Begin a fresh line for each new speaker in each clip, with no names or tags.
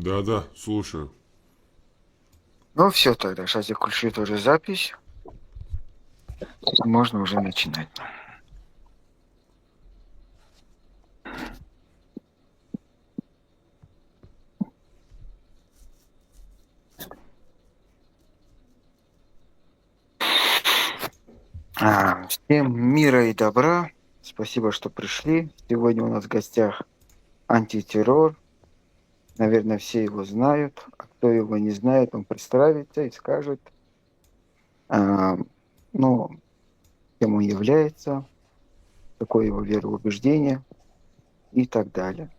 Да-да, слушаю.
Ну все тогда, сейчас я включу тоже запись. Можно уже начинать. Всем мира и добра. Спасибо, что пришли. Сегодня у нас в гостях антитеррор. Наверное, все его знают. А кто его не знает, он представится и скажет, а, ну, кем он является, какое его вероубеждение и так далее.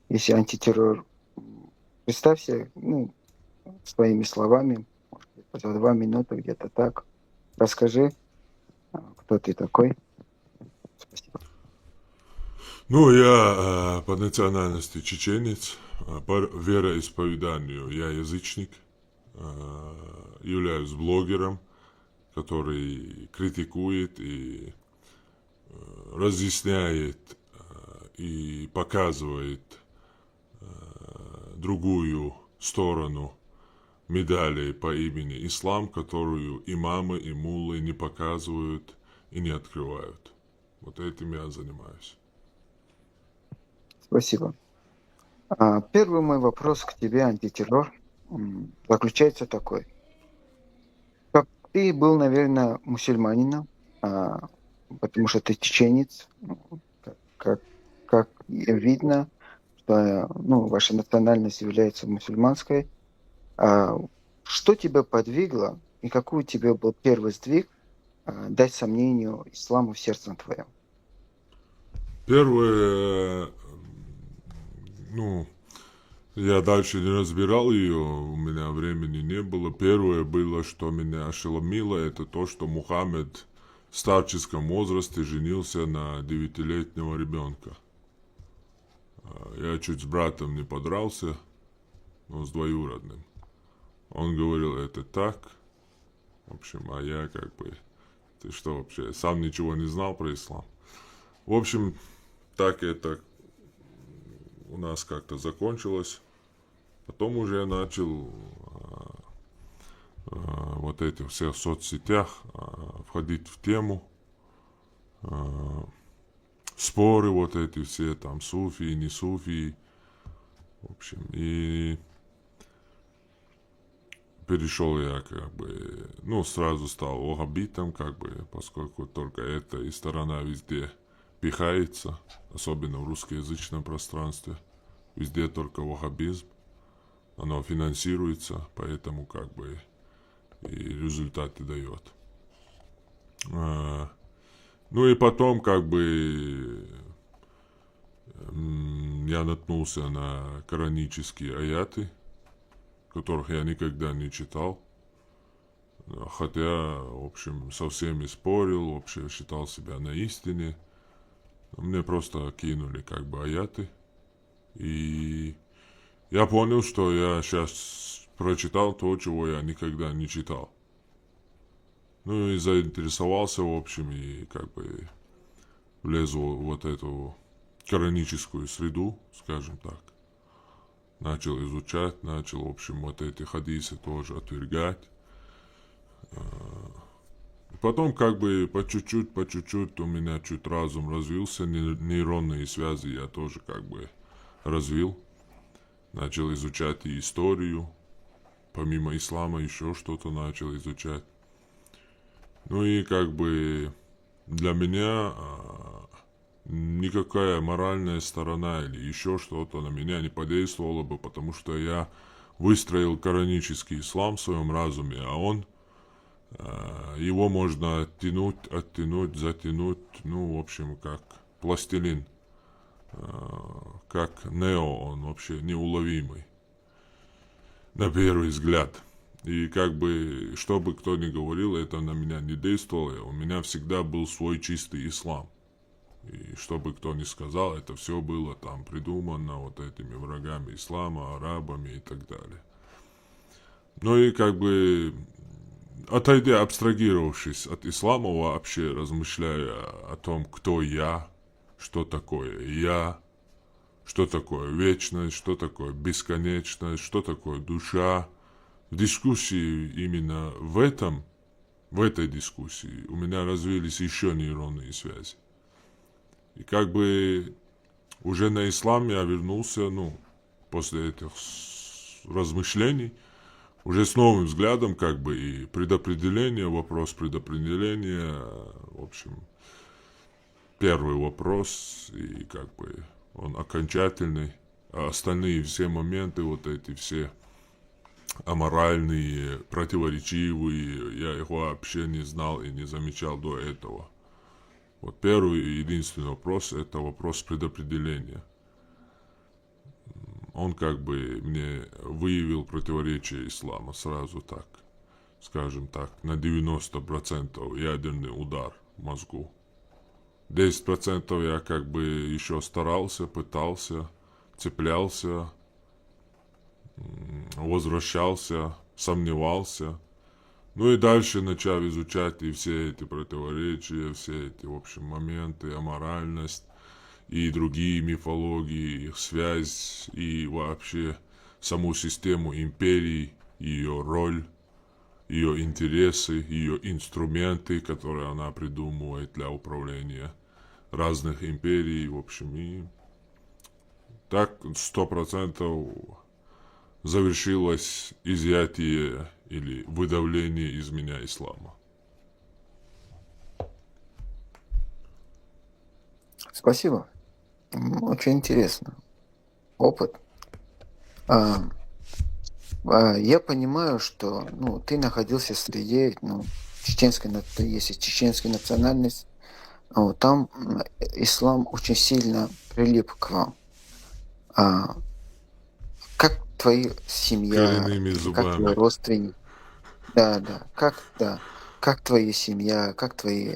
Если антитеррор, представься, своими словами, может быть, за 2 минуты где-то так. Расскажи, кто ты такой. Спасибо.
Ну, я по национальности чеченец, по вероисповеданию я язычник, являюсь блогером, который критикует и разъясняет и показывает другую сторону медали по имени Ислам, которую имамы и муллы не показывают и не открывают. Вот этим я занимаюсь.
Спасибо. Первый мой вопрос к тебе, антитеррор, заключается такой. Как ты был, наверное, мусульманином, потому что ты чеченец, как, как и видно, что ваша национальность является мусульманской. А, Что тебя подвигло и какой у тебя был первый сдвиг дать сомнению исламу в сердце твоем?
Первое, ну, я дальше не разбирал ее, у меня времени не было. Первое было, что меня ошеломило, это то, что Мухаммед в старческом возрасте женился на 9-летнего ребенка. Я чуть с братом не подрался, но с двоюродным. Он говорил, это так. В общем, а я как бы, ты что вообще, сам ничего не знал про ислам. В общем, так это у нас как-то закончилось. Потом уже я начал вот этих всех соцсетях входить в тему. Споры вот эти все, там, суфии, не суфии. В общем, и перешел я как бы, ну, сразу стал ваххабитом, как бы, поскольку только эта и сторона везде пихается, особенно в русскоязычном пространстве. Везде только ваххабизм, оно финансируется, поэтому как бы и результаты дает. Ну и потом как бы я наткнулся на коранические аяты, которых я никогда не читал. Хотя, в общем, со всеми спорил, вообще считал себя на истине. Мне просто кинули как бы аяты. И я понял, что я сейчас прочитал то, чего я никогда не читал. Ну и заинтересовался, в общем, и как бы влез в вот эту кораническую среду, скажем так. Начал изучать, начал, в общем, вот эти хадисы тоже отвергать. Потом как бы по чуть-чуть у меня чуть разум развился, нейронные связи я тоже как бы развил. Начал изучать и историю, помимо ислама еще что-то начал изучать. Ну и как бы для меня никакая моральная сторона или еще что-то на меня не подействовало бы, потому что я выстроил коранический ислам в своем разуме, а он его можно оттянуть, затянуть, ну, в общем, как пластилин, как нео, он вообще неуловимый на первый взгляд. И как бы, что бы кто ни говорил, это на меня не действовало. У меня всегда был свой чистый ислам. И что бы кто ни сказал, это все было там придумано вот этими врагами ислама, арабами и так далее. Ну и как бы отойдя, абстрагировавшись от ислама, вообще размышляя о том, кто я, что такое я, что такое вечность, что такое бесконечность, что такое душа. В дискуссии именно в этой дискуссии у меня развились еще нейронные связи. И как бы уже на ислам я вернулся, после этих размышлений, уже с новым взглядом, как бы, и предопределение, вопрос предопределения, в общем, первый вопрос, и как бы он окончательный, а остальные все моменты, вот эти все аморальные, противоречивые, я их вообще не знал и не замечал до этого. Вот первый и единственный вопрос – это вопрос предопределения. Он как бы мне выявил противоречие ислама сразу так, скажем так, на 90% ядерный удар в мозгу. 10% я как бы еще старался, пытался, цеплялся, возвращался, сомневался. Ну и дальше начав изучать и все эти противоречия, все эти, в общем, моменты, аморальность и другие мифологии, их связь и вообще саму систему империи, ее роль, ее интересы, ее инструменты, которые она придумывает для управления разных империй, в общем, и так 100% завершилось изъятие или выдавление из меня ислама.
Спасибо. Очень интересно. Опыт. А, я понимаю, что ты находился среди чеченской, если чеченская национальность, там ислам очень сильно прилип к вам. Как твоя семья,
Коренными
или как твои
зубами.
родственники, как твоя семья, как твои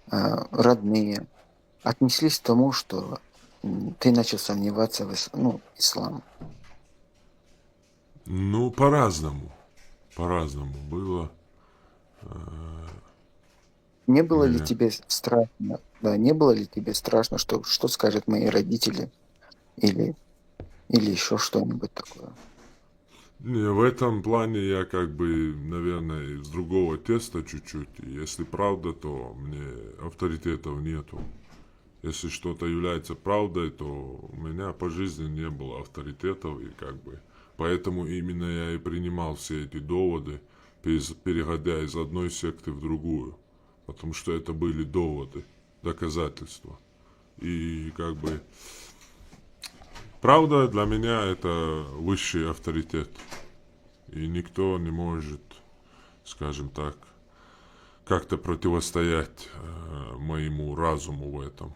родные отнеслись к тому, что ты начал сомневаться в исламе?
Ну, по-разному. По-разному было.
Не было ли
Меня.
тебе страшно? Да, не было ли тебе страшно, что скажут мои родители или, или еще что-нибудь такое?
Не, в этом плане я как бы, наверное, из другого теста чуть-чуть. И если правда, то мне авторитетов нету. Если что-то является правдой, то у меня по жизни не было авторитетов. И как бы поэтому именно я и принимал все эти доводы, переходя из одной секты в другую. Потому что это были доводы, доказательства. И как бы правда для меня это высший авторитет. И никто не может, скажем так, как-то противостоять моему разуму в этом.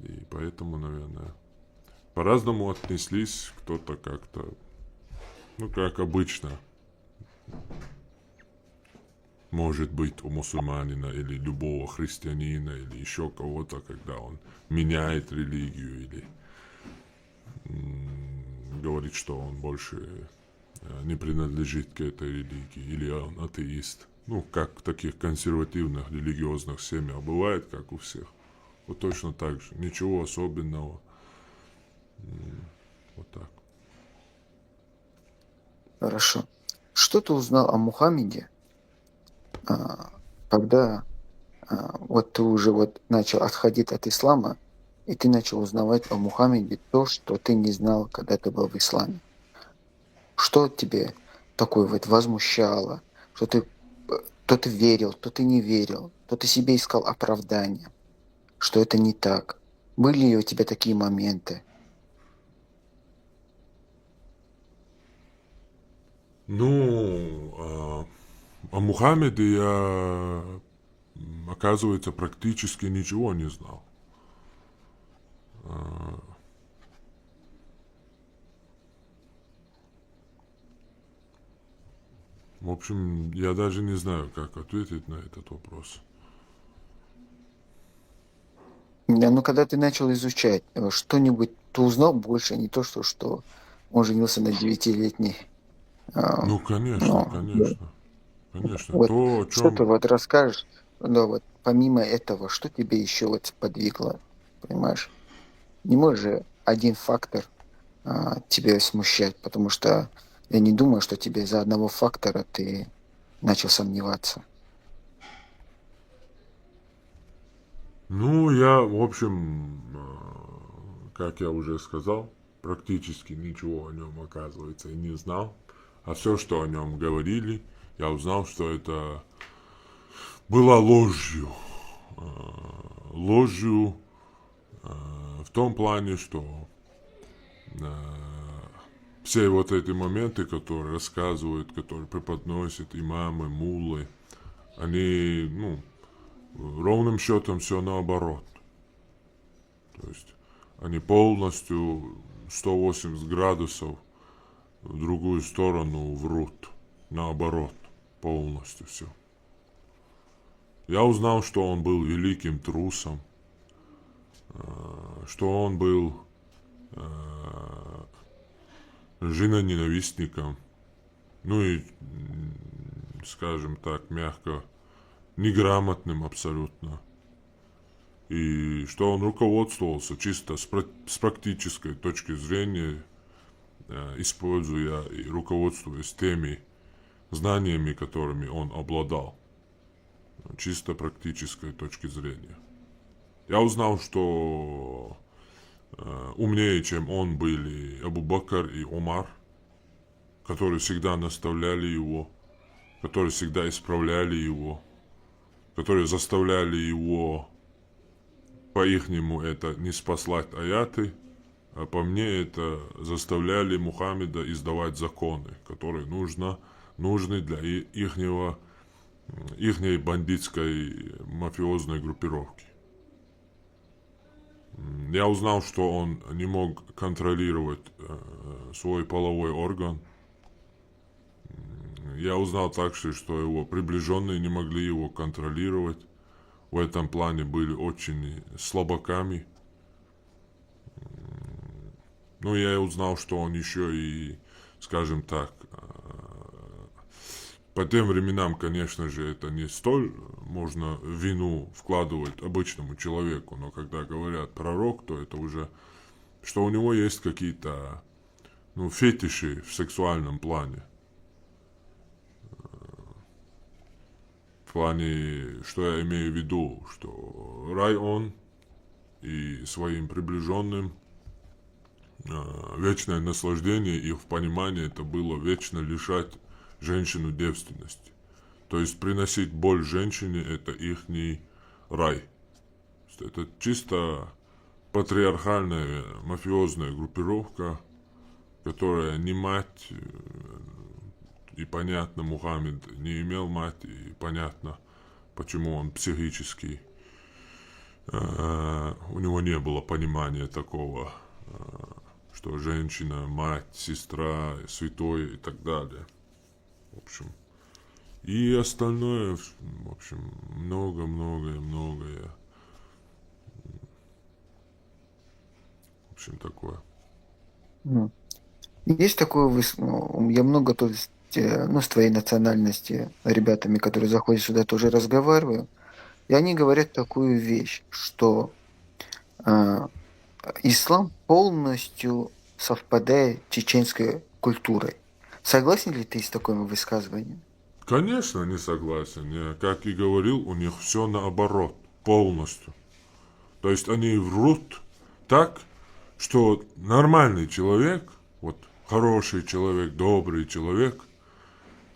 И поэтому, наверное, по-разному отнеслись, кто-то как-то, как обычно, может быть у мусульманина или любого христианина или еще кого-то, когда он меняет религию или говорит, что он больше не принадлежит к этой религии, или он атеист. Как в таких консервативных религиозных семьях бывает, как у всех. Вот точно так же. Ничего особенного. Вот так.
Хорошо. Что ты узнал о Мухаммеде, когда вот ты уже начал отходить от ислама, и ты начал узнавать о Мухаммеде то, что ты не знал, когда ты был в исламе? Что тебе такое возмущало? Что то ты верил, то ты не верил, то ты себе искал оправдания, что это не так. Были ли у тебя такие моменты?
О Мухаммеде я, оказывается, практически ничего не знал. В общем, я даже не знаю, как ответить на этот вопрос.
Да, когда ты начал изучать что-нибудь, ты узнал больше, не то, что он женился на 9-летней.
Конечно,
Ну, да.
конечно. Конечно.
Вот
То, о
что ты
чем...
расскажешь, помимо этого, что тебе еще подвигло, понимаешь? Не может же один фактор тебя смущать, потому что я не думаю, что тебе из-за одного фактора ты начал сомневаться.
Ну, я, в общем, как я уже сказал, практически ничего о нем, оказывается, и не знал. А все, что о нем говорили, я узнал, что это было ложью. Ложью в том плане, что все вот эти моменты, которые рассказывают, которые преподносят имамы, муллы, они, ну, ровным счетом все наоборот. То есть они полностью 180 градусов в другую сторону врут. Наоборот, полностью все. Я узнал, что он был великим трусом, что он был женоненавистником, ну и, скажем так, мягко, неграмотным абсолютно. И что он руководствовался чисто с практической точки зрения, используя и руководствуясь теми знаниями, которыми он обладал, чисто практической точки зрения. Я узнал, что умнее, чем он, были Абу Бакр и Умар, которые всегда наставляли его, которые всегда исправляли его, которые заставляли его, по-ихнему, это не спаслать аяты, а по мне это заставляли Мухаммеда издавать законы, которые нужны для ихней бандитской мафиозной группировки. Я узнал, что он не мог контролировать свой половой орган. Я узнал также, что его приближенные не могли его контролировать. В этом плане были очень слабаками. Ну, я и узнал, что он еще и, скажем так, по тем временам, конечно же, это не столь можно вину вкладывать обычному человеку, но когда говорят пророк, то это уже, что у него есть какие-то, ну, фетиши в сексуальном плане. В плане, что я имею в виду, что рай он и своим приближенным вечное наслаждение их в понимании это было вечно лишать женщину девственности. То есть приносить боль женщине это ихний рай. Это чисто патриархальная мафиозная группировка, которая не мать, и понятно, Мухаммед не имел мать, и понятно, почему он психически, у него не было понимания такого, что женщина, мать, сестра, святой и так далее. В общем, и остальное, в общем, многое. В общем, такое.
Ну, есть такое, я много тут, ну, с твоей национальности ребятами, которые заходят сюда, тоже разговариваю, и они говорят такую вещь, что а, ислам полностью совпадает с чеченской культурой. Согласен ли ты с таким высказыванием?
Конечно, не согласен. Я, как и говорил, у них все наоборот, полностью. То есть они врут так, что нормальный человек, вот хороший человек, добрый человек,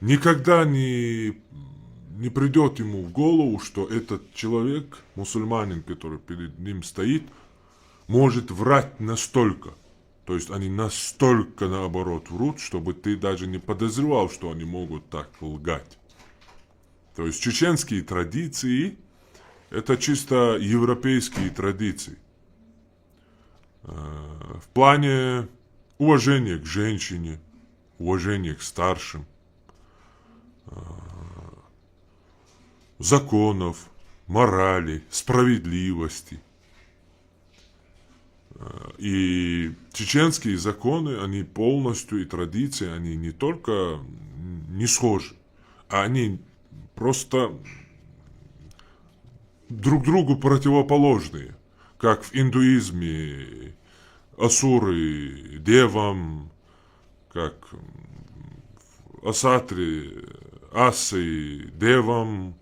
никогда не придет ему в голову, что этот человек, мусульманин, который перед ним стоит, может врать настолько. То есть они настолько наоборот врут, чтобы ты даже не подозревал, что они могут так лгать. То есть чеченские традиции это чисто европейские традиции. В плане уважения к женщине, уважения к старшим, законов, морали, справедливости. И чеченские законы, они полностью, и традиции, они не только не схожи, а они просто друг другу противоположные. как в индуизме, асуры, девам, как асатри, асы, девам.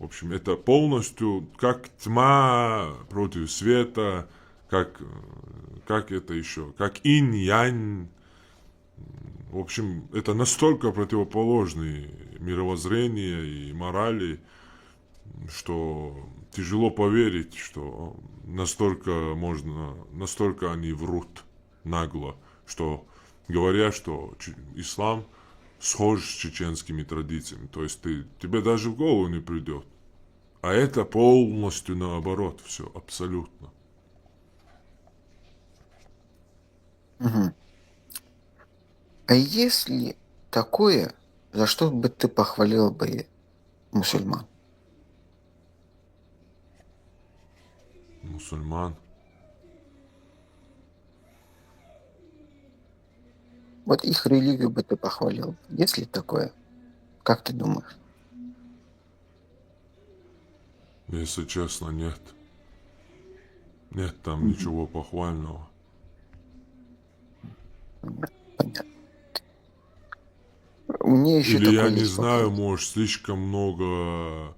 В общем, это полностью как тьма против света, как это еще, как инь-янь. В общем, это настолько противоположные мировоззрения и морали, что тяжело поверить, что настолько они врут нагло, что говорят, что ислам схож с чеченскими традициями. То есть тебе даже в голову не придет. А это полностью наоборот, все абсолютно.
Мгм. А если такое, за что бы ты похвалил бы мусульман?
Мусульман.
Вот их религию бы ты похвалил. Есть ли такое? Как ты думаешь?
Если честно, нет. Нет там
Мгм.
ничего похвального.
Понятно. У меня еще
Или я
такой
не
есть
знаю,
вопрос.
может, слишком много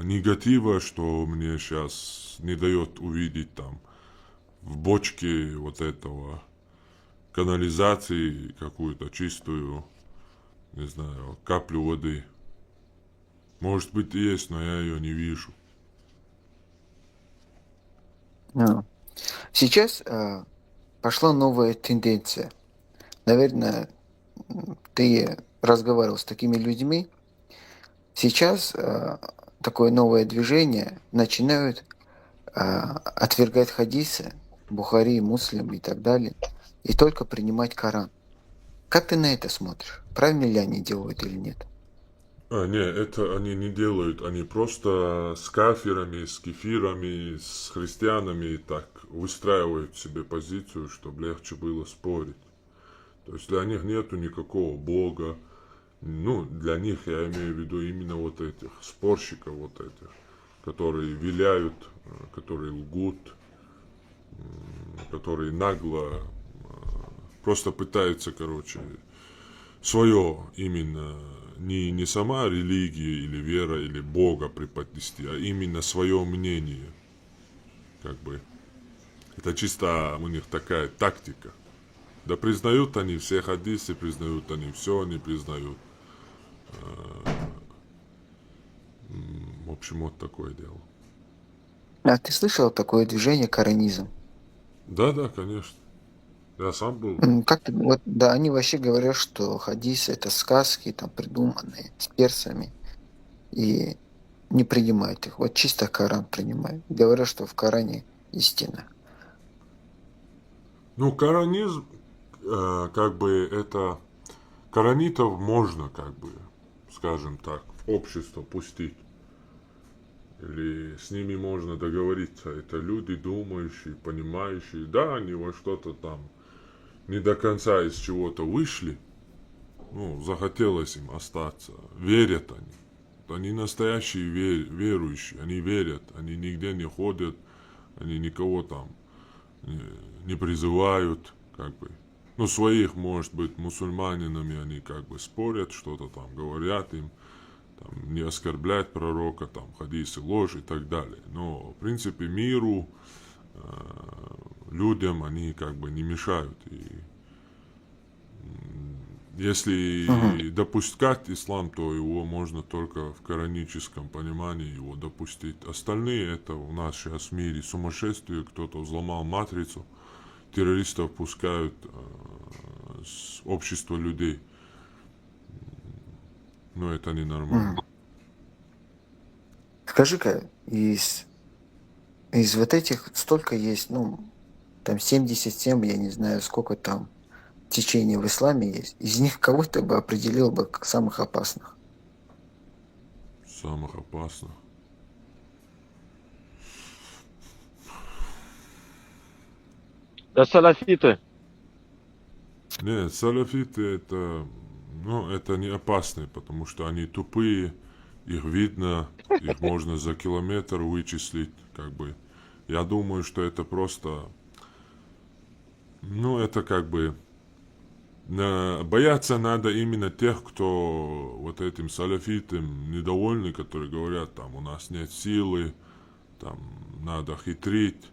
негатива, что мне сейчас не дает увидеть там в бочке вот этого канализации какую-то чистую, не знаю, каплю воды. Может быть и есть, но я ее не вижу.
А. Сейчас пошла новая тенденция. Наверное, ты разговаривал с такими людьми. Сейчас такое новое движение начинают отвергать хадисы, Бухари, Муслим и так далее, и только принимать Коран. Как ты на это смотришь? Правильно ли они делают или нет?
Не, это они не делают. Они просто с кафирами, с кефирами, с христианами так выстраивают себе позицию, чтобы легче было спорить. То есть для них нету никакого бога. Ну, для них я имею в виду именно вот этих спорщиков, вот этих, которые виляют, которые лгут, которые нагло просто пытаются, короче, свое именно не сама религия или вера или Бога преподнести, а именно свое мнение. Как бы это чисто у них такая тактика. Да признают они все хадисы, признают они все, они признают. В общем, вот такое дело.
А ты слышал такое движение коранизм?
Да, да, конечно. Я сам был.
Как ты, вот, да, они вообще говорят, что хадисы это сказки, там, придуманные с персами, и не принимают их. Вот чисто Коран принимают. Говорят, что в Коране истина.
Ну, коранизм, как бы это... Коранитов можно, как бы, скажем так, в общество пустить. Или с ними можно договориться. Это люди думающие, понимающие. Да, они во что-то там не до конца из чего-то вышли. Ну, захотелось им остаться. Верят они. Они настоящие верующие. Они верят. Они нигде не ходят. Они никого там не призывают. Как бы. Ну, своих, может быть, мусульманинами они как бы спорят, что-то там говорят им. Там, не оскорблять пророка, там, хадисы, ложь и так далее. Но, в принципе, миру, людям они как бы не мешают. И
Мгм.
если допускать ислам, то его можно только в кораническом понимании его допустить. Остальные это у нас сейчас в мире сумасшествие, кто-то взломал матрицу, террористов пускают с общества людей. Но это ненормально.
Мгм. Скажи-ка, из вот этих столько есть, ну, там 77, я не знаю, сколько там течений в исламе есть. Из них кого ты бы определил бы как самых опасных?
Самых опасных.
Да салафиты.
Нет, салафиты это, ну, это не опасные, потому что они тупые, их видно, их можно за километр вычислить, как бы. Я думаю, что это просто, ну, это как бы, бояться надо именно тех, кто вот этим салафитам недовольны, которые говорят, там, у нас нет силы, там, надо хитрить,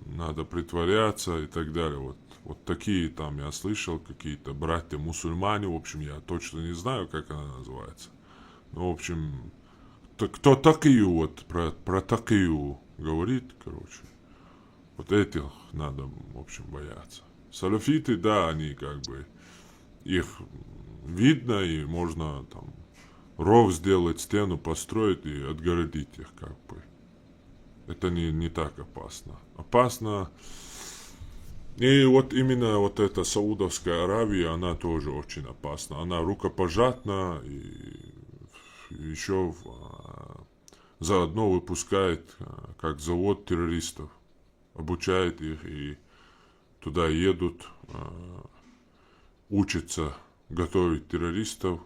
надо притворяться и так далее. Вот такие там я слышал, какие-то братья-мусульмане, в общем, я точно не знаю, как она называется. Ну, в общем, кто такие вот, про такие говорит, короче, вот этих надо, в общем, бояться. Салафиты, да, они как бы, их видно, и можно там ров сделать, стену построить и отгородить их, как бы. Это не так опасно. Опасно. И вот именно вот эта Саудовская Аравия, она тоже очень опасна. Она рукопожатна и еще заодно выпускает как завод террористов. Обучает их и туда едут, учатся готовить террористов,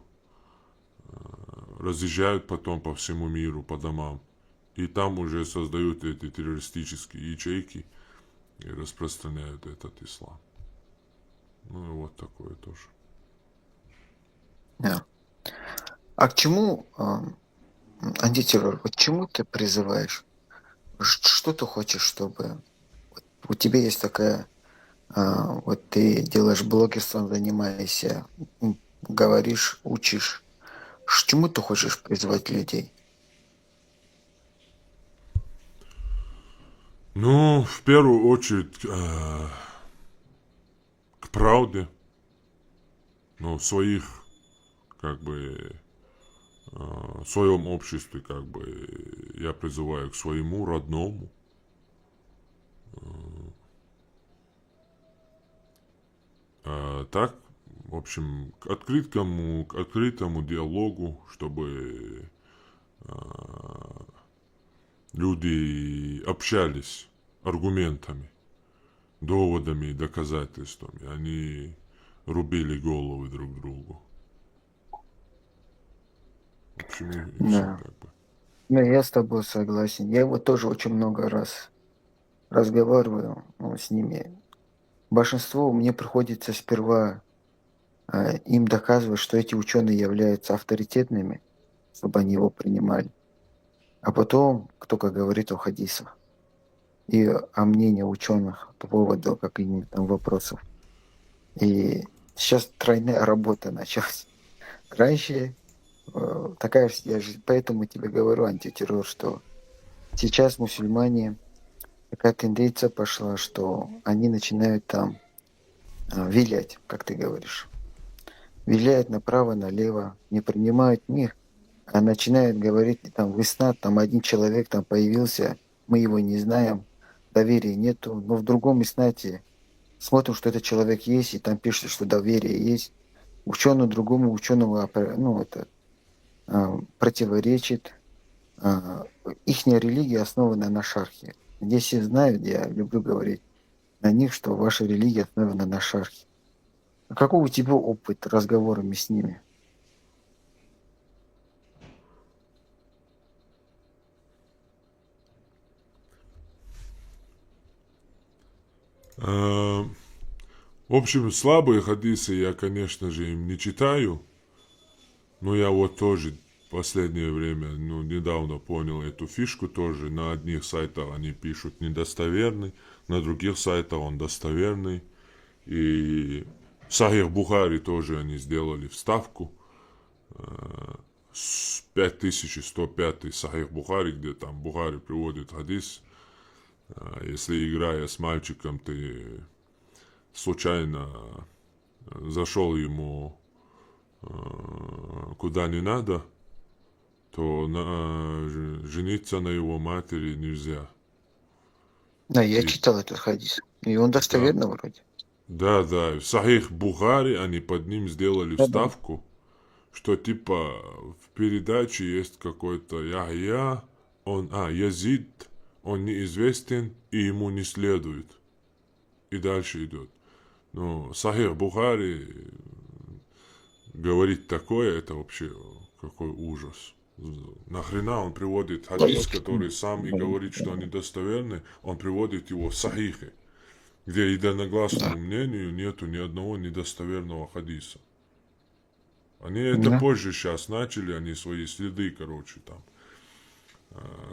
разъезжают потом по всему миру, по домам. И там уже создают эти террористические ячейки и распространяют этот ислам. Ну и вот такое тоже.
Да. А к чему антитеррор? Вот к чему ты призываешь? Что ты хочешь, чтобы... Вот у тебя есть такая... вот ты делаешь блогерством, занимаешься, говоришь, учишь. К чему ты хочешь призвать людей?
Ну, в первую очередь, к правде. Ну, в своих, как бы, в своем обществе, как бы, я призываю к своему родному. Так, в общем, к открытому диалогу, чтобы люди общались аргументами, доводами и доказательствами. Они рубили головы друг другу. В общем, и все
Да.
как бы.
Ну, я с тобой согласен. Я вот тоже очень много раз разговариваю с ними. Большинству мне приходится сперва им доказывать, что эти ученые являются авторитетными, чтобы они его принимали. А потом кто-то говорит о хадисах и о мнении ученых по поводу каких-нибудь там вопросов. И сейчас тройная работа началась. Раньше такая, я же поэтому тебе говорю, антитеррор, что сейчас мусульмане, такая тенденция пошла, что они начинают там вилять, как ты говоришь. Виляют направо, налево, не принимают них, а начинают говорить, там, весна, там один человек там появился, мы его не знаем, доверия нету, но в другом иснате смотрим, что этот человек есть, и там пишется, что доверие есть. Ученый другому ученому противоречит. Ихняя религия основана на шархе. Здесь все знают, я люблю говорить на них, что ваша религия основана на шархе. А какой у тебя опыт разговорами с ними?
В общем, слабые хадисы я, конечно же, им не читаю. Но я вот тоже в последнее время, ну, недавно понял эту фишку тоже. На одних сайтах они пишут недостоверный, на других сайтах он достоверный. И в Сахих Бухари тоже они сделали вставку. 5105 Сахих Бухари, где там Бухари приводит хадис. Если, играя с мальчиком, ты случайно зашел ему куда не надо, то жениться на его матери нельзя.
Да, я
И,
читал этот хадис. И он
да,
достоверно вроде.
да, да. В Сахих Бухари они под ним сделали
Да-да.
вставку, что типа в передаче есть какой-то Яхья, Язид, он неизвестен и ему не следует. И дальше идет. Но Сахих Бухари говорить такое, это вообще какой ужас. Нахрена он приводит хадис,
Да,
который сам и говорит, что они достоверны, он приводит его в сахихе, где единогласному мнению нету ни одного недостоверного хадиса. Они это
да.
позже сейчас начали, они свои следы, короче, там,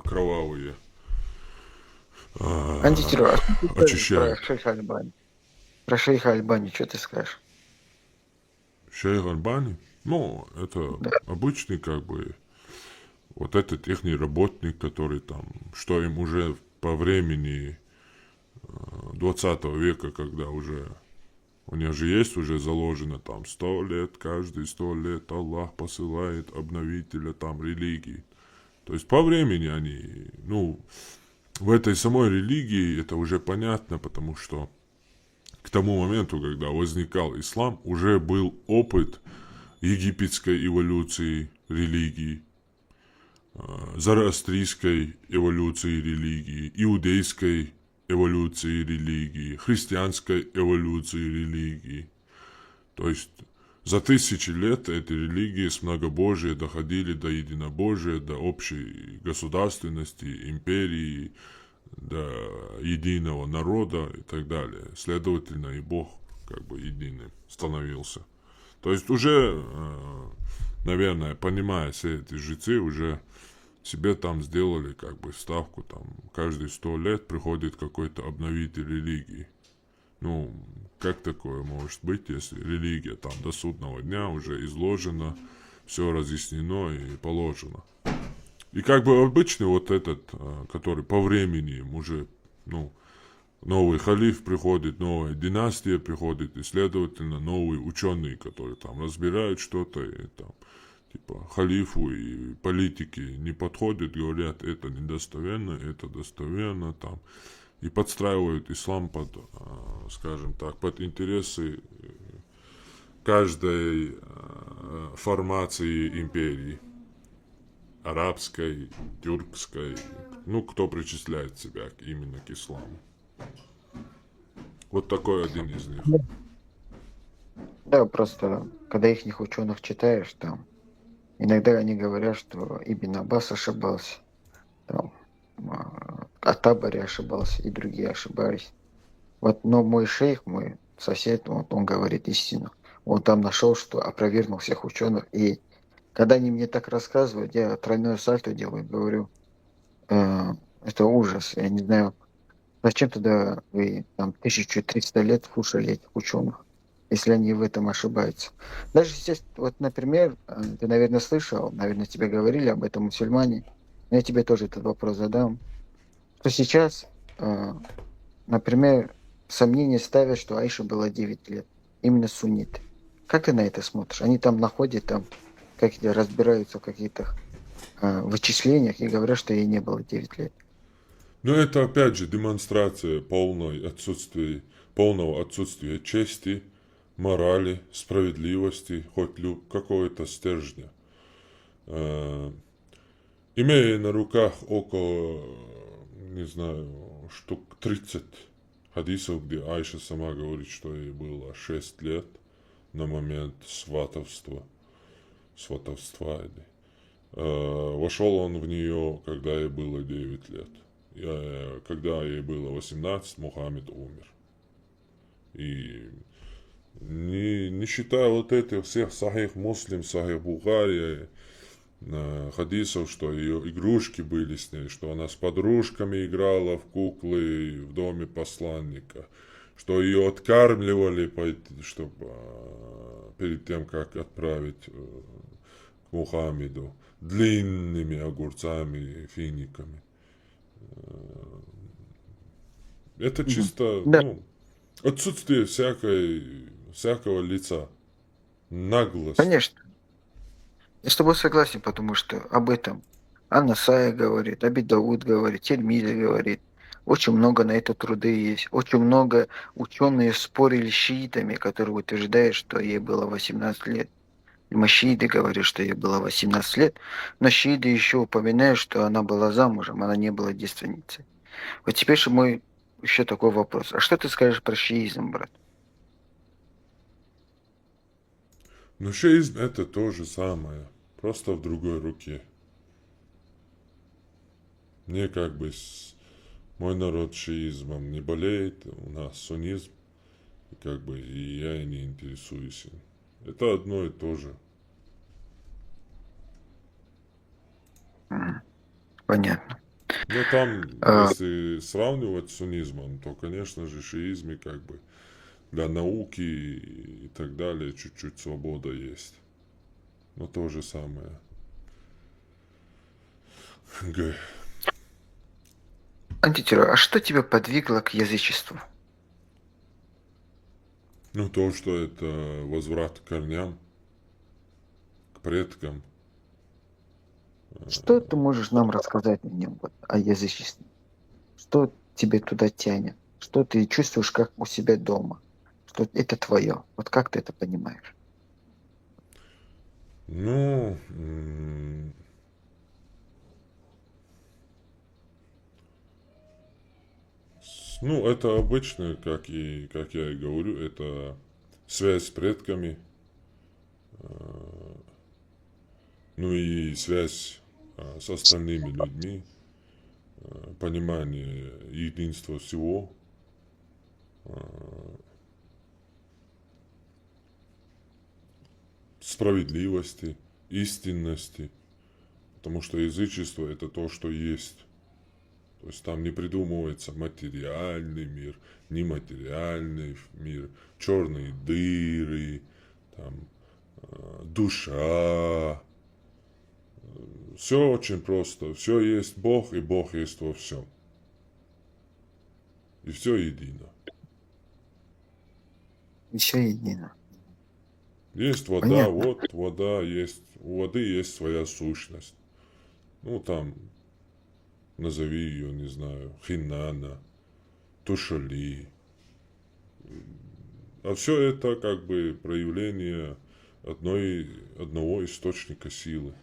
кровавые,
Антитеррор. А что ты скажешь про
очищают.
шейха Альбани? Про шейха Альбани что ты скажешь?
Шейх Альбани, ну, это
Да.
обычный, как бы, вот этот ихний работник, который там, что им уже по времени 20 века, когда уже у них же есть уже заложено там 100 лет, каждые 100 лет Аллах посылает обновителя там религии. То есть по времени они, ну, в этой самой религии это уже понятно, потому что к тому моменту, когда возникал ислам, уже был опыт египетской эволюции религии, зороастрийской эволюции религии, иудейской эволюции религии, христианской эволюции религии. То есть за тысячи лет эти религии с многобожия доходили до единобожия, до общей государственности, империи, до единого народа и так далее. Следовательно, и Бог как бы единым становился. То есть уже, наверное, понимая все эти жрецы, уже себе там сделали как бы ставку, там каждые 100 лет приходит какой-то обновитель религии. Ну, как такое может быть, если религия там до судного дня уже изложена, все разъяснено и положено. И как бы обычный вот этот, который по времени уже, ну, новый халиф приходит, новая династия приходит, и, следовательно, новые ученые, которые там разбирают что-то, и там, типа, халифу и политики не подходят, говорят, это недостоверно, это достоверно, там, и подстраивают ислам под, скажем так, под интересы каждой формации империи. Арабской, тюркской, ну, кто причисляет себя именно к исламу. Вот такой один из них.
Да, просто когда их ученых читаешь, там иногда они говорят, что Ибн Аббас ошибался, там, Ат-Табари ошибался и другие ошибались. Вот, но мой шейх, мой сосед, вот, он говорит истину. Он там нашел, что опровергнул всех ученых. И когда они мне так рассказывают, я тройное сальто делаю, говорю, это ужас. Я не знаю, зачем тогда вы там 1300 лет слушали этих ученых, если они в этом ошибаются. Даже здесь, вот, например, ты, наверное, слышал, наверное, тебе говорили об этом мусульмане, но я тебе тоже этот вопрос задам, что сейчас, например, сомнения ставят, что Аише было 9 лет, именно сунниты. Как ты на это смотришь? Они там находят, там, как-то разбираются в каких-то вычислениях и говорят, что ей не было 9 лет.
Но это опять же демонстрация полного отсутствия чести, морали, справедливости, хоть какого-то стержня. Имея на руках около, не знаю, штук 30 хадисов, где Айша сама говорит, что ей было 6 лет на момент сватовства вошел он в нее, когда ей было 9 лет. Когда ей было 18, Мухаммед умер. И не считая вот этих всех Сахих Муслим, Сахих Бухари, хадисов, что ее игрушки были с ней, что она с подружками играла в куклы в доме посланника, что ее откармливали, чтобы перед тем, как отправить к Мухаммеду, длинными огурцами и финиками. Это чисто,
Да,
ну, отсутствие всякого лица, наглость.
конечно. Я с тобой согласен, потому что об этом Анна-Сая говорит, Аби Дауд говорит, Тельмизи говорит. Очень много на это труды есть. Очень много ученые спорили с шиитами, которые утверждают, что ей было 18 лет. Шииты говорят, что ей было 18 лет, но шииты еще упоминают, что она была замужем, она не была девственницей. Вот теперь же мой еще такой вопрос. А что ты скажешь про шиизм, брат?
Но шиизм это то же самое, просто в другой руке. Мне как бы мой народ шиизмом не болеет, у нас суннизм, и как бы и я и не интересуюсь им. Это одно и то же.
Понятно.
Но там,
А,
если сравнивать с суннизмом, то, конечно же, шиизме как бы для науки и так далее чуть-чуть свобода есть. Но то же самое. Г.
антитеррор, а что тебя подвигло к язычеству?
Ну, то, что это возврат к корням, к предкам.
Что ты можешь нам рассказать о нем, вот, о язычестве? Что тебе туда тянет? Что ты чувствуешь как у себя дома? Что это твое? Вот как ты это понимаешь?
Ну, ну, это обычно, как я и говорю, это связь с предками, ну и связь с остальными людьми, понимание единства всего, справедливости, истинности, потому что язычество это то, что есть. То есть там не придумывается материальный мир, нематериальный мир, черные дыры, там, душа. Все очень просто. Все есть Бог, и Бог есть во всем. И все едино.
Все едино.
Есть вода,
Понятно.
вот вода есть, у воды есть своя сущность. Ну там, назови ее, не знаю, Хинана, Тушали. А все это как бы проявление одного источника силы.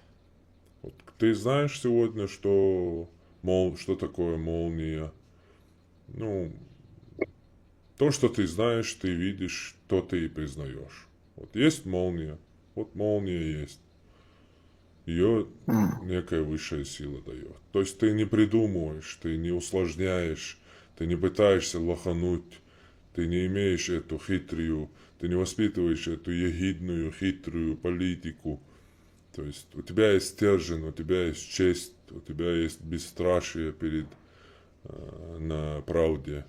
Вот ты знаешь сегодня, что такое молния? Ну, то, что ты знаешь, ты видишь, то ты и признаешь. Вот есть молния, вот молния есть. Ее
М,
некая высшая сила дает. То есть ты не придумываешь, ты не усложняешь, ты не пытаешься лохануть, ты не имеешь эту хитрую, ты не воспитываешь эту ехидную, хитрую политику. То есть у тебя есть стержень, у тебя есть честь, у тебя есть бесстрашие перед на правде.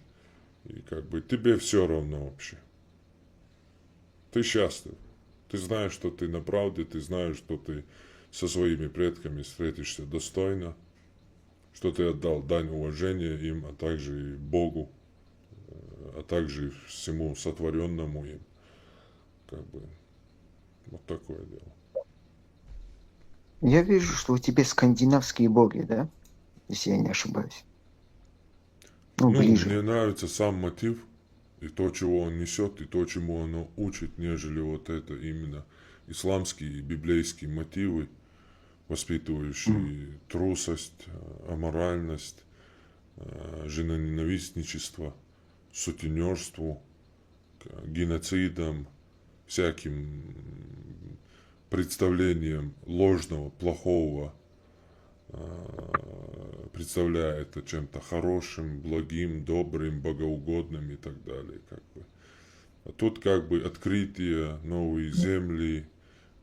И как бы тебе все равно вообще. Ты счастлив. Ты знаешь, что ты на правде, ты знаешь, что ты со своими предками встретишься достойно, что ты отдал дань уважения им, а также и Богу, а также всему сотворенному им. Как бы вот такое дело.
Я вижу, что у тебя скандинавские боги, да? Если я не ошибаюсь. Ну,
Ну,
ближе.
мне нравится сам мотив и то, чего он несет, и то, чему оно учит, нежели вот это именно исламские, библейские мотивы,
М,
воспитывающие трусость, аморальность, женоненавистничество, сутенерству, к геноцидам, всяким представлением ложного, плохого, представляя это чем-то хорошим, благим, добрым, богоугодным и так далее. Как бы. А тут как бы открытие, новые земли,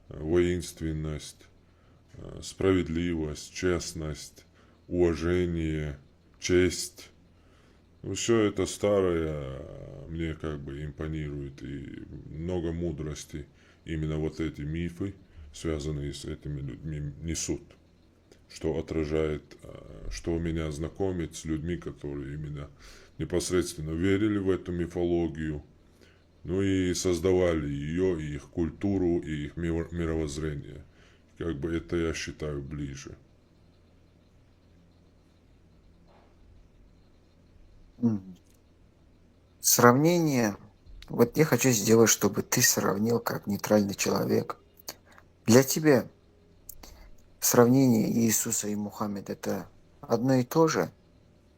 воинственность, справедливость, честность, уважение, честь. Ну, все это старое мне как бы импонирует, и много мудрости именно вот эти мифы, связанные с этими людьми, несут, что отражает, что меня знакомит с людьми, которые именно непосредственно верили в эту мифологию, ну и создавали ее, и их культуру, и их мировоззрение. Как бы это я считаю ближе.
м. Сравнение. Вот я хочу сделать, чтобы ты сравнил как нейтральный человек. Для тебя сравнение Иисуса и Мухаммеда это одно и то же?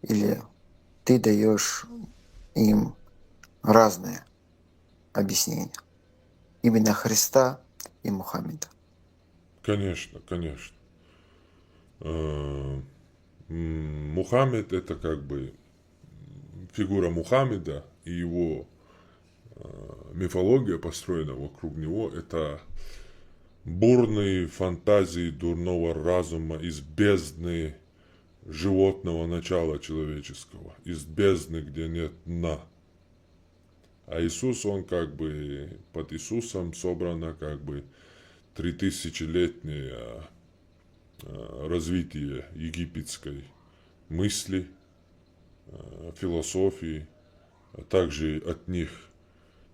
Или ты даешь им разные объяснения? Именно Христа и Мухаммеда.
Конечно, конечно. Э, Мухаммед это как бы фигура Мухаммеда и его мифология, построена вокруг него, это бурные фантазии дурного разума из бездны животного начала человеческого, из бездны, где нет дна. А Иисус, он как бы, под Иисусом собрано как бы 3000-летнее развитие египетской мысли, философии, а также от них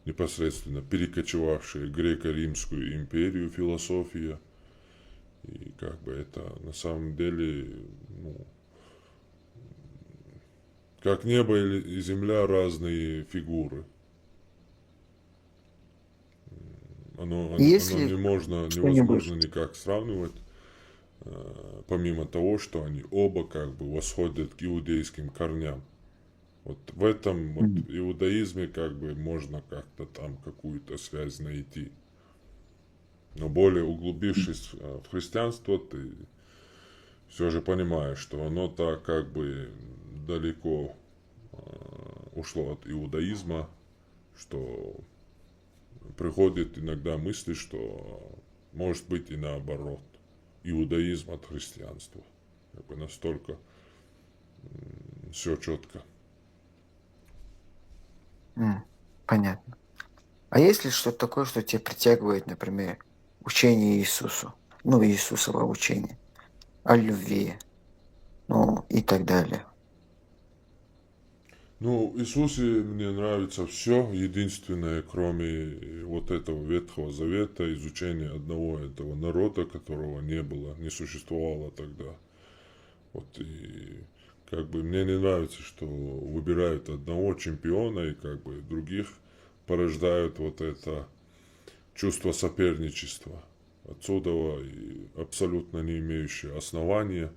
непосредственно перекочевавшая греко-римскую империю философия. И как бы это на самом деле, ну, как небо и земля разные фигуры. Оно
Если что-нибудь,
невозможно никак сравнивать, помимо того, что они оба как бы восходят к иудейским корням. Вот в этом вот
Мгм.
иудаизме как бы можно как-то там какую-то связь найти. Но более углубившись в христианство, ты все же понимаешь, что оно так как бы далеко ушло от иудаизма, что приходит иногда мысли, что может быть и наоборот. Иудаизм от христианства. Как бы настолько все четко.
понятно. А есть ли что-то такое, что тебя притягивает, например, учение Иисусу, ну, Иисусово учение о любви, ну, и так далее?
Ну, Иисусе мне нравится все, единственное, кроме вот этого Ветхого Завета, изучения одного этого народа, которого не было, не существовало тогда. Вот и как бы мне не нравится, что выбирают одного чемпиона и как бы других порождают вот это чувство соперничества. Отсюда и абсолютно не имеющие основания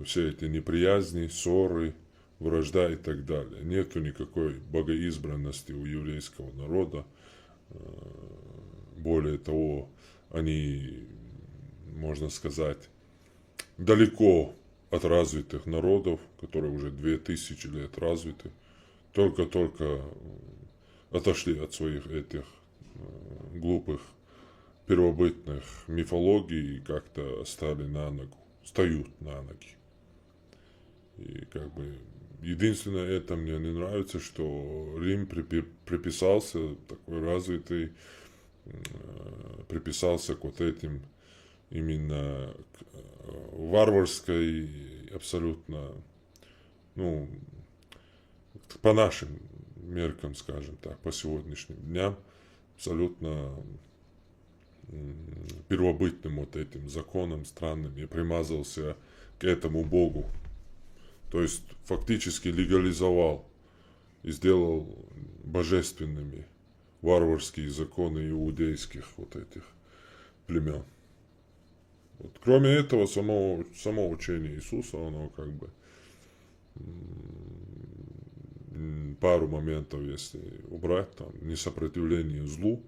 все эти неприязни, ссоры, вражда и так далее. Нету никакой богоизбранности у еврейского народа. Более того, они, можно сказать, далеко от развитых народов, которые уже 2000 лет развиты, только-только отошли от своих этих глупых первобытных мифологий и как-то стали на ногу, встают на ноги. И как бы единственное, это мне не нравится, что Рим приписался, такой развитый, приписался к вот этим именно к варварской, абсолютно, ну, по нашим меркам, скажем так, по сегодняшним дням, абсолютно первобытным вот этим законам странным и примазался к этому Богу. То есть фактически легализовал и сделал божественными варварские законы иудейских вот этих племен. Вот. Кроме этого, само учение Иисуса, оно как бы пару моментов, если убрать, там, несопротивление злу,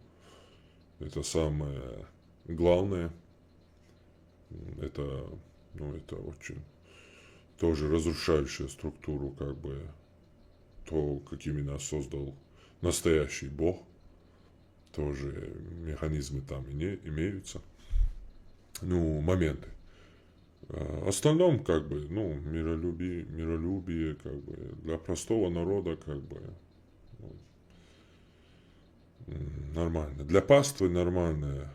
это самое главное, это, ну, это очень тоже разрушающая структуру, как бы, то, какими нас создал настоящий Бог, тоже механизмы там имеются, ну, моменты. В остальном, как бы, ну, миролюбие, как бы, для простого народа, как бы, ну, нормально. Для паствы нормальное,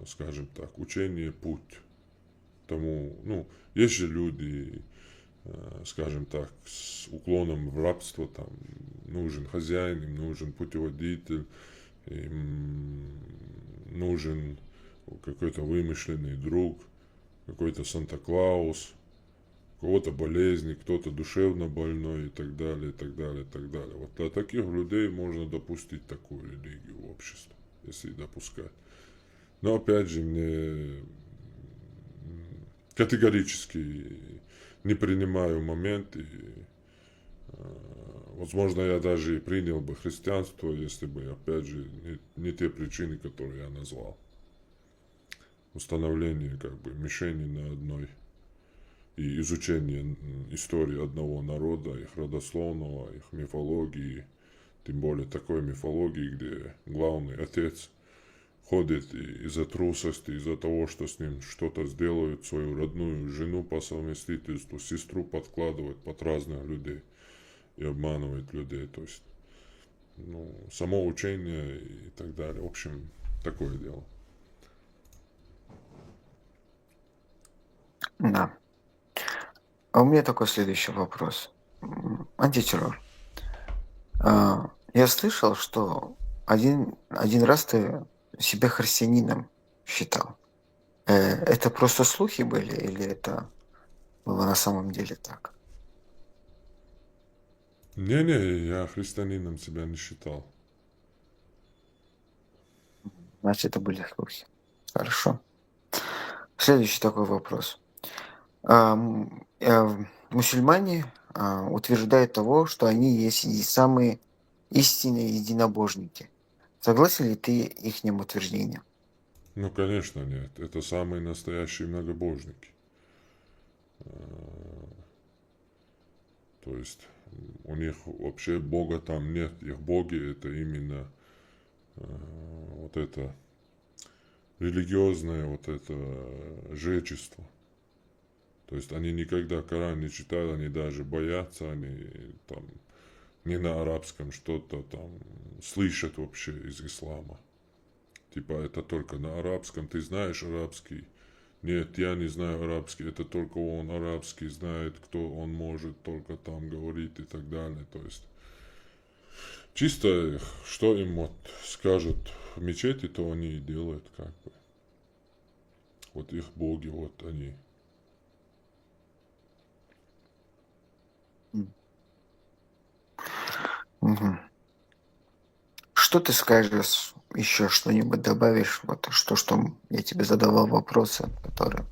скажем так, учение, путь. Тому, ну, есть же люди, скажем так, с уклоном в рабство, там, нужен хозяин, им нужен путеводитель, им нужен какой-то вымышленный друг, какой-то Санта-Клаус, у кого-то болезни, кто-то душевно больной и так далее, и так далее, и так далее. Вот для таких людей можно допустить такую религию в обществе, если допускать. Но опять же, мне категорически не принимаю момент, и возможно, я даже и принял бы христианство, если бы, опять же, не те причины, которые я назвал. Установление, как бы, мишени на одной и изучение истории одного народа, их родословного, их мифологии, тем более такой мифологии, где главный отец ходит из-за трусости, из-за того, что с ним что-то сделают, свою родную жену по совместительству, сестру подкладывает под разных людей и обманывает людей. То есть, ну, само учение и так далее. В общем, такое дело.
Да. А у меня такой следующий вопрос. Антитеррор. Я слышал, что один раз ты себя христианином считал. Это просто слухи были или это было на самом деле так?
Не-не, я христианином себя не считал.
Значит, это были слухи. Хорошо. Следующий такой вопрос. Мусульмане утверждают того, что они есть и самые истинные единобожники. Согласен ли ты их утверждением?
Ну, конечно, нет. Это самые настоящие многобожники. То есть у них вообще Бога там нет. Их боги это именно вот это религиозное вот это жречество. То есть они никогда Коран не читают, они даже боятся, они там не на арабском что-то там слышат вообще из ислама. Типа это только на арабском, ты знаешь арабский? Нет, я не знаю арабский, это только он арабский знает, кто он может только там говорить и так далее. То есть чисто что им вот скажут в мечети, то они и делают как бы. Вот их боги, вот они.
Мгм. Что ты скажешь еще, что-нибудь добавишь? Вот что я тебе задавал вопросы, которые...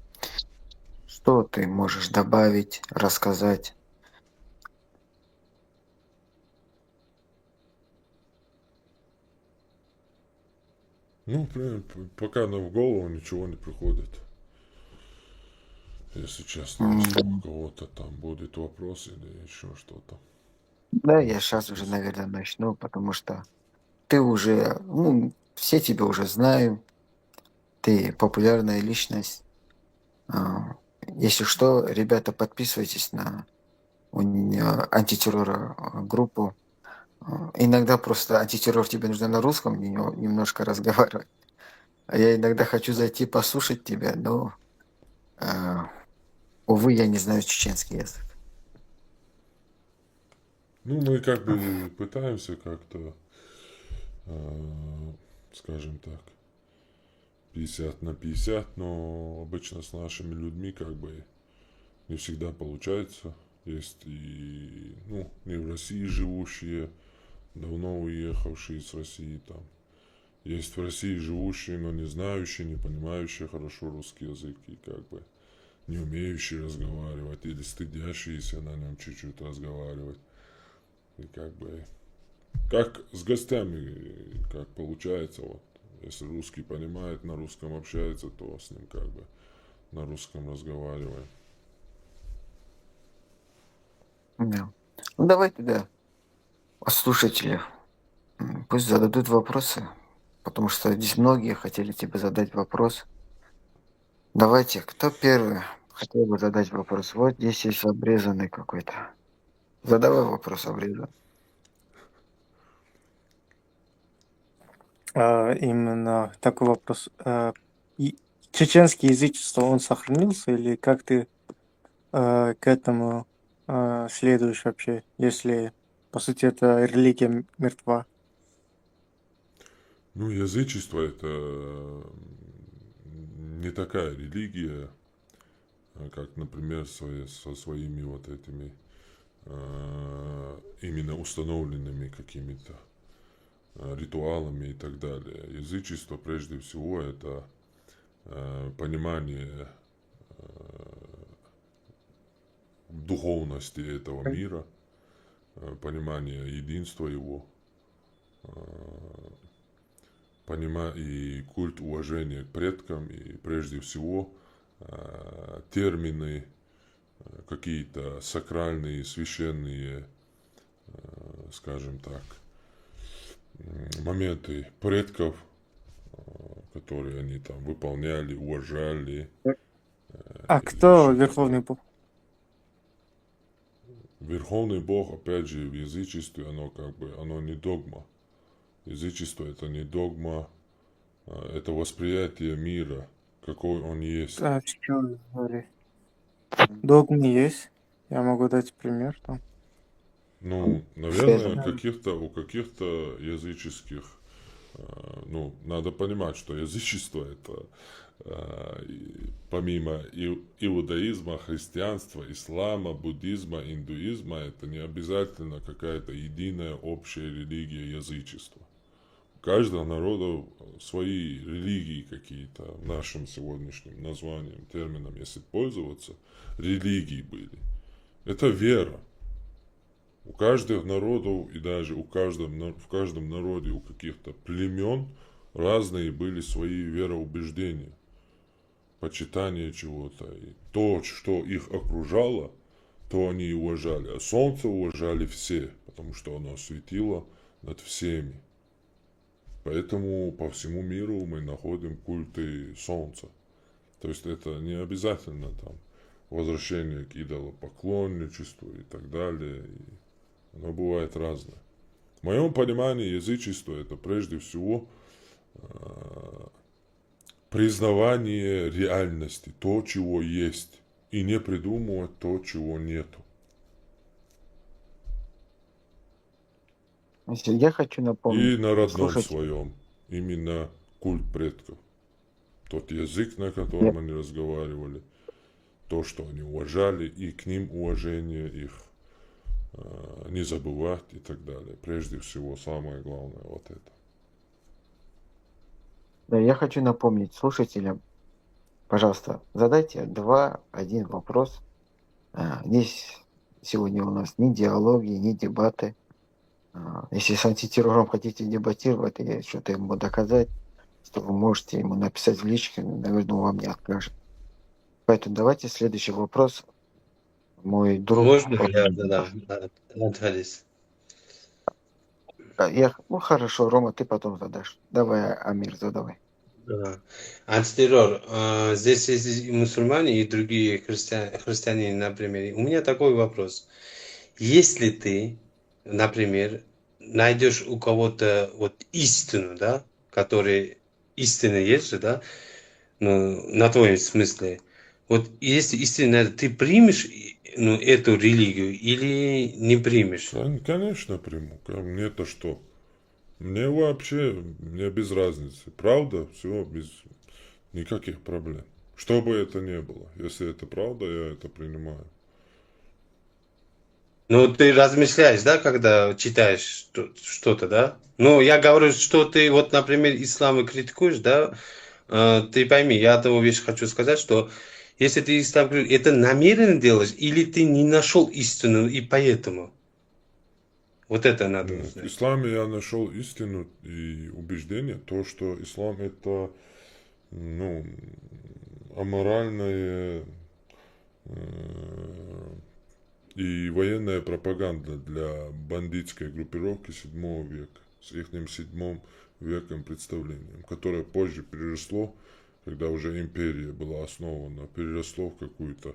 Что ты можешь добавить, рассказать?
Ну, пока нам в голову ничего не приходит. Если честно, если у кого-то там будет вопрос или еще что-то.
Да, я
Можете
сейчас уже,
спросить.
наверное, начну, потому что ты уже, все тебя уже знают, ты популярная личность. Если что, ребята, подписывайтесь на антитеррора группу. Иногда просто антитеррор тебе нужно на русском немножко разговаривать. А я иногда хочу зайти послушать тебя, но, увы, я не знаю чеченский язык.
Ну, мы как бы пытаемся как-то, э, скажем так, 50/50, но обычно с нашими людьми как бы не всегда получается. Есть и, ну, не в России живущие, давно уехавшие из России там. Есть в России живущие, но не знающие, не понимающие хорошо русский язык и как бы не умеющие разговаривать или стыдящиеся на нем чуть-чуть разговаривать. И как бы, как с гостями, как получается, вот, если русский понимает, на русском общается, то с ним как бы на русском разговариваем.
Да. Ну, давай тогда слушатели пусть зададут вопросы, потому что здесь многие хотели тебе задать вопрос. Давайте, кто первый хотел бы задать вопрос? Вот здесь есть обрезанный какой-то. Задавай вопрос, обрезанный.
Именно такой вопрос. И чеченский язычество, он сохранился или как ты к этому следуешь вообще, если, по сути, это религия мертва?
Ну, язычество это не такая религия, как, например, со своими вот этими именно установленными какими-то ритуалами и так далее. Язычество, прежде всего, это понимание духовности этого мира, понимание единства его, и культ уважения к предкам, и прежде всего термины какие-то сакральные, священные, скажем так, моменты предков, которые они там выполняли, уважали.
А
или
кто
что-то
Верховный Бог?
Верховный Бог, опять же, в язычестве, оно как бы, оно не догма. Язычество это не догма, это восприятие мира, какой он есть.
А, что вы говорите? Догмы есть. Я могу дать пример там.
Ну, наверное,
Связано.
у каких-то языческих, ну, надо понимать, что язычество это помимо иудаизма, христианства, ислама, буддизма, индуизма, это не обязательно какая-то единая общая религия язычества. У каждого народа свои религии какие-то, нашим сегодняшним названием, термином, если пользоваться, религии были. Это вера. У каждого народа и даже в каждом народе, у каких-то племен разные были свои вероубеждения, почитание чего-то. И то, что их окружало, то они и уважали. А солнце уважали все, потому что оно светило над всеми. Поэтому по всему миру мы находим культы солнца. То есть это не обязательно там возвращение к идолопоклонничеству и так далее. И оно бывает разное. В моем понимании язычество это прежде всего признавание реальности, то, чего есть, и не придумывать то, чего нету.
Значит, я хочу напомнить
И на родном
слушателям,
своем, именно культ предков. Тот язык, на
я,
котором они разговаривали, то, что они уважали, и к ним уважение их не забывать и так далее. Прежде всего, самое главное вот это.
да, я хочу напомнить слушателям, пожалуйста, задайте один вопрос. Здесь сегодня у нас ни диалоги, ни дебаты. Если с антитеррором хотите дебатировать или что-то ему доказать, то вы можете ему написать в личке, наверное, он вам не откажет. Поэтому давайте следующий вопрос. Мой друг...
Можно я задам? Хадис.
Ну хорошо, Рома, ты потом задашь. Давай, Амир, задавай.
Да. Антитеррор. Здесь есть и мусульмане, и другие христиане, например. У меня такой вопрос. Если ты, например, найдешь у кого-то вот истину, да, которая истина есть же, да, ну, на твоем смысле, вот если истина, ты примешь ну, эту религию или не примешь?
Конечно, приму. Мне-то что? Мне вообще, мне без разницы. Правда, все, без никаких проблем. Что бы это ни было. Если это правда, я это принимаю.
Ну, ты размышляешь, да, когда читаешь что-то, да? Ну, я говорю, что ты, вот, например, ислам критикуешь, да, ты пойми, я того вещь хочу сказать, что если ты ислам это намеренно делаешь, или ты не нашел истину, и поэтому? Вот это надо
В
узнать.
исламе я нашел истину и убеждение, то, что ислам это, ну, аморальное и военная пропаганда для бандитской группировки 7 века с их 7 веком представлением, которое позже переросло, когда уже империя была основана, переросло в какую-то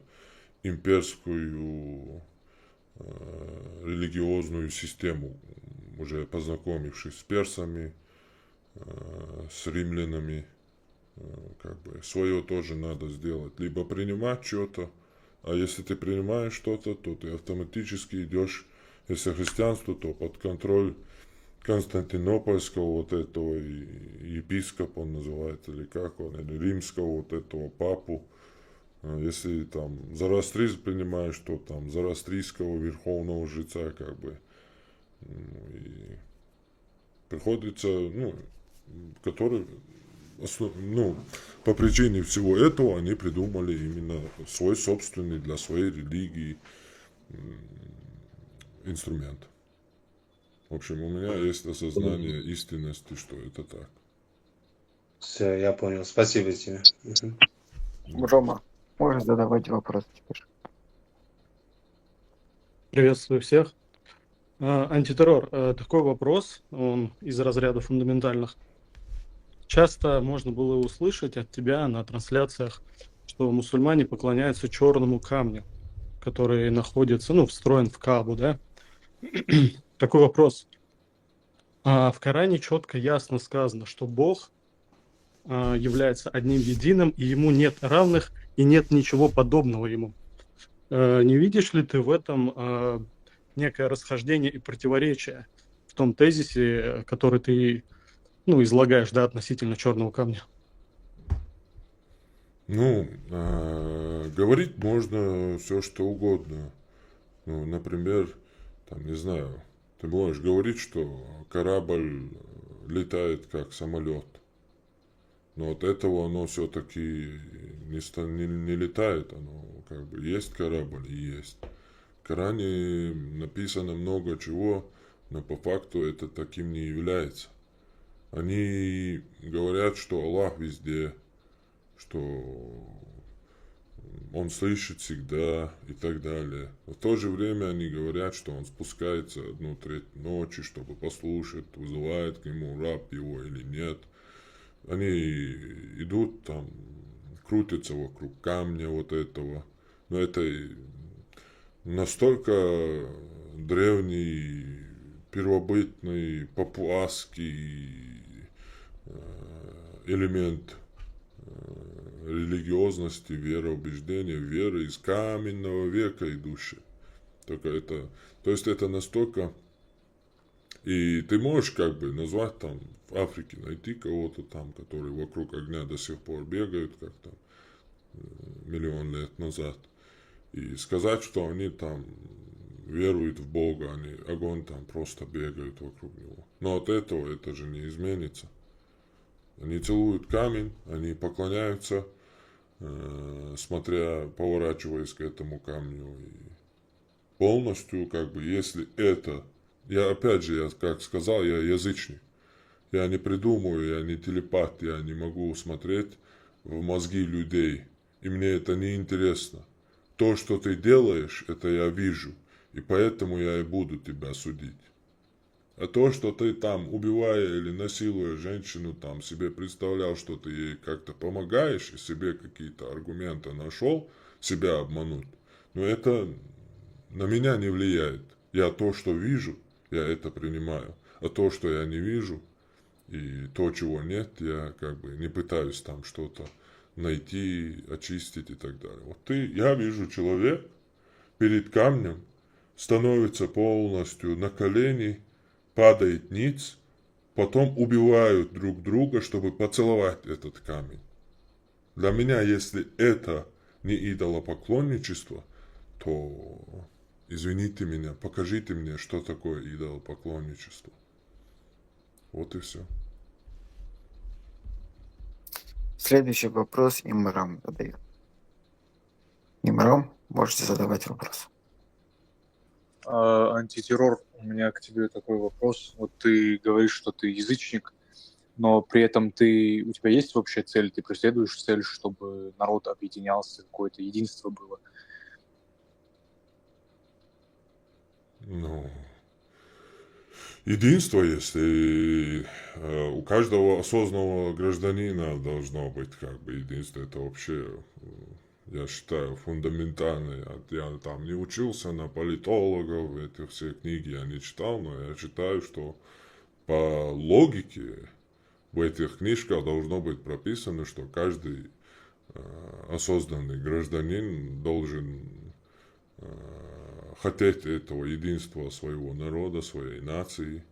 имперскую религиозную систему, уже познакомившись с персами, с римлянами, как бы свое тоже надо сделать. Либо принимать что-то, а если ты принимаешь что-то, то ты автоматически идешь, если христианство, то под контроль Константинопольского вот этого епископа он называется, или как он, или римского вот этого папу. Если там зороастризм принимаешь, то там зороастрийского верховного жреца, как бы, и приходится, ну, который, ну, по причине всего этого они придумали именно свой собственный для своей религии инструмент. В общем, у меня есть осознание истинности, что это так.
Все, я понял. Спасибо тебе.
Рома, можешь задавать вопрос теперь?
Приветствую всех. Антитеррор. Такой вопрос, он из разряда фундаментальных. Часто можно было услышать от тебя на трансляциях, что мусульмане поклоняются черному камню, который находится, встроен в Каабу, да? Такой вопрос. В Коране четко, ясно сказано, что Бог является одним единым, и ему нет равных, и нет ничего подобного ему. Не видишь ли ты в этом некое расхождение и противоречие в том тезисе, который ты, излагаешь, да, относительно черного камня?
Говорить можно все что угодно. Например, там, не знаю, ты можешь говорить, что корабль летает как самолет. Но от этого оно все-таки не летает, оно как бы есть корабль и есть. В Коране написано много чего, но по факту это таким не является. Они говорят, что Аллах везде, что Он слышит всегда и так далее. Но в то же время они говорят, что Он спускается 1/3 ночи, чтобы послушать, вызывает к Нему раб его или нет. Они идут там, крутятся вокруг камня вот этого. Но это настолько древний, первобытный, папуасский элемент религиозности, вероубеждения, веры из каменного века идущая. То есть это настолько... И ты можешь как бы назвать там в Африке, найти кого-то там, которые вокруг огня до сих пор бегают, как там миллион лет назад, и сказать, что они там веруют в Бога, они огонь там просто бегают вокруг него. Но от этого это же не изменится. Они целуют камень, они поклоняются, поворачиваясь к этому камню. И полностью, как бы, если это... я как сказал, я язычник. Я не придумываю, я не телепат, я не могу смотреть в мозги людей. И мне это не интересно. То, что ты делаешь, это я вижу. И поэтому я и буду тебя судить. А то, что ты там, убивая или насилуя женщину, там себе представлял, что ты ей как-то помогаешь, и себе какие-то аргументы нашел, себя обмануть, но это на меня не влияет. Я то, что вижу, я это принимаю. А то, что я не вижу, и то, чего нет, я как бы не пытаюсь там что-то найти, очистить и так далее. Я вижу человек перед камнем, становится полностью на колени, падает ниц, потом убивают друг друга, чтобы поцеловать этот камень. Для меня, если это не идолопоклонничество, то, извините меня, покажите мне, что такое идолопоклонничество. Вот и все.
Следующий вопрос Имрам задает. Имрам, можете задавать вопрос.
Антитеррор, у меня к тебе такой вопрос. Вот ты говоришь, что ты язычник, но при этом у тебя есть вообще цель, ты преследуешь цель, чтобы народ объединялся, какое-то единство было?
Единство есть, и у каждого осознанного гражданина должно быть как бы единство. Это вообще, я считаю, фундаментально. Я там не учился на политологов, эти все книги я не читал, но я считаю, что по логике в этих книжках должно быть прописано, что каждый осознанный гражданин должен хотеть этого единства своего народа, своей нации,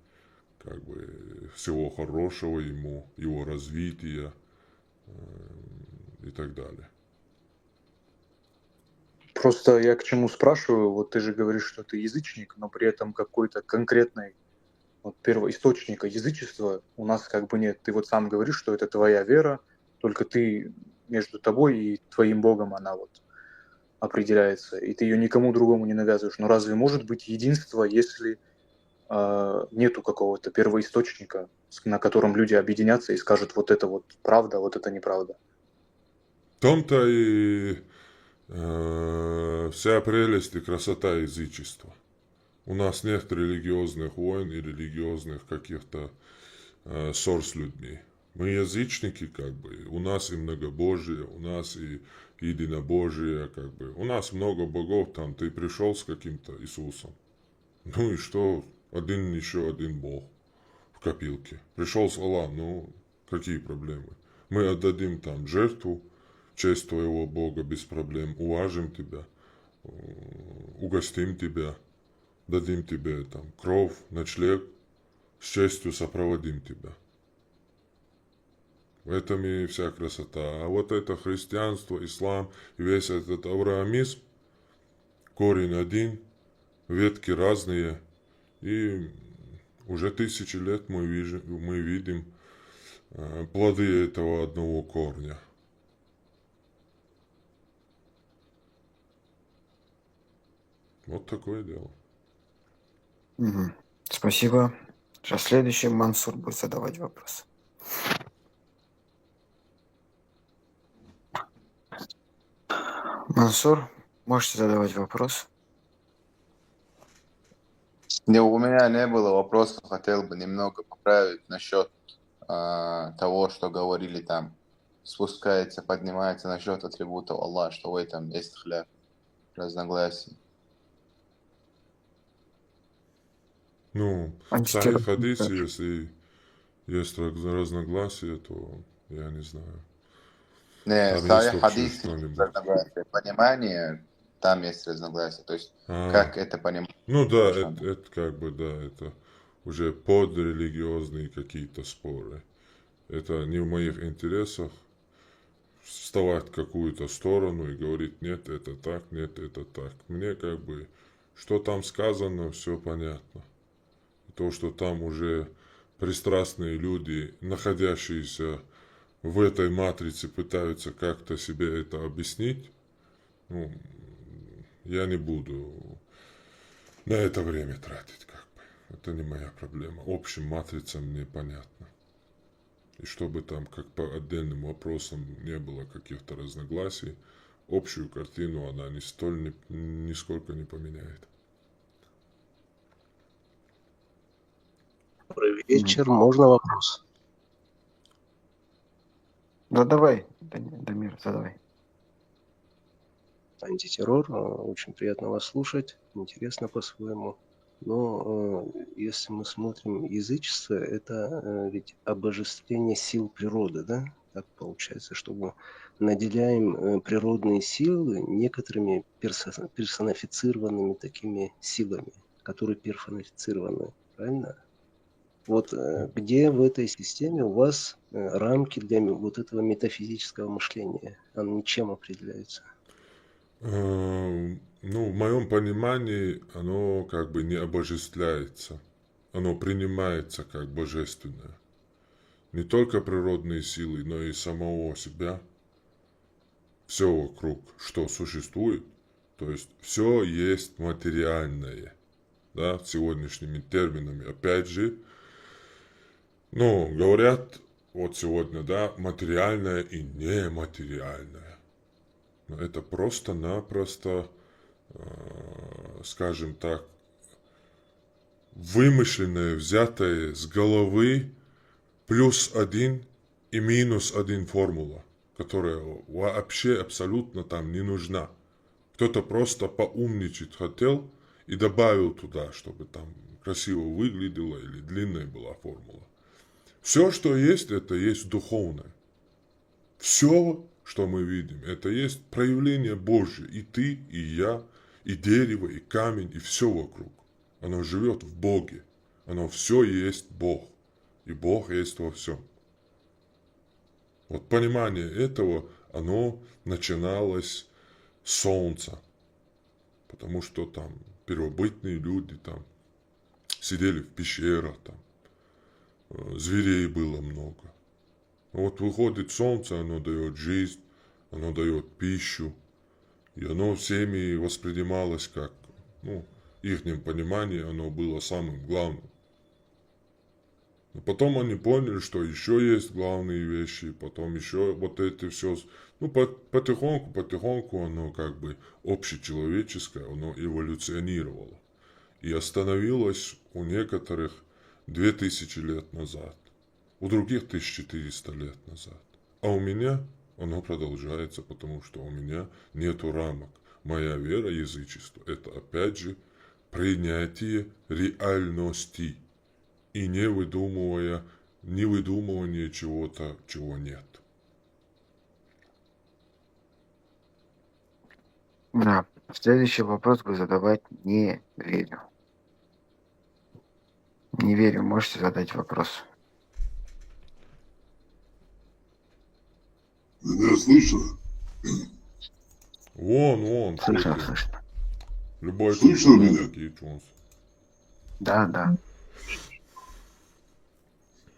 как бы всего хорошего ему, его развития и так далее.
Просто я к чему спрашиваю, вот ты же говоришь, что ты язычник, но при этом какой-то конкретный первоисточника язычества у нас как бы нет. Ты вот сам говоришь, что это твоя вера, только ты между тобой и твоим Богом она вот определяется, и ты ее никому другому не навязываешь. Но разве может быть единство, если нету какого-то первоисточника, на котором люди объединятся и скажут, вот это вот правда, вот это неправда?
В том-то и вся прелесть и красота язычества. У нас нет религиозных войн и религиозных каких-то ссор с людьми. Мы язычники, как бы, у нас и многобожие, у нас и единобожие, как бы. У нас много богов, там, ты пришел с каким-то Иисусом. Ну и что, еще один бог в копилке. Пришел с Аллахом, ну, какие проблемы? Мы отдадим там жертву в честь твоего Бога без проблем, уважим тебя, угостим тебя, дадим тебе там кров, ночлег, с честью сопроводим тебя. В этом и вся красота. А вот это христианство, ислам и весь этот авраамизм, корень один, ветки разные, и уже 1000 лет мы видим плоды этого одного корня. Вот такое дело.
Мгм. Спасибо. Сейчас следующий Мансур будет задавать вопрос. Мансур, можете задавать вопрос?
Не, у меня не было вопроса, хотел бы немного поправить насчет того, что говорили там, спускается, поднимается насчет атрибутов Аллаха, что в этом есть хляф, разногласий.
Ну, в
Антитеррор.
Сахих хадисе, если есть разногласия, то я не знаю.
Не,
Там
Сахих
есть вообще
хадис
что-нибудь.
разногласия. Понимание, там есть разногласия. То есть, как это понимать?
Ну да,
совершенно.
это как бы, да, это уже подрелигиозные какие-то споры. Это не в моих интересах вставать в какую-то сторону и говорить, нет, это так, нет, это так. Мне как бы, что там сказано, все понятно. То, что там уже пристрастные люди, находящиеся в этой матрице, пытаются как-то себе это объяснить, ну, я не буду на это время тратить, как бы. Это не моя проблема. Общим матрицам мне понятно. И чтобы там как по отдельным вопросам не было каких-то разногласий, общую картину она нисколько не поменяет.
Добрый вечер. Можно вопрос?
Да давай, Дамир, задавай.
Антитеррор. Очень приятно вас слушать. Интересно по-своему. Но если мы смотрим язычество, это ведь обожествление сил природы, да? Так получается, что мы наделяем природные силы некоторыми персонифицированными такими силами, которые персонифицированы. Правильно? Вот где в этой системе у вас рамки для вот этого метафизического мышления? Оно ничем определяется?
Ну, в моем понимании, оно как бы не обожествляется. Оно принимается как божественное. Не только природные силы, но и самого себя. Все вокруг, что существует. То есть все есть материальное. Да, сегодняшними терминами. Опять же, ну, говорят вот сегодня, да, материальное и нематериальное. Но это просто-напросто, скажем так, вымышленное, взятое с головы +1 и -1 формула, которая вообще абсолютно там не нужна. Кто-то просто поумничать хотел и добавил туда, чтобы там красиво выглядело или длинная была формула. Все, что есть, это есть духовное. Все, что мы видим, это есть проявление Божье. И ты, и я, и дерево, и камень, и все вокруг. Оно живет в Боге. Оно все есть Бог. И Бог есть во всем. Вот понимание этого, оно начиналось с солнца. Потому что там первобытные люди там сидели в пещерах, там зверей было много. Вот выходит солнце, оно дает жизнь, оно дает пищу, и оно всеми воспринималось как, ну, ихнем понимании оно было самым главным. Но потом они поняли, что еще есть главные вещи, потом еще вот эти все, ну, потихоньку оно как бы общечеловеческое, оно эволюционировало. и остановилось у некоторых 2000 лет назад, у других 1400 лет назад. А у меня оно продолжается, потому что у меня нету рамок. Моя вера, язычество, это опять же принятие реальности и не выдумывание чего-то, чего нет.
Да. Следующий вопрос буду задавать не верю. Не верю, можете задать вопрос.
Меня слышно?
Вон,
Слышно,
Путин.
слышно.
Любой
Слышно
тут
меня?
такие чувства.
Да, да.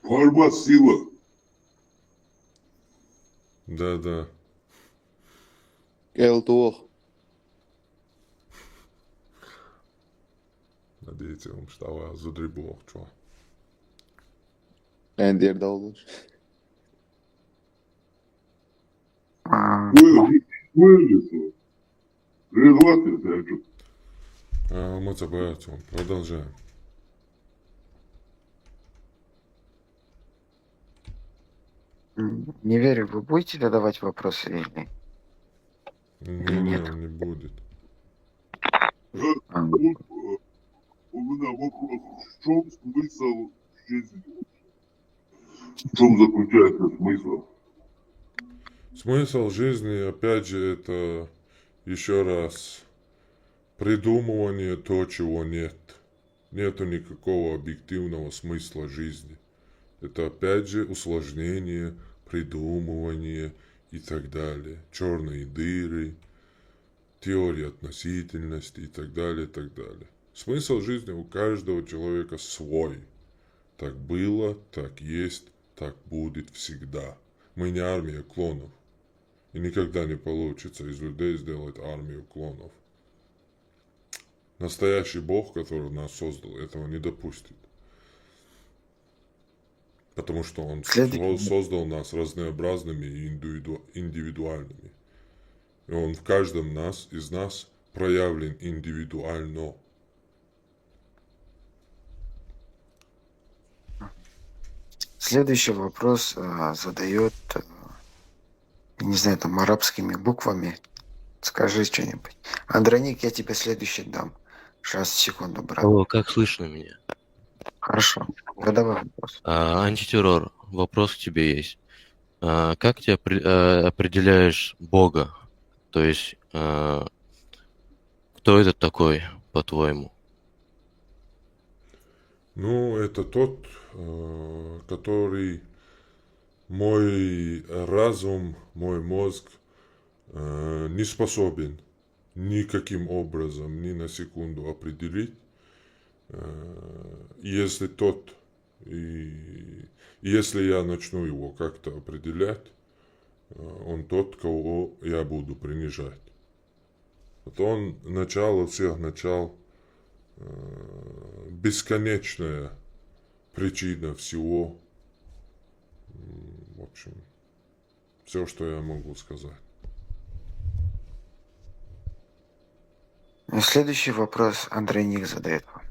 Формат сила.
Да.
Элтуох.
Надеюсь, он что задребок, что.
Эндер Далдыш.
Вылезу. Предлагаю, Саджу.
Мы забываем. Продолжаем.
Не верю, вы будете задавать вопросы или нет?
Не, он не будет.
А,
У меня вопрос. В чем смысл жизни? В чем заключается смысл?
Смысл жизни, опять же, это еще раз придумывание то, чего нет. Нету никакого объективного смысла жизни. Это опять же усложнение, придумывание и так далее. Черные дыры, теория относительности и так далее, и так далее. Смысл жизни у каждого человека свой. Так было, так есть, так будет всегда. Мы не армия клонов. И никогда не получится из людей сделать армию клонов. Настоящий Бог, который нас создал, этого не допустит. Потому что Он создал нас разнообразными и индивидуальными. И Он в каждом из нас проявлен индивидуально.
Следующий вопрос задает, не знаю, там арабскими буквами. Скажи что-нибудь. Андроник, я тебе следующий дам. Сейчас, секунду, брат.
Алло, как слышно меня?
Хорошо. Задавай вопрос.
Антитеррор, вопрос к тебе есть. Как ты определяешь Бога? То есть, кто это такой, по-твоему?
Ну, это тот, который мой разум, мой мозг не способен никаким образом, ни на секунду определить. Если если я начну его как-то определять, он тот, кого я буду принижать. Вот он начало всех начал, бесконечная причина всего. В общем, все, что я могу сказать.
Следующий вопрос Андроник задает вам.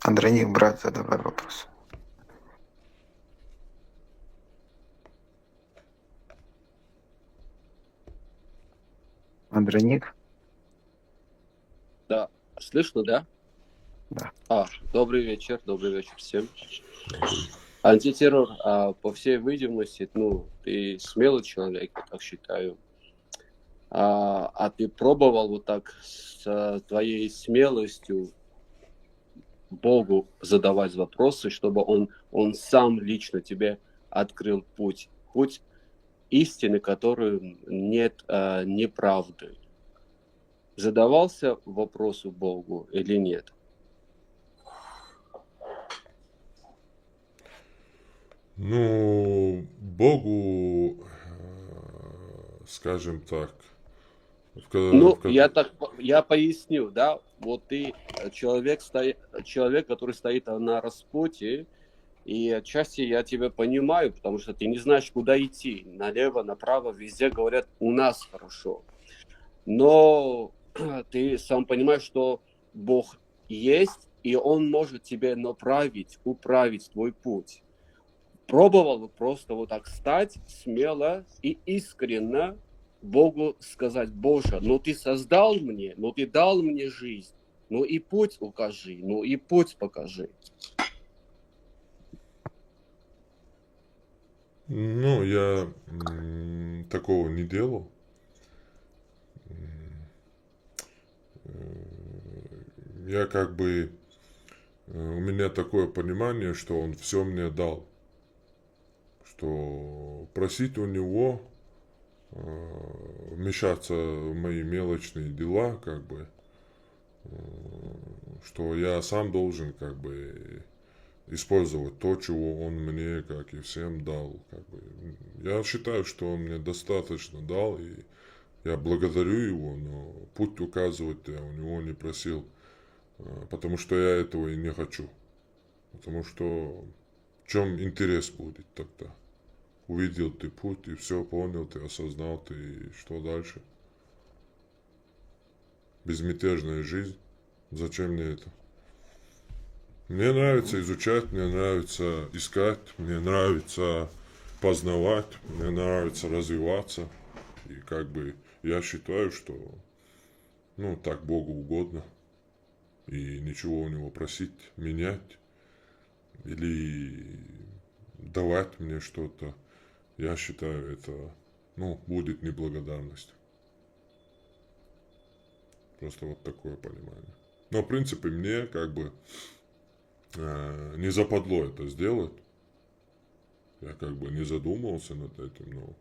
Андроник, брат, задавай вопрос. Андроник?
Да, слышно, да?
Да.
Добрый вечер всем. Антитеррор, по всей видимости, ты смелый человек, я так считаю. А ты пробовал вот так с твоей смелостью Богу задавать вопросы, чтобы он сам лично тебе открыл путь истины, которой нет неправды. Задавался вопросу Богу или нет?
Ну, Богу, скажем так.
Я поясню, да, вот ты человек, который стоит на распутье, и отчасти я тебя понимаю, потому что ты не знаешь, куда идти. Налево, направо, везде говорят, у нас хорошо. Но ты сам понимаешь, что Бог есть, и Он может тебе направить, управить твой путь. Пробовал просто вот так стать смело и искренне Богу сказать: Боже, ну ты создал мне, ну ты дал мне жизнь, ну и путь укажи, ну и путь покажи.
Ну, я такого не делал. Я как бы... У меня такое понимание, что он все мне дал. Что просить у него вмешаться в мои мелочные дела, как бы, что я сам должен, как бы, использовать то, чего он мне, как и всем, дал. Как бы. Я считаю, что он мне достаточно дал, и я благодарю его, но путь указывать я у него не просил, потому что я этого и не хочу. Потому что в чем интерес будет тогда? Увидел ты путь, и все понял, ты осознал, ты, и что дальше? Безмятежная жизнь. Зачем мне это? Мне нравится изучать, мне нравится искать, мне нравится познавать, мне нравится развиваться. И как бы я считаю, что ну так Богу угодно. И ничего у него просить, менять или давать мне что-то, я считаю, это ну, будет неблагодарность. Просто вот такое понимание. Но в принципе мне как бы не западло это сделать. Я как бы не задумывался над этим, но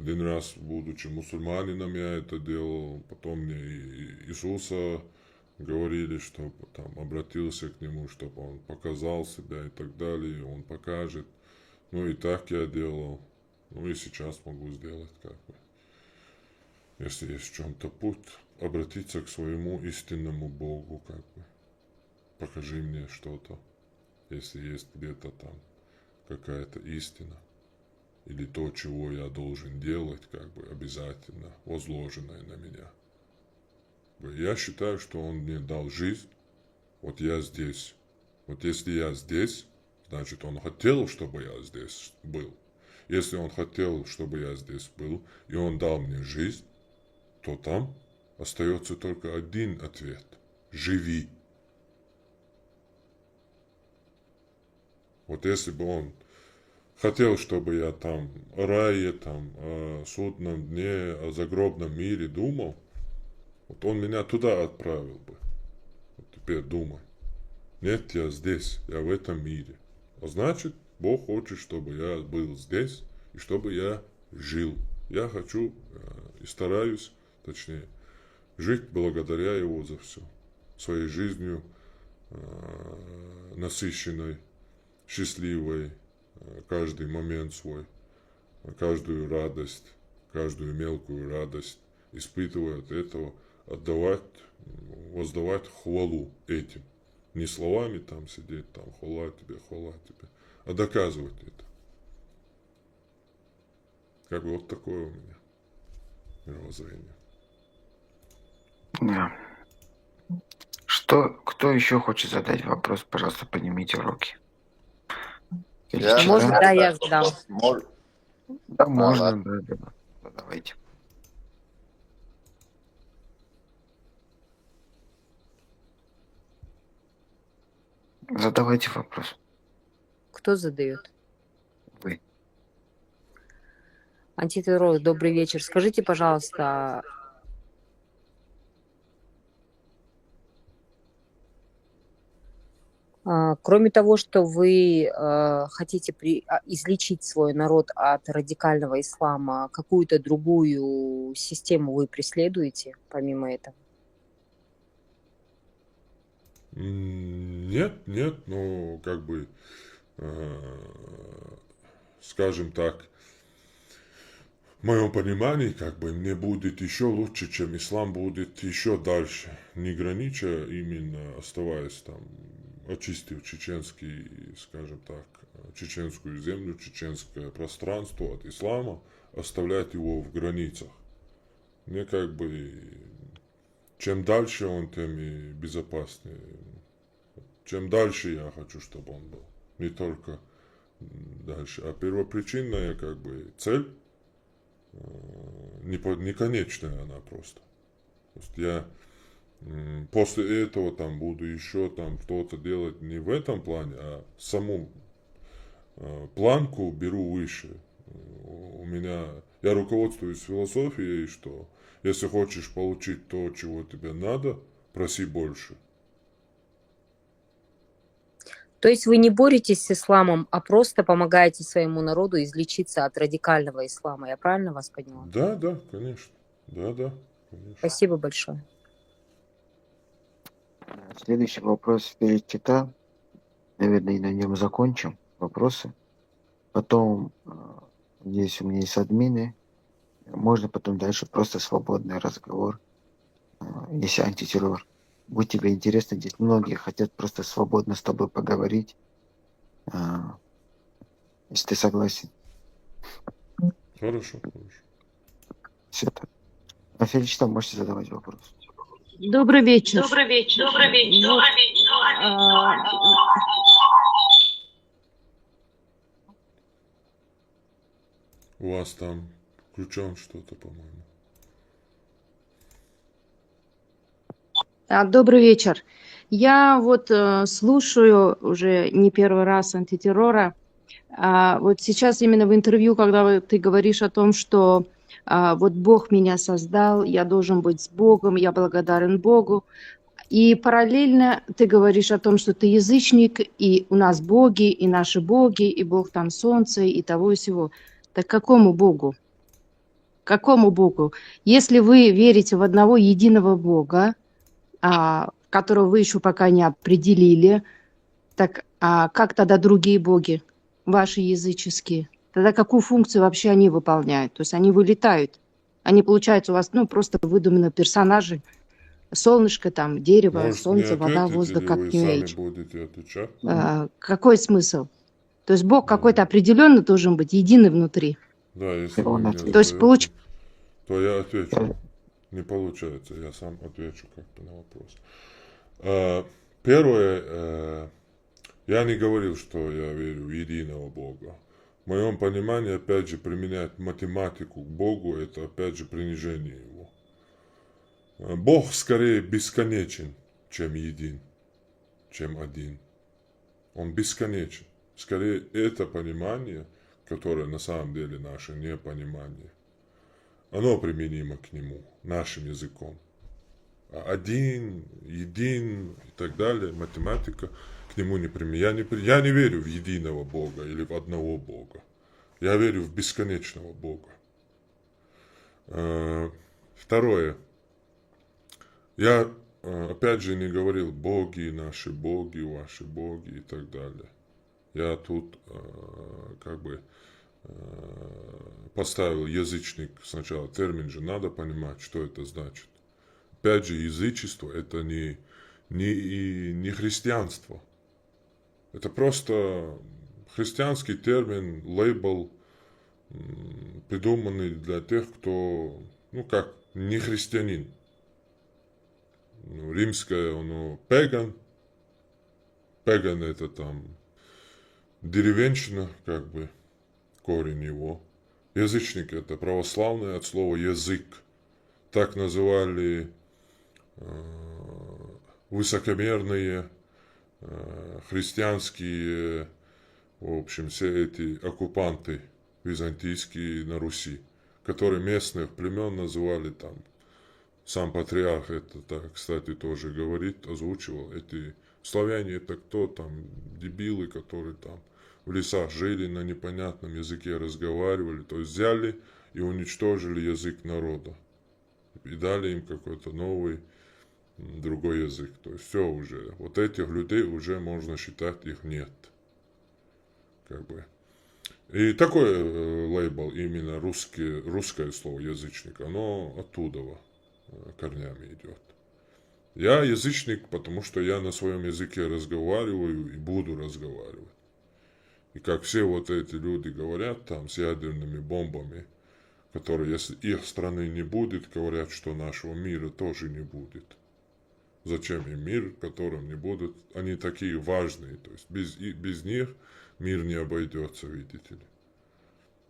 один раз, будучи мусульманином, я это делал. Потом мне Иисуса говорили, чтобы там обратился к нему, чтобы он показал себя и так далее, и он покажет. Ну и так я делал. Ну и сейчас могу сделать как бы. Если есть в чем-то путь, обратиться к своему истинному Богу, как бы. Покажи мне что-то, если есть где-то там какая-то истина. Или то, чего я должен делать, как бы обязательно возложенное на меня. Я считаю, что он мне дал жизнь. Вот я здесь. Вот если я здесь, значит он хотел, чтобы я здесь был. Если он хотел, чтобы я здесь был, и он дал мне жизнь, то там остается только один ответ. Живи. Вот если бы он хотел, чтобы я там о рае, там, о судном дне, о загробном мире думал, вот он меня туда отправил бы. Вот теперь думай. Нет, я здесь, я в этом мире. А значит, Бог хочет, чтобы я был здесь, и чтобы я жил. Я хочу и стараюсь, точнее, жить благодаря Его за все. Своей жизнью насыщенной, счастливой, каждый момент свой, каждую радость, каждую мелкую радость, испытывая от этого, отдавать, воздавать хвалу этим. Не словами там сидеть, там, хвала тебе, а доказывать это. Как бы вот такое у меня мировоззрение.
Да. Кто еще хочет задать вопрос, пожалуйста, поднимите руки. Или
Я,
что?
Да, я задам.
Да, можно,
ладно.
да. Давайте. Задавайте вопрос.
Кто задает?
Вы.
Антитеррор, добрый вечер. Скажите, пожалуйста, кроме того, что вы хотите излечить свой народ от радикального ислама, какую-то другую систему вы преследуете помимо этого?
Нет, ну, как бы, скажем так, в моем понимании, как бы, мне будет еще лучше, чем ислам будет еще дальше, не гранича, именно оставаясь там, очистив чеченский, скажем так, чеченскую землю, чеченское пространство от ислама, оставлять его в границах. Мне как бы чем дальше он, тем и безопаснее. Чем дальше я хочу, чтобы он был. Не только дальше. А первопричинная как бы цель не конечная она просто. То есть я после этого там буду еще там что-то делать не в этом плане, а саму планку беру выше. Я руководствуюсь философией, что если хочешь получить то, чего тебе надо, проси больше.
То есть вы не боретесь с исламом, а просто помогаете своему народу излечиться от радикального ислама. Я правильно вас поняла?
Да, конечно. Да, конечно.
Спасибо большое.
Следующий вопрос перед читал. Наверное, и на нем закончим вопросы. Потом здесь у меня есть админы. Можно потом дальше просто свободный разговор. Если антитеррор. Будет тебе интересно, здесь многие хотят просто свободно с тобой поговорить. Если ты согласен.
Хорошо.
Все так. Афеличта, можете задавать вопрос.
Добрый вечер.
Добрый вечер.
У вас там включен что-то, по-моему.
Добрый вечер. Я вот слушаю уже не первый раз антитеррора. Вот сейчас именно в интервью, когда ты говоришь о том, что вот Бог меня создал, я должен быть с Богом, я благодарен Богу. И параллельно ты говоришь о том, что ты язычник, и у нас боги, и наши боги, и Бог там солнце, и того и сего. Так какому Богу? Какому Богу? Если вы верите в одного единого Бога, которого вы еще пока не определили, так как тогда другие боги, ваши языческие? Тогда какую функцию вообще они выполняют? То есть они вылетают. Они, получается, у вас просто выдуманные персонажи. Солнышко, там, дерево,
Может,
солнце,
не
вода,
ответить,
воздух,
или
как
вы
New
сами
Age.
будете отвечать?
Какой смысл? То есть Бог какой-то определенный должен быть, единый внутри.
Да, если вы мне
То есть
задаете, то я отвечу. Не получается, я сам отвечу как-то на вопрос. Первое, я не говорил, что я верю в единого Бога. В моем понимании, опять же, применять математику к Богу, это опять же принижение Его. Бог скорее бесконечен, чем един, чем один. Он бесконечен. Скорее это понимание, которое на самом деле наше непонимание, оно применимо к Нему, нашим языком. Один, един и так далее, математика к Нему не применима. Я не верю в единого Бога или в одного Бога. Я верю в бесконечного Бога. Второе. Я, опять же, не говорил боги, наши боги, ваши боги и так далее. Я тут как бы поставил язычник сначала. Термин же надо понимать, что это значит. Опять же, язычество это не христианство. Это просто христианский термин, лейбл, придуманный для тех, кто, не христианин. Римское, оно пеган. Пеган это там деревенщина, как бы, корень его. Язычник это православное от слова язык. Так называли высокомерные христианские, в общем, все эти оккупанты византийские на Руси, которые местных племен называли там. Сам патриарх это, так, кстати, тоже говорит, озвучивал. Эти славяне это кто там, дебилы, которые там в лесах жили, на непонятном языке разговаривали. То есть взяли и уничтожили язык народа. И дали им какой-то новый, другой язык. То есть все уже. Вот этих людей уже можно считать, их нет. Как бы. И такой лейбл, именно русское слово язычник, оно оттуда корнями идет. Я язычник, потому что я на своем языке разговариваю и буду разговаривать. И как все вот эти люди говорят там с ядерными бомбами, которые, если их страны не будет, говорят, что нашего мира тоже не будет. Зачем им мир, в котором не будут, они такие важные, то есть без них мир не обойдется, видите ли.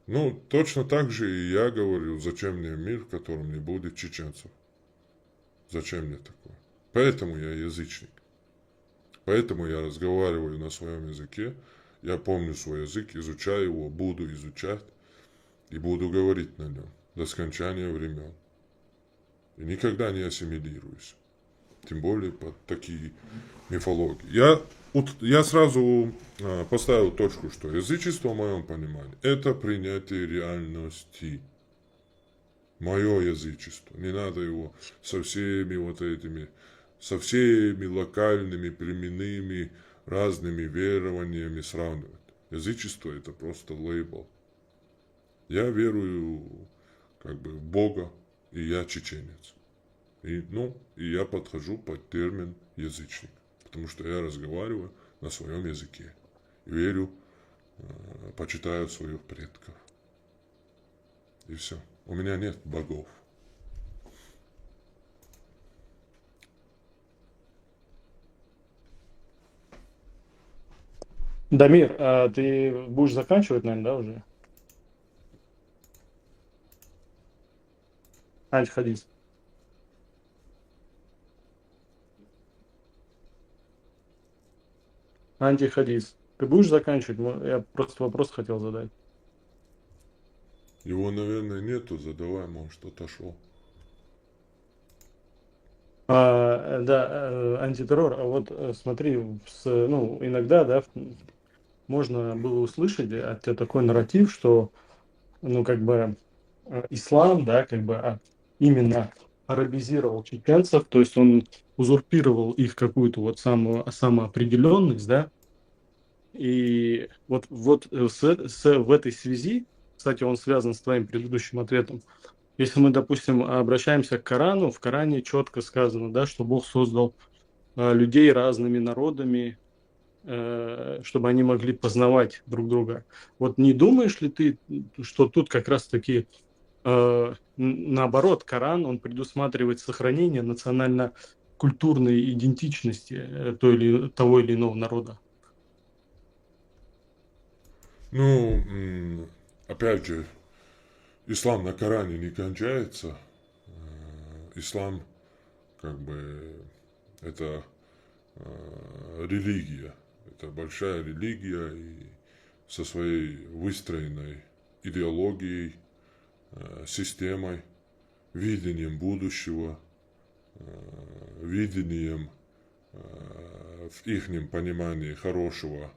Ну, точно так же и я говорю, зачем мне мир, в котором не будет чеченцев. Зачем мне такое? Поэтому я язычник. Поэтому я разговариваю на своем языке. Я помню свой язык, изучаю его, буду изучать и буду говорить на нем до скончания времен. И никогда не ассимилируюсь. Тем более под такие мифологии. Я сразу поставил точку, что язычество, в моем понимании, это принятие реальности. Мое язычество. Не надо его со всеми вот этими, со всеми локальными, племенными, разными верованиями сравнивать. Язычество это просто лейбл. Я верую как бы в Бога, и я чеченец. И я подхожу под термин язычник, потому что я разговариваю на своем языке. Верю, почитаю своих предков. И все. У меня нет богов.
Дамир, а ты будешь заканчивать, наверное, да, уже? Хадис. Антихадис. Ты будешь заканчивать? Я просто вопрос хотел задать.
Его, наверное, нету. Задавай, может, отошел.
Да, антитеррор. А вот смотри, иногда, да, можно было услышать от тебя такой нарратив, что, ислам, да, именно арабизировал чеченцев, то есть он узурпировал их какую-то вот самоопределенность, да, и в этой связи, кстати, он связан с твоим предыдущим ответом. Если мы, допустим, обращаемся к Корану, в Коране четко сказано, да, что Бог создал людей разными народами, чтобы они могли познавать друг друга. Вот не думаешь ли ты, что тут как раз-таки наоборот, Коран, он предусматривает сохранение национально-культурной идентичности того или иного народа?
Опять же, ислам на Коране не кончается. Ислам, это религия. Это большая религия и со своей выстроенной идеологией, системой, видением будущего, видением в ихнем понимании хорошего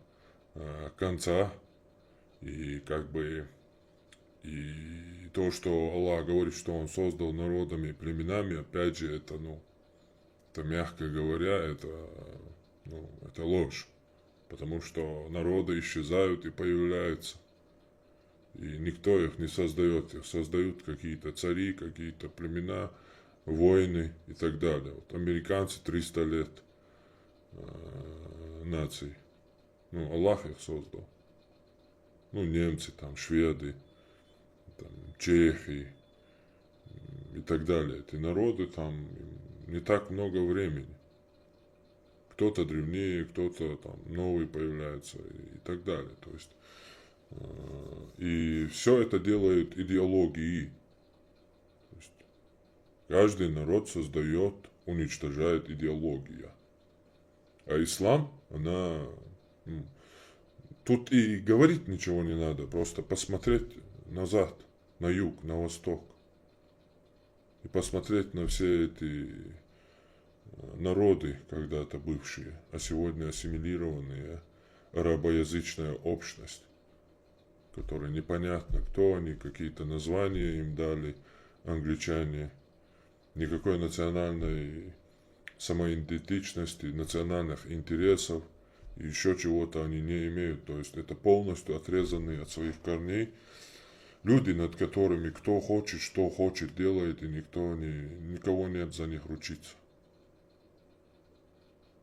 конца. И и то, что Аллах говорит, что Он создал народами и племенами, опять же, это мягко говоря, это ложь. Потому что народы исчезают и появляются. И никто их не создает. Их создают какие-то цари, какие-то племена, войны и так далее. Вот американцы 300 лет наций. Аллах их создал. Немцы, шведы, чехи и так далее. Эти народы, не так много времени. Кто-то древнее, кто-то новый появляется и так далее. То есть, и все это делают идеологии. То есть, каждый народ создает, уничтожает идеология. А ислам, тут и говорить ничего не надо, просто посмотреть назад, на юг, на восток. И посмотреть на все эти народы, когда-то бывшие, а сегодня ассимилированные, арабоязычная общность, которая непонятно, кто они, какие-то названия им дали англичане, никакой национальной самоидентичности, национальных интересов, и еще чего-то они не имеют. То есть это полностью отрезанные от своих корней люди, над которыми кто хочет, что хочет, делает, и никого нет за них ручиться.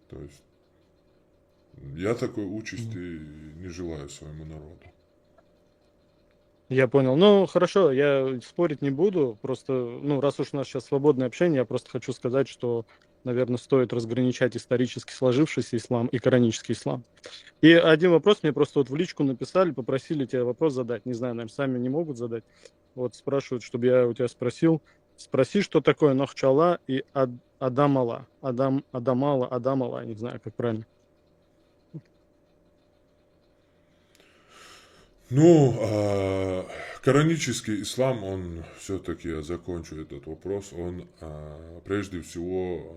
То есть я такой участи не желаю своему народу.
Я понял. Ну, хорошо, я спорить не буду. Просто, ну, раз уж у нас сейчас свободное общение, я просто хочу сказать, что, наверное, стоит разграничать исторически сложившийся ислам и коранический ислам. И один вопрос мне просто вот в личку написали, попросили тебя вопрос задать. Не знаю, наверное, сами не могут задать. Вот спрашивают, чтобы я у тебя спросил. Спроси, что такое Нахчала и Адамала. Адамала, Адамала, не знаю, как правильно.
Ну, коранический ислам, он все-таки, я закончу этот вопрос, он прежде всего,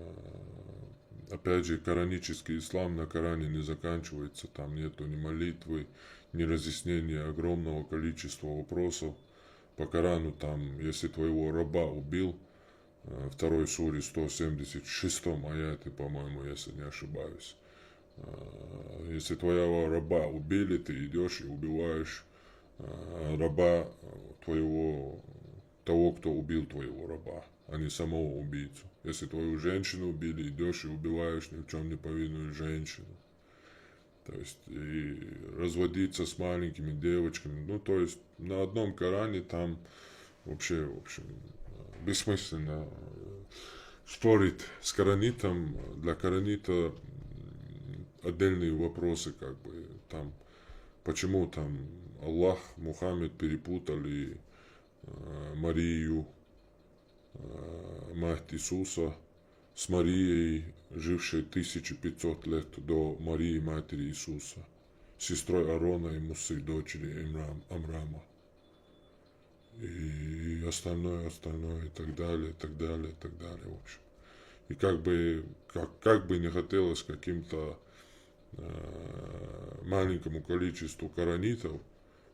опять же, коранический ислам на Коране не заканчивается, там нету ни молитвы, ни разъяснения огромного количества вопросов. По Корану там, если твоего раба убил, второй суре 176 аяте, по-моему, если не ошибаюсь. Если твоего раба убили, ты идешь и убиваешь раба твоего, того, кто убил твоего раба, а не самого убийцу. Если твою женщину убили, идешь и убиваешь ни в чем не повинную женщину. То есть и разводиться с маленькими девочками. Ну, то есть на одном Коране там вообще, в общем, бессмысленно спорить с коранитом. Для коранита отдельные вопросы, как бы, там, почему там Аллах, Мухаммед перепутали Марию, мать Иисуса, с Марией, жившей 1500 лет до Марии, матери Иисуса, сестрой Аарона и Мусы, дочери Амрама. И остальное, и так далее, и так далее, и так далее, в общем. И как бы не хотелось каким-то маленькому количеству коранитов,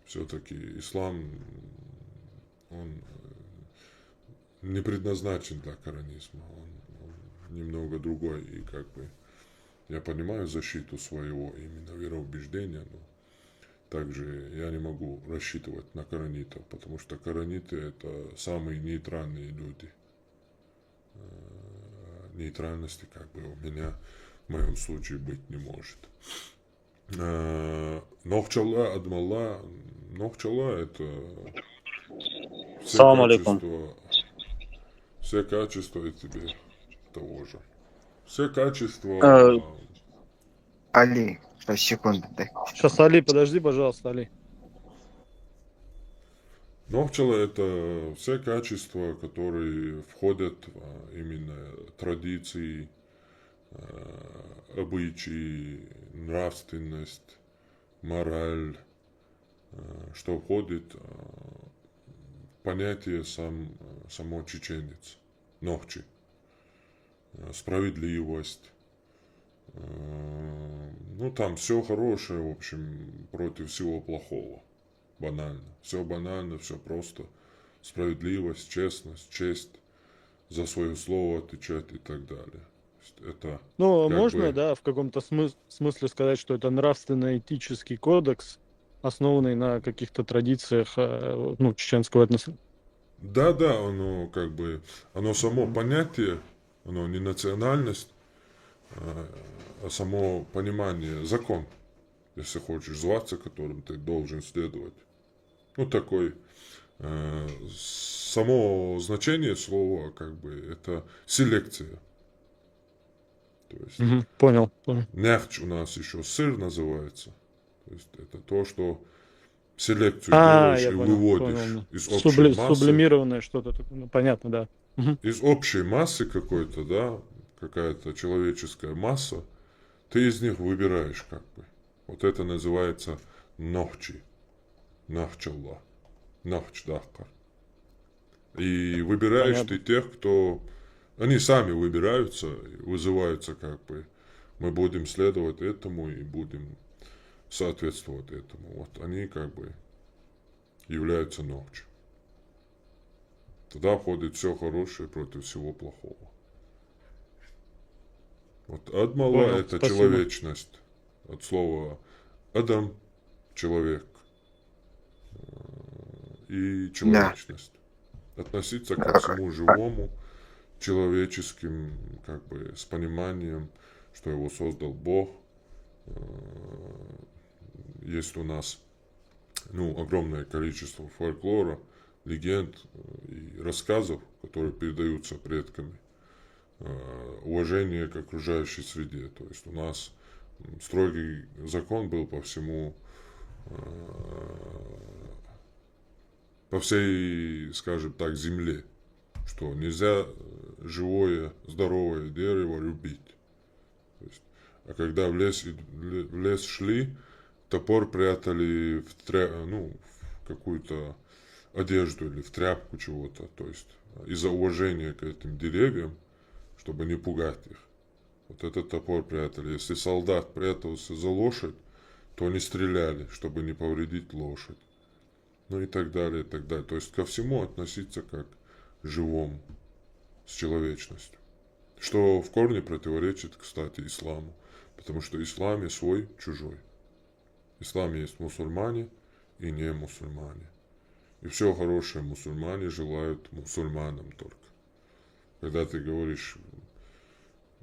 все-таки ислам, он не предназначен для коранизма, он немного другой, и как бы я понимаю защиту своего именно вероубеждения, но также я не могу рассчитывать на коранитов, потому что кораниты это самые нейтральные люди. Нейтральности как бы у меня в моем случае быть не может. Нохчала, Адмалла, Нохчала это
Салам алейкум.
все качества и тебе того же. Все качества.
Али, сейчас, секунду, дай.
Сейчас, Али, подожди, пожалуйста, Али.
Нохчала это все качества, которые входят именно традиции, обычаи, нравственность, мораль, что входит в понятие само чеченец, нохчи, справедливость. Ну, там все хорошее, в общем, против всего плохого. Банально. Все банально, все просто. Справедливость, честность, честь, за свое слово отвечать и так далее. Это
Ну,
как
можно,
бы...
да, в каком-то смысле сказать, что это нравственно-этический кодекс, основанный на каких-то традициях, ну, чеченского этноса.
Да, оно как бы, оно само понятие, оно не национальность, а само понимание, закон, если хочешь зваться, которым ты должен следовать. Ну, такой, само значение слова, как бы, это селекция. То есть,
Понял.
нехч у нас еще сыр называется. То есть, это то, что селекцию делаешь
Я
и
понял,
выводишь из общей массы.
Сублимированное что-то такое, ну, понятно, да.
Из общей массы какой-то, да, какая-то человеческая масса, ты из них выбираешь, как бы. Вот это называется нохчи. Нахчалла. Нахчдахка. И выбираешь
Понятно.
ты тех, кто... Они сами выбираются, вызываются, как бы. Мы будем следовать этому и будем соответствовать этому. Вот они, как бы, являются нохчи. Туда входит все хорошее против всего плохого. Вот Адмала
Понял,
это
спасибо.
человечность. От слова Адам человек. И человечность. Относиться ко всему живому, человеческим, как бы, с пониманием, что его создал Бог. Есть у нас огромное количество фольклора, легенд и рассказов, которые передаются предками, уважение к окружающей среде. То есть у нас строгий закон был по всему, по всей, скажем так, земле, что нельзя живое, здоровое дерево любить. То есть, а когда в лес шли, топор прятали в какую-то одежду или в тряпку чего-то. То есть из-за уважения к этим деревьям, чтобы не пугать их. Вот этот топор прятали. Если солдат прятался за лошадь, то не стреляли, чтобы не повредить лошадь. Ну и так далее, и так далее. То есть ко всему относиться как к живому, с человечностью. Что в корне противоречит, кстати, исламу. Потому что в исламе свой, чужой. В исламе есть мусульмане и не мусульмане. И все хорошее мусульмане желают мусульманам только. Когда ты говоришь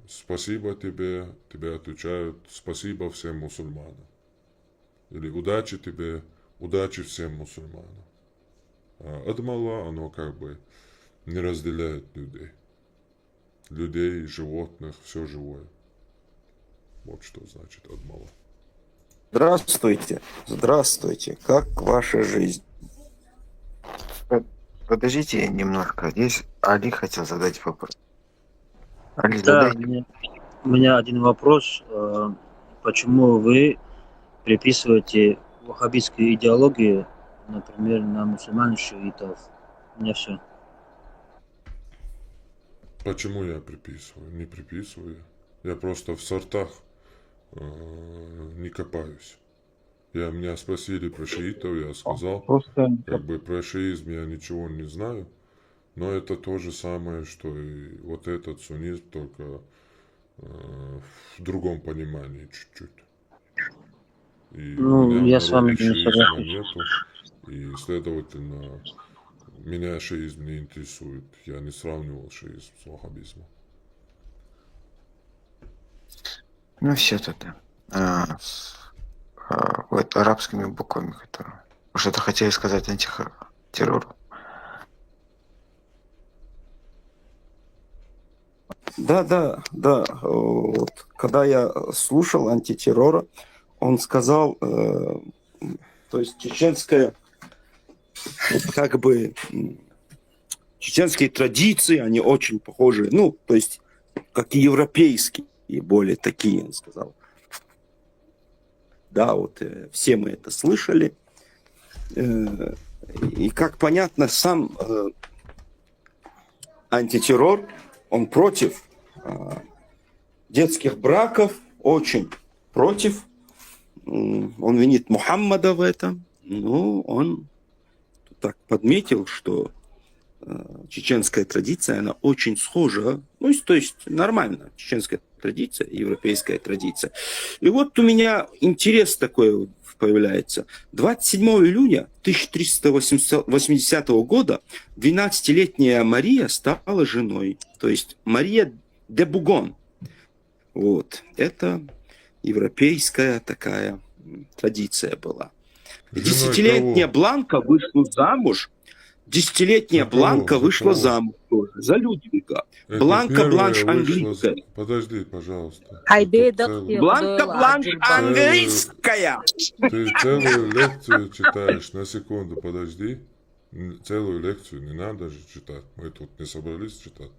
спасибо тебе, тебе отвечают спасибо всем мусульманам. Или удачи тебе, удачи всем мусульманам. А адмала, оно как бы не разделяет людей. Людей, животных, все живое. Вот что значит адмала.
Здравствуйте, здравствуйте. Как ваша жизнь?
Подождите немножко. Здесь Али хотел задать вопрос. Али,
Да,
задай.
у меня один вопрос. Почему вы приписываете ваххабитскую идеологию, например, на мусульман и шиитов? У меня все.
Почему я приписываю? Не приписываю. Я просто в сортах не копаюсь. Меня спросили про шиитов, я сказал, как бы про шиизм я ничего не знаю, но это то же самое, что и вот этот суннизм, только в другом понимании чуть-чуть. И у меня
я
в
с вами
народе
не
шиизма
соглашусь.
нету, и, следовательно, меня шиизм не интересует. Я не сравнивал шиизм с ваххабизмом.
Ну все тогда. Вот арабскими буквами, которые. Что-то хотели сказать антитеррор.
Да. Вот, когда я слушал антитеррора, он сказал, то есть чеченские традиции, они очень похожи, то есть как и европейские, и более такие, он сказал. Да, вот все мы это слышали. И как понятно, сам антитеррор, он против детских браков, очень против. Он винит Мухаммада в этом. Но он так подметил, что чеченская традиция, она очень схожа. То есть нормально. Чеченская традиция, европейская традиция. И вот у меня интерес такой появляется. 27 июня 1380 года 12-летняя Мария стала женой. То есть Мария де Бугон. Вот. Это европейская такая традиция была. Десятилетняя Бланка вышла замуж. Десятилетняя Бланка вышла замуж тоже за Людвига. Бланка Бланш английская.
Подожди, пожалуйста.
Бланка Бланш английская.
Ты целую лекцию читаешь. На секунду, подожди. Целую лекцию не надо же читать. Мы тут не собрались читать,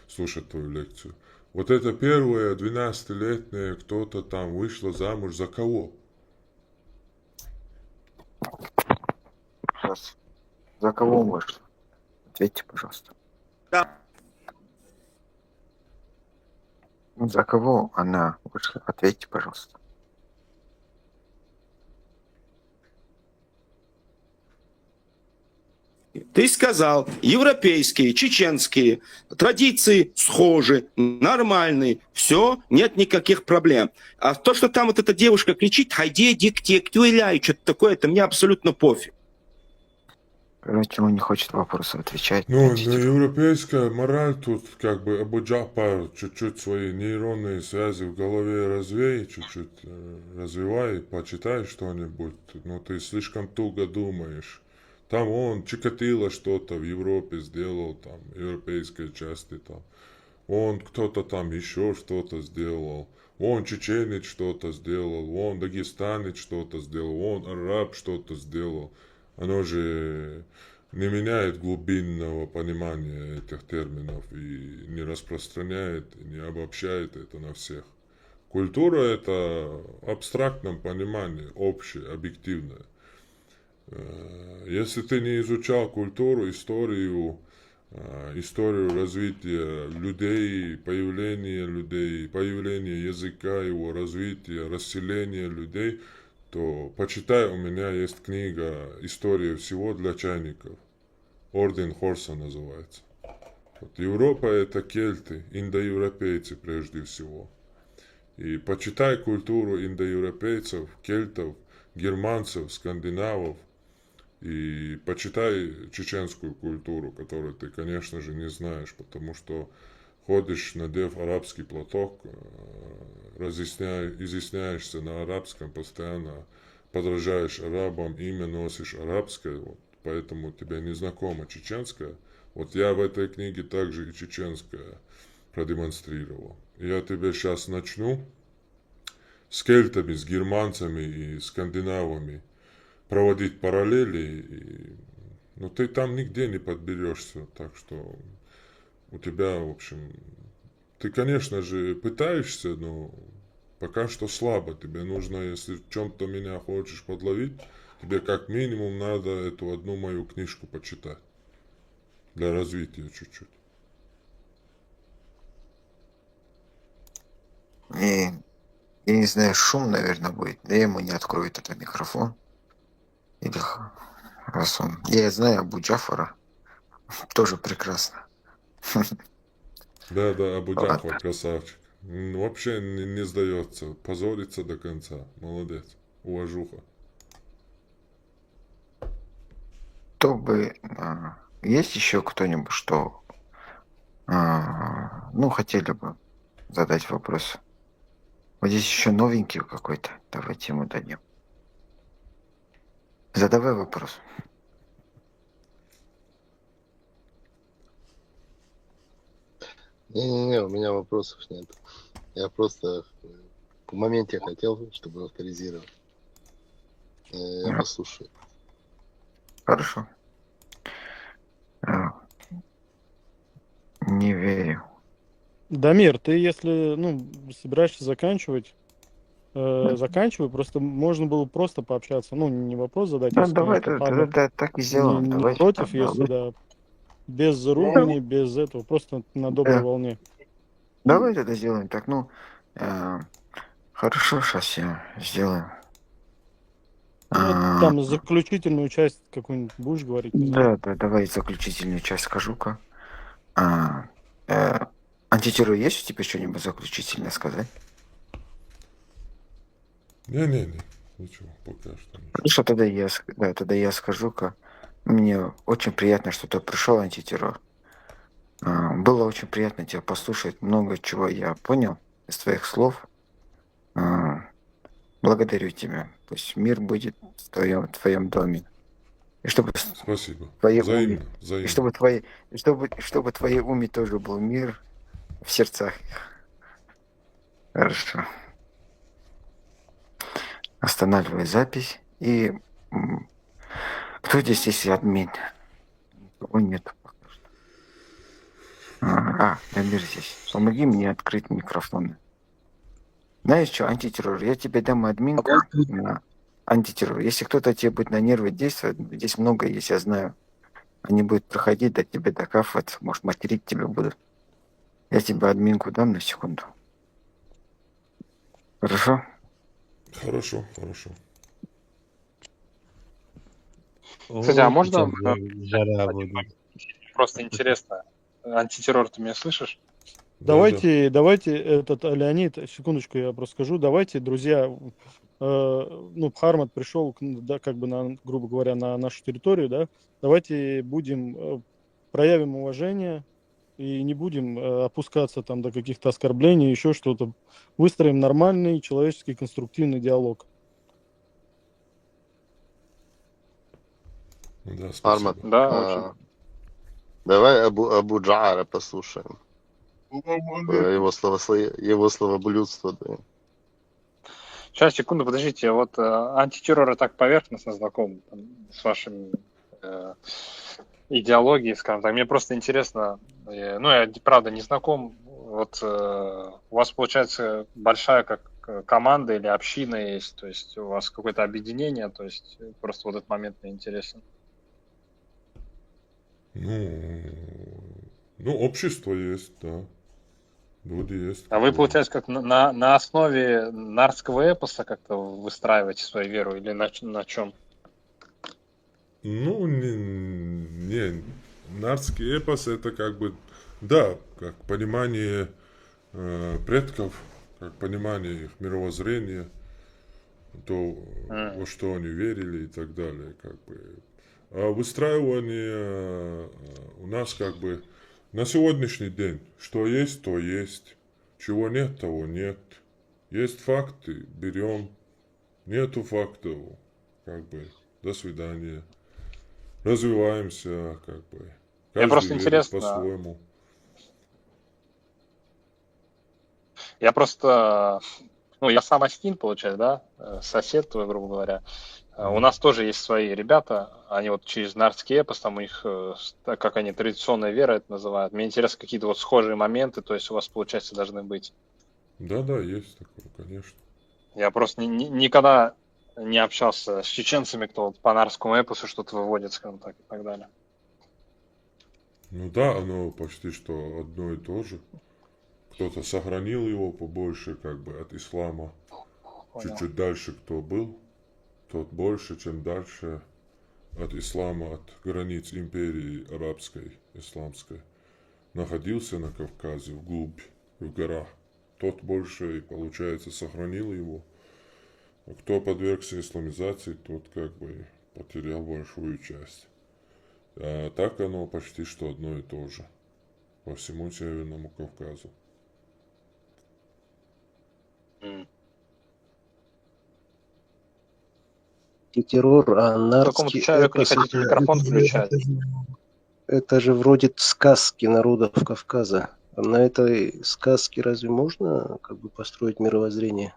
слушать твою лекцию. Вот это первая 12-летняя кто-то там вышла замуж за кого?
За кого вышла? Ответьте, пожалуйста.
Да.
За кого она вышла? Ответьте, пожалуйста.
Ты сказал, европейские, чеченские традиции схожи, нормальные, все, нет никаких проблем. А то, что там вот эта девушка кричит, хайде, дик, тек, тюэля, и что-то такое, это мне абсолютно пофиг.
Короче, он не хочет вопросов отвечать.
Ну, европейская мораль тут как бы Абу Джафар чуть-чуть свои нейронные связи в голове развей, чуть-чуть развивай, почитай что-нибудь. Но ты слишком туго думаешь. Там он Чикатило что-то в Европе сделал, там, европейской части там. Он кто-то там еще что-то сделал. Он чеченец что-то сделал. Он дагестанец что-то сделал. Он араб что-то сделал. Оно же не меняет глубинного понимания этих терминов и не распространяет, не обобщает это на всех. Культура – это в абстрактном понимании, общее, объективное. Если ты не изучал культуру, историю развития людей, появление языка, его развития, расселения людей, то почитай, у меня есть книга «История всего для чайников». Орден Хорса называется. Вот Европа – это кельты, индоевропейцы прежде всего. И почитай культуру индоевропейцев, кельтов, германцев, скандинавов. И почитай чеченскую культуру, которую ты, конечно же, не знаешь, потому что ходишь, надев арабский платок, изъясняешься на арабском, постоянно подражаешь арабам, имя носишь арабское, вот, поэтому тебе не знакома чеченская. Вот я в этой книге также и чеченская продемонстрировал. Я тебе сейчас начну с кельтами, с германцами и скандинавами проводить параллели, но ты там нигде не подберешься, так что у тебя, в общем, ты, конечно же, пытаешься, но пока что слабо. Тебе нужно, если в чем-то меня хочешь подловить, тебе как минимум надо эту одну мою книжку почитать для развития чуть-чуть.
И, я не знаю, шум, наверное, будет. Да я ему не открою этот микрофон. Или раз он... Я знаю Абу Джафара. Тоже прекрасно.
Да, Абу Джафар, красавчик. Вообще не сдается, позорится до конца. Молодец, уважуха.
Есть еще кто-нибудь, что хотели бы задать вопрос? Вот здесь еще новенький какой-то. Давайте ему дадим. Задавай вопрос.
Не-не-не, у меня вопросов нет. Я просто в моменте хотел, чтобы авторизировал. Я послушаю.
Хорошо. Не верю.
Дамир, ты если собираешься заканчивать, заканчивай, просто можно было просто пообщаться, не вопрос задать,
Да,
если,
давай,
конечно, Павел
так и сделаем.
не
Давайте
против,
так,
если,
давай.
да, без зарубки, без этого, просто на доброй волне.
Давай тогда сделаем так. Хорошо, сейчас я сделаю.
Там заключительную часть какую-нибудь будешь говорить? Не знаю.
Да, давай заключительную часть скажу-ка. Антитеррор, есть у тебя что-нибудь заключительное сказать?
Не, ничего, пока что.
Хорошо, тогда я скажу-ка. Мне очень приятно, что ты пришел, антитеррор. Было очень приятно тебя послушать. Много чего я понял из твоих слов. Благодарю тебя. Пусть мир будет в твоем доме. И чтобы
Спасибо.
Взаимно.
Взаимно.
И чтобы в твоей уме тоже был мир в сердцах их. Хорошо. Останавливай запись. И кто здесь есть админ? Никого нет. Дамир здесь. Помоги мне открыть микрофон. Знаешь что, антитеррор, я тебе дам админку на антитеррор. Если кто-то тебе будет на нервы действовать, здесь много есть, я знаю. Они будут проходить, до тебя докапываться, может, материть тебя будут. Я тебе админку дам на секунду. Хорошо?
Хорошо.
Кстати, а можно...
Жара будет.
Просто интересно. Антитеррор, ты меня слышишь?
Давайте, Леонид, секундочку, я просто скажу. Давайте, друзья, ну, Бхармат пришел, да, как бы, грубо говоря, на нашу территорию, да, давайте проявим уважение и не будем опускаться там до каких-то оскорблений, еще что-то. Выстроим нормальный человеческий конструктивный диалог.
Да,
Армат,
спасибо.
Да,
давай Абу Джаара послушаем.
Салам алейкум.
Его словоблюдство, да.
Сейчас, секунду, подождите. Вот антитеррор так поверхностно знаком там, с вашими идеологией, скажем так. Мне просто интересно, ну, я правда не знаком. Вот у вас, получается, большая как команда или община есть, то есть у вас какое-то объединение, то есть просто вот этот момент мне интересен.
Ну, общество есть, да. Люди есть.
А вы, получается, как на основе нардского эпоса как-то выстраиваете свою веру или на чем?
Ну, не, нардский эпос это как бы, да, как понимание предков, как понимание их мировоззрения, то, во что они верили и так далее, как бы. А выстраивание у нас как бы на сегодняшний день, что есть, то есть, чего нет, того нет. Есть факты, берем, нету фактов, как бы, до свидания. Развиваемся, как бы.
Мне просто
Каждый верит
интересно.
по-своему.
Я просто, ну, я сам Астин, получается, да, сосед твой, грубо говоря. У нас тоже есть свои ребята, они вот через нардский эпос, там у них, как они, традиционная вера это называют. Мне интересно, какие-то вот схожие моменты, то есть у вас, получается, должны быть.
Да, есть такое, конечно.
Я просто никогда не общался с чеченцами, кто вот по нардскому эпосу что-то выводит, скажем так, и так далее.
Ну да, оно почти что одно и то же. Кто-то сохранил его побольше, как бы, от ислама. Чуть-чуть дальше кто был, тот больше, чем дальше от ислама, от границ империи арабской, исламской. Находился на Кавказе, вглубь, в горах. Тот больше, и получается, сохранил его. А кто подвергся исламизации, тот как бы потерял большую часть. А так оно почти что одно и то же. По всему Северному Кавказу.
Террор, а
Какому-то
нардский
человеку не
эпос
хотите микрофон включать.
это же вроде сказки народов Кавказа. А на этой сказке разве можно как бы построить мировоззрение?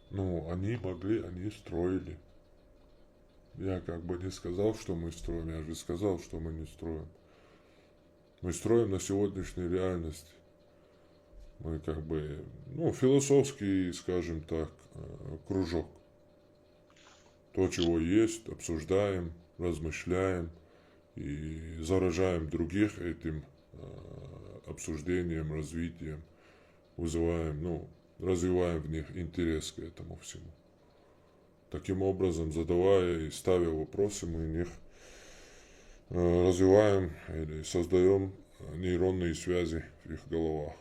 Ну, они могли, они строили. Я как бы не сказал, что мы строим, я же сказал, что мы не строим. Мы строим на сегодняшней реальности. Мы как бы, ну, философский, скажем так, кружок. То, чего есть, обсуждаем, размышляем и заражаем других этим обсуждением, развитием, вызываем, ну, развиваем в них интерес к этому всему. Таким образом, задавая и ставя вопросы, мы в них развиваем или создаем нейронные связи в их головах,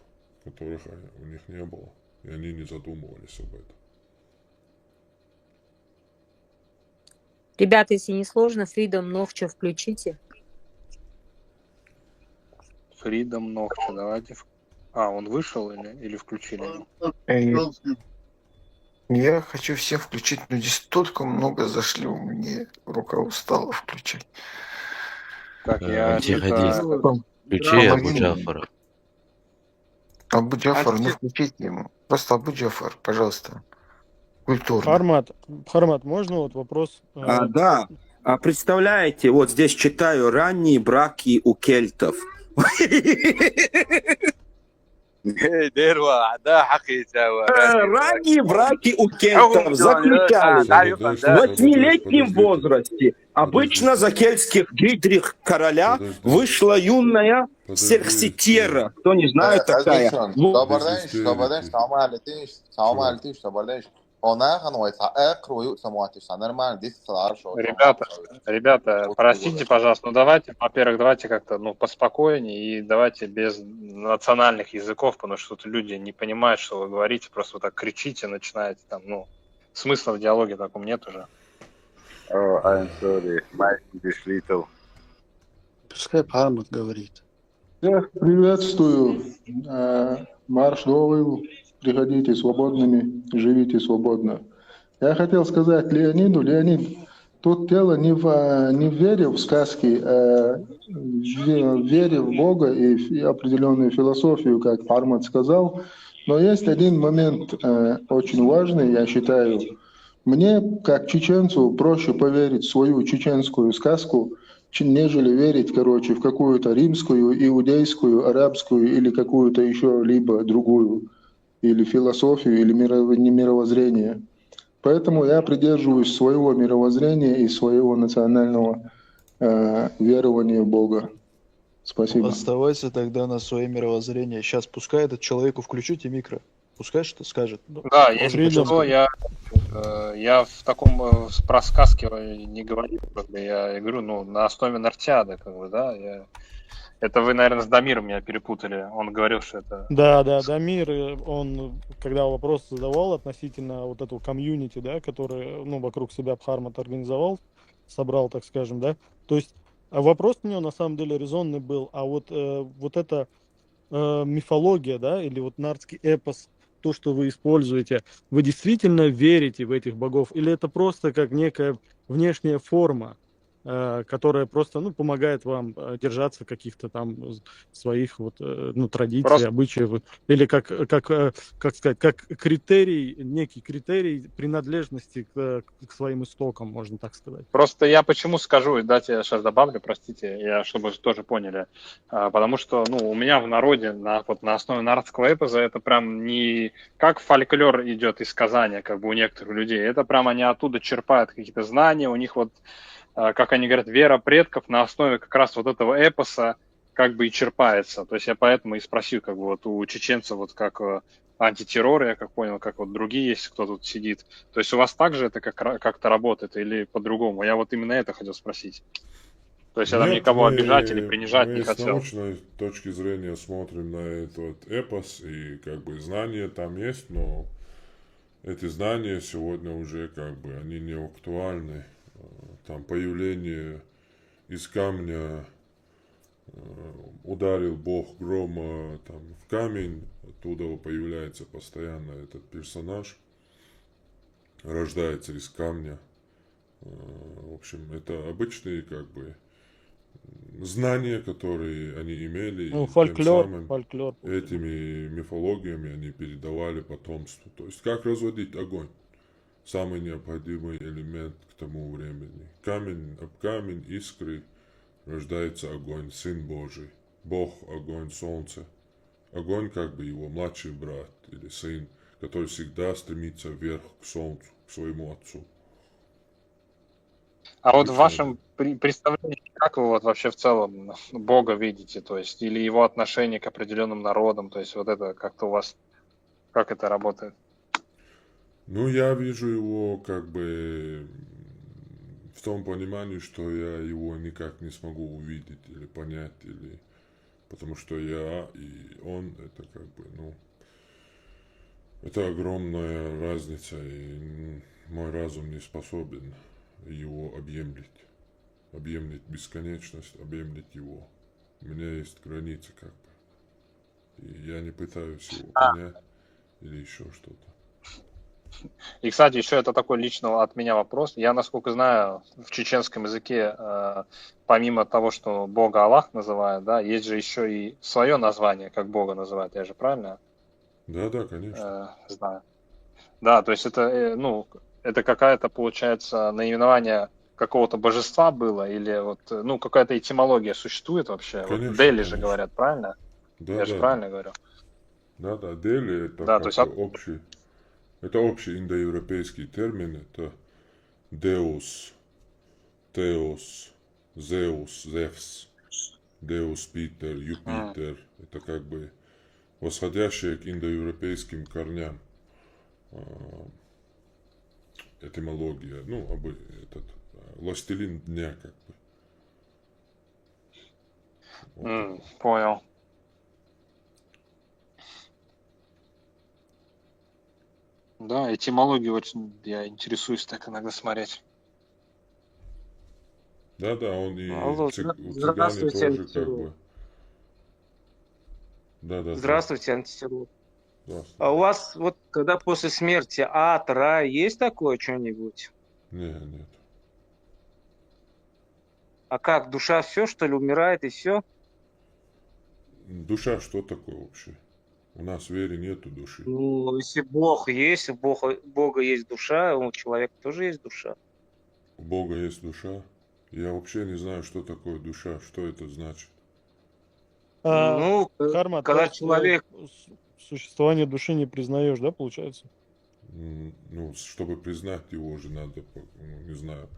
которых у них не было, и они не задумывались об этом.
Ребята, если не сложно, Freedom Нохча включите.
Freedom Нохча, давайте. Он вышел или включили?
Я хочу всех включить, но здесь столько много зашли, у меня рука устала включать.
Так, я
Антихадис. Включи Абу Джафара.
Абу Джафар, ну включите ему. Просто Абу Джафар, пожалуйста. Культурно.
Бхармат, можно вот вопрос?
Да. Представляете, вот здесь читаю ранние браки у кельтов. Ранние браки у кельтов заключались в 8-летнем возрасте. Обычно за кельтских Гидрих короля вышла юная Серкситера. Кто не знает, такая.
Ребята, простите, пожалуйста, но давайте, во-первых, давайте как-то, поспокойнее и давайте без национальных языков, потому что тут люди не понимают, что вы говорите, просто вот так кричите, начинаете там, смысла в диалоге таком нет уже.
Oh, I'm sorry, my English little.
Пускай Пармат говорит.
Всех приветствую. Марш Довыл. Приходите свободными, живите свободно. Я хотел сказать Леонид, тут дело не в вере в сказки, а в вере в Бога и определенную философию, как Пармат сказал. Но есть один момент очень важный, я считаю. Мне, как чеченцу, проще поверить в свою чеченскую сказку, нежели верить, в какую-то римскую, иудейскую, арабскую или какую-то еще либо другую, или философию, или мировоззрение. Поэтому я придерживаюсь своего мировоззрения и своего национального верования в Бога. Спасибо.
Оставайся тогда на свое мировоззрение. Сейчас пускай этот человеку включите микро. Пускай что скажет.
Да, если что, я в таком про сказки не говорю, как бы, я говорю, ну, на основе Нартиады, как бы, да, это вы, наверное, с Дамиром меня перепутали, он говорил, что это...
Да, Дамир, он, когда вопрос задавал относительно вот этого комьюнити, да, который, ну, вокруг себя Пармат организовал, собрал, так скажем, да, то есть вопрос у него на самом деле резонный был, а вот эта мифология, да, или вот нардский эпос, то, что вы используете, вы действительно верите в этих богов, или это просто как некая внешняя форма, которая просто, ну, помогает вам держаться каких-то там своих вот, ну, традиций,
Просто-
обычаев, или как сказать, как критерий, некий критерий принадлежности к своим истокам, можно так сказать.
Просто я почему скажу, и дайте я сейчас добавлю, простите, чтобы тоже поняли. Потому что, ну, у меня в народе на основе нардского эпоса это прям не как фольклор идет из сказания, как бы у некоторых людей. Это прям они оттуда черпают какие-то знания, у них вот, как они говорят, вера предков на основе как раз вот этого эпоса как бы и черпается. То есть я поэтому и спросил, как бы вот у чеченцев вот как антитеррор, я как понял, как вот другие есть, кто тут сидит. То есть у вас также это как-то работает или по-другому? Я вот именно это хотел спросить. То есть я там
Нет,
никого
мы-
обижать или принижать
мы
не
с
хотел.
научной точки зрения смотрим на этот эпос, и как бы знания там есть, но эти знания сегодня уже как бы они не актуальны. Там появление из камня, ударил бог грома там, в камень, оттуда появляется постоянно этот персонаж, рождается из камня. В общем, это обычные как бы знания, которые они имели,
Ну,
и тем
фольклор,
самым
фольклор.
этими мифологиями они передавали потомству. То есть как разводить огонь? Самый необходимый элемент к тому времени. Камень об камень, искры, рождается огонь, Сын Божий. Бог, огонь, солнце. Огонь как бы его младший брат или сын, который всегда стремится вверх к солнцу, к своему отцу.
А вот в
Обычно
вашем представлении, как вы вот вообще в целом Бога видите? То есть или его отношение к определенным народам? То есть вот это как-то у вас, как это работает?
Ну, я вижу его как бы в том понимании, что я его никак не смогу увидеть или понять, или потому что я и он, это как бы, ну, это огромная разница, и мой разум не способен его объемлить бесконечность, объемлить его. У меня есть границы как бы, и я не пытаюсь его понять или еще что-то.
И, кстати, еще это такой личного от меня вопрос. Я, насколько знаю, в чеченском языке, помимо того, что Бога Аллах называют, да, есть же еще и свое название, как Бога называют. Я же правильно
Да, конечно.
знаю? Да, то есть это, ну, это какая-то, получается, наименование какого-то божества было, или вот, ну, какая-то этимология существует вообще?
Конечно,
Вот Дели же
конечно.
говорят, правильно?
Да,
Я же
да.
правильно говорю?
Да, Дели это
Да, то есть
как-то общий. Это общий индоевропейский термин, это Деус, Теос, Зеус, Зевс, Деус, Питер, Юпитер. Это как бы восходящее к индоевропейским корням этимология, ну, этот властелин дня как бы. Вот.
Понял. Да, этимологию очень я интересуюсь так иногда смотреть.
Да-да, он и
Алло,
у цыгане
здравствуйте,
тоже как
антитеррор.
бы. Да-да,
Здравствуйте, антитеррор.
здравствуйте.
А у вас вот когда после смерти ад, рай, есть такое что-нибудь?
Нет.
А как, душа все, что ли, умирает и все?
Душа что такое вообще? У нас в вере нету души.
Ну, если Бог есть, у Бога есть душа, у человека тоже есть душа.
У Бога есть душа. Я вообще не знаю, что такое душа, что это значит.
Ну,
Харма, то
когда
есть
человек...
существование души не признаешь, да, получается?
Ну, чтобы признать его же надо, не знаю,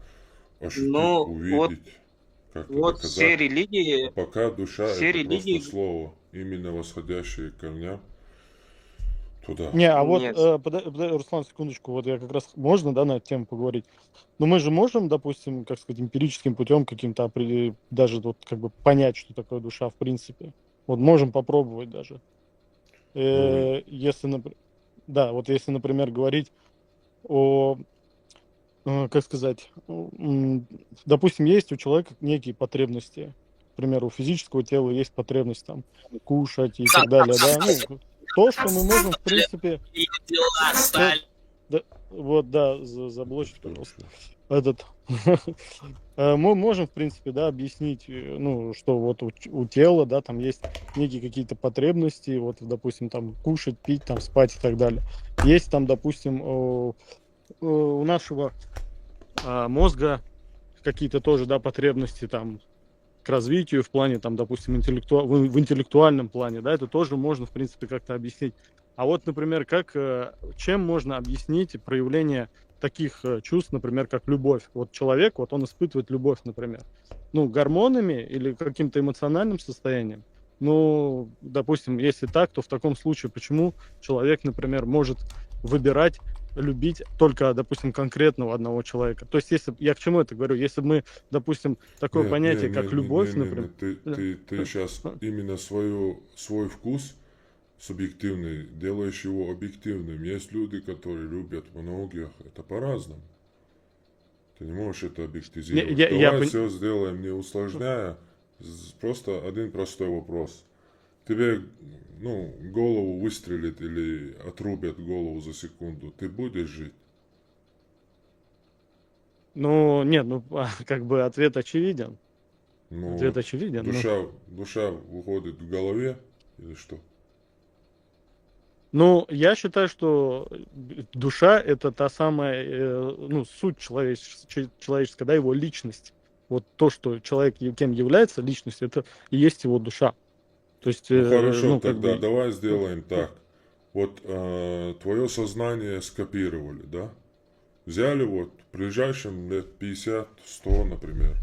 ощутить,
Ну,
увидеть, как-то
вот все
доказать.
религии...
А пока душа
Все
это
религии...
просто слово, именно восходящее к корням туда.
Не, а вот,
Нет.
Руслан, секундочку, вот я как раз, можно, да, на эту тему поговорить? Но мы же можем, допустим, как сказать, эмпирическим путем каким-то даже вот как бы понять, что такое душа в принципе. Вот можем попробовать даже.
Ну,
Если, да, вот если, например, говорить о, как сказать, допустим, есть у человека некие потребности. К примеру, у физического тела есть потребность там кушать и так далее, да. Ну, то, что мы можем, в принципе... Вот, да, заблочить, пожалуйста. Этот... Мы можем, в принципе, да, объяснить, ну, что вот у тела, да, там есть некие какие-то потребности, вот, допустим, там, кушать, пить, там, спать и так далее. Есть там, допустим, у нашего мозга какие-то тоже, да, потребности, там, к развитию в плане, там, допустим, в интеллектуальном плане, да, это тоже можно, в принципе, как-то объяснить. А вот, например, чем можно объяснить проявление таких чувств, например, как любовь? Вот человек, вот он испытывает любовь, например, ну, гормонами или каким-то эмоциональным состоянием. Ну, допустим, если так, то в таком случае почему человек, например, может выбирать любить только, допустим, конкретного одного человека? То есть, если я к чему это говорю? Если бы мы, допустим, такое понятие, как любовь, например...
Ты сейчас именно свой вкус субъективный, делаешь его объективным. Есть люди, которые любят многих, это по-разному. Ты не можешь это объективизировать. Давай все сделаем, не усложняя. Просто один простой вопрос. Тебе, ну, голову выстрелит или отрубят голову за секунду, ты будешь жить?
Ну, нет, ну, как бы ответ очевиден.
Ну,
ответ очевиден.
Душа выходит в голове или что?
Ну, я считаю, что душа — это та самая, ну, суть человеческая, да, его личность. Вот то, что человек кем является, личность, это и есть его душа. То есть,
ну, хорошо,
ну,
тогда давай сделаем так. Вот твое сознание скопировали, да? Взяли вот в ближайшем лет 50-100, например.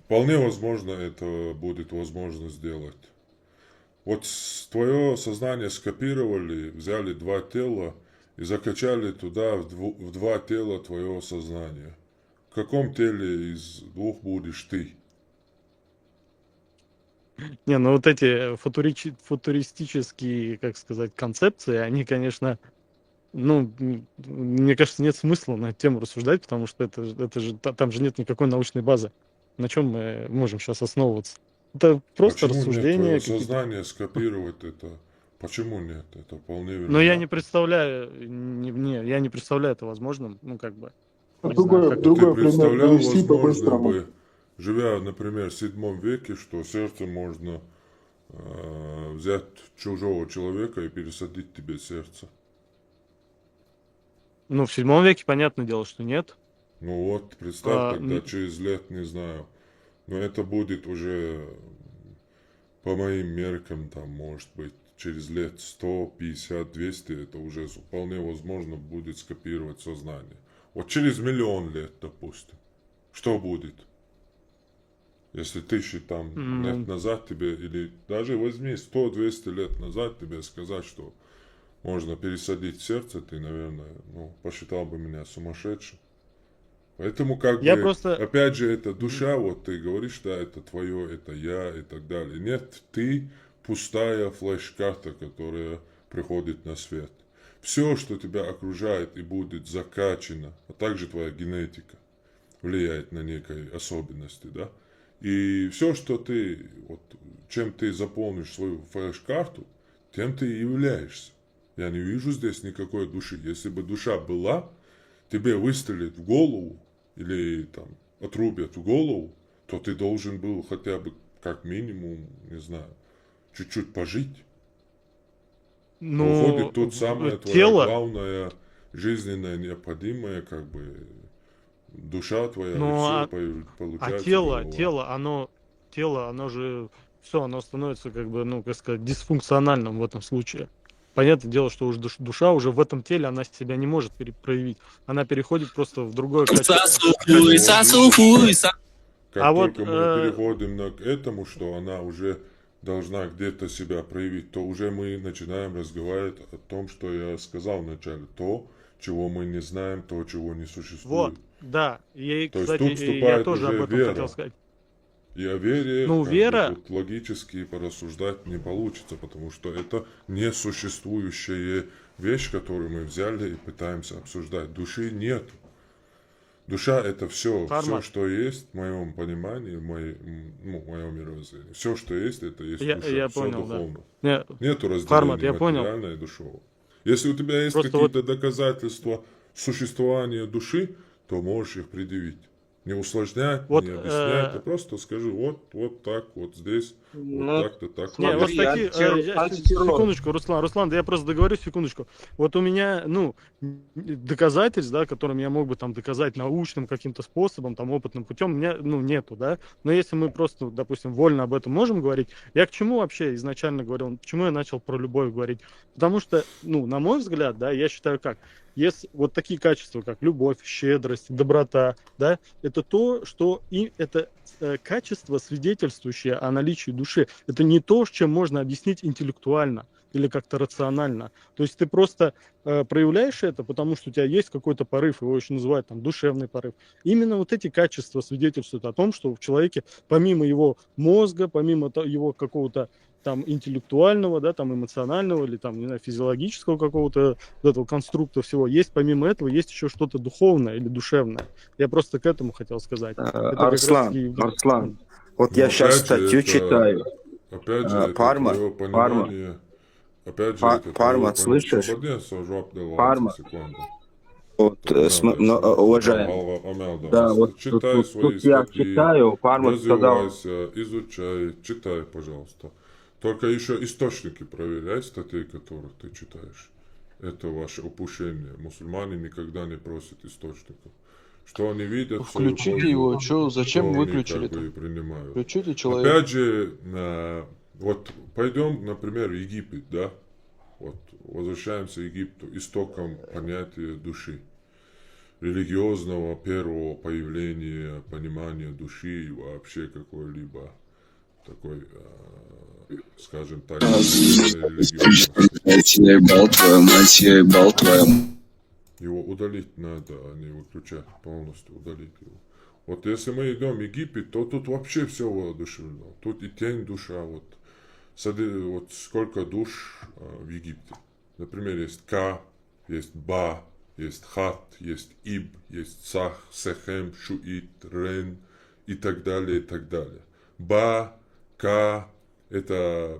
Вполне возможно, это будет возможно сделать. Вот твое сознание скопировали, взяли два тела и закачали туда в два тела твое сознание. В каком теле из двух будешь ты?
Не, ну вот эти футуристические, как сказать, концепции, они, конечно, ну, мне кажется, нет смысла на эту тему рассуждать, потому что это же там же нет никакой научной базы. На чем мы можем сейчас основываться? Это просто
Почему
рассуждения.
нет? Твое сознание скопировать это. Почему нет? Это вполне вероятно.
Но я не представляю, я не представляю это возможным, ну, как бы.
Другой
Ты
пример
представлял
привести
возможно
по-быстрому.
бы, живя, например, в 7 веке, что сердце можно взять чужого человека и пересадить тебе сердце?
Ну, в 7 веке, понятное дело, что нет.
Ну вот, представь тогда, через лет, не знаю. Но это будет уже, по моим меркам, там, может быть, через лет 100, 50, 200, это уже вполне возможно будет скопировать сознание. Вот через 1 000 000 лет, допустим, что будет? Если 1000 там лет назад тебе, или даже возьми 100-200 лет назад тебе сказать, что можно пересадить сердце, ты, наверное, ну, посчитал бы меня сумасшедшим. Поэтому, как
я
бы,
просто...
опять же, это душа, вот ты говоришь, да, это твое, это я и так далее. Нет, ты пустая флеш-карта, которая приходит на свет. Все, что тебя окружает и будет закачано, а также твоя генетика влияет на некие особенности, да. И все, что ты, вот, чем ты заполнишь свою флеш-карту, тем ты и являешься. Я не вижу здесь никакой души. Если бы душа была, тебе выстрелят в голову или там отрубят в голову, то ты должен был хотя бы как минимум, не знаю, чуть-чуть пожить.
Но
Уходит тут самое твое
тело,
главное, жизненное, необходимое, как бы душа твоя, и
ну,
все
а
получается
тело,
голова.
оно же все, оно становится как бы, ну, как сказать, дисфункциональным в этом случае. Понятное дело, что уже душа уже в этом теле, она себя не может проявить. Она переходит просто в другое качество.
Как
А вот,
только мы переходим к этому, что она уже должна где-то себя проявить, то уже мы начинаем разговаривать о том, что я сказал вначале. То, чего мы не знаем, то, чего не существует.
вот, да. И,
То есть
кстати,
тут
я
вступает
тоже об
уже
этом
вера.
хотел сказать.
И о вере
Ну,
как бы
вера,
тут логически порассуждать не получится, потому что это несуществующая вещь, которую мы взяли и пытаемся обсуждать. Души нет. Душа это все,
Фармат,
что есть, в моем понимании, в моем мировоззрении. Все, что есть, это есть душа,
я
все
понял, да.
духовно.
Не,
Нету
Фармат,
разделения
я понял.
материальное и душевное. Если у тебя есть
Просто вот,
какие-то доказательства существования души, то можешь их предъявить. Не усложнять,
вот,
не объяснять, а просто скажи, вот так, вот здесь, вот
Ну,
так-то, так-то.
не, вот
смотри,
такие,
антитеррор.
секундочку, Руслан, да я просто договорюсь, секундочку. Вот у меня, ну, доказательств, да, которыми я мог бы там доказать научным каким-то способом, там, опытным путем, у меня, ну, нету, да. Но если мы просто, допустим, вольно об этом можем говорить, я к чему вообще изначально говорил, почему я начал про любовь говорить? Потому что, ну, на мой взгляд, да, я считаю как, если вот такие качества, как любовь, щедрость, доброта, да, это то, что и это качество, свидетельствующее о наличии души. Это не то, с чем можно объяснить интеллектуально или как-то рационально. То есть ты просто проявляешь это, потому что у тебя есть какой-то порыв, его еще называют там душевный порыв. Именно вот эти качества свидетельствуют о том, что в человеке помимо его мозга, помимо его какого-то там интеллектуального, да, там эмоционального или там, не знаю, физиологического какого-то вот этого конструкта всего, есть помимо этого, есть еще что-то духовное или душевное. Я просто к этому хотел сказать. Это как раз
Арслан, вот
Но
я сейчас
опять же,
статью читаю.
опять же, это
Парма,
твое понимание, опять же, это твое
Парма, слышишь?
Свободенство, жоп делал,
Парма,
секунду.
вот, уважаемый, да, вот
Читай свои
тут я
статьи,
читаю, Парма сказал,
развивайся, изучай, читай, пожалуйста. Только еще источники проверяй статей, которых ты читаешь. Это ваше упущение. Мусульмане никогда не просят источников. Что они видят,
Включите его, что, зачем выключили
как бы и принимают.
Включите человека.
Опять же, вот пойдем, например, в Египет, да? Вот возвращаемся к Египту, истоком понятия души. Религиозного первого появления, понимания души и вообще какой-либо такой, скажем так, его удалить надо, а не выключать, полностью удалить его. Вот если мы идем в Египет, то тут вообще все воодушевлено. Тут и тень душа, вот сколько душ в Египте. Например, есть Ка, есть Ба, есть Хат, есть Иб, есть Сах, Сехем, Шуит, Рен и так далее, и так далее. Ба, Ка, это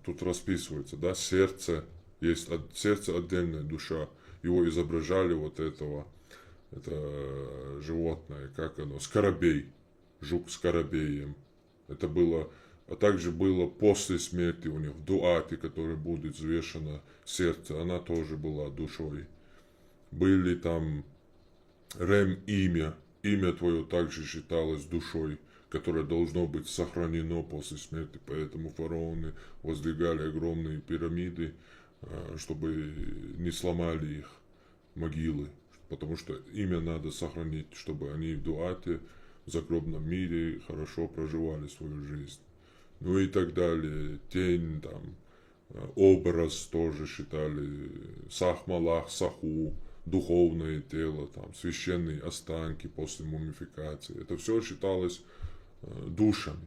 тут расписывается, да, сердце, есть сердце отдельная душа, его изображали вот это животное, как оно, скоробей, жук скоробеем, это было, а также было после смерти у них, в дуате, который будет взвешено сердце, она тоже была душой, были там Рем имя твое также считалось душой, которое должно быть сохранено после смерти, поэтому фараоны воздвигали огромные пирамиды, чтобы не сломали их могилы, потому что имя надо сохранить, чтобы они в дуате, в загробном мире хорошо проживали свою жизнь. Ну и так далее. Тень, там, образ тоже считали, Сах-Малах, Саху, духовное тело, там, священные останки после мумификации. Это все считалось душами.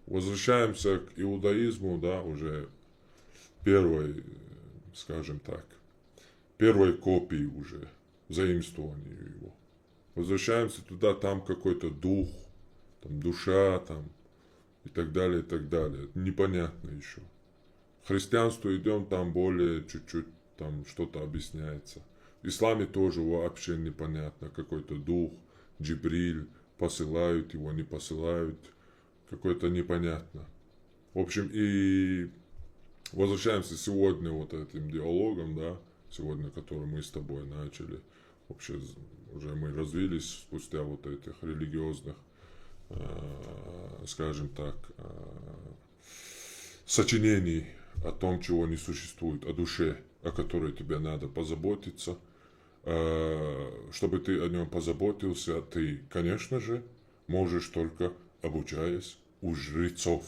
Возвращаемся к иудаизму, да, уже первой скажем так, первой копии уже, заимствованию его. Возвращаемся туда, там какой-то дух, там душа, там и так далее, и так далее. Непонятно еще. В христианство идем, там более чуть-чуть там что-то объясняется. В исламе тоже вообще непонятно. Какой-то дух, Джибриль, посылают его, не посылают. Какое-то непонятно. В общем, и возвращаемся сегодня вот этим диалогом, да, сегодня, который мы с тобой начали. Вообще, уже мы развились спустя вот этих религиозных, скажем так, сочинений о том, чего не существует, о душе, о которой тебе надо позаботиться. Чтобы ты о нем позаботился, ты, конечно же, можешь только обучаясь у жрецов,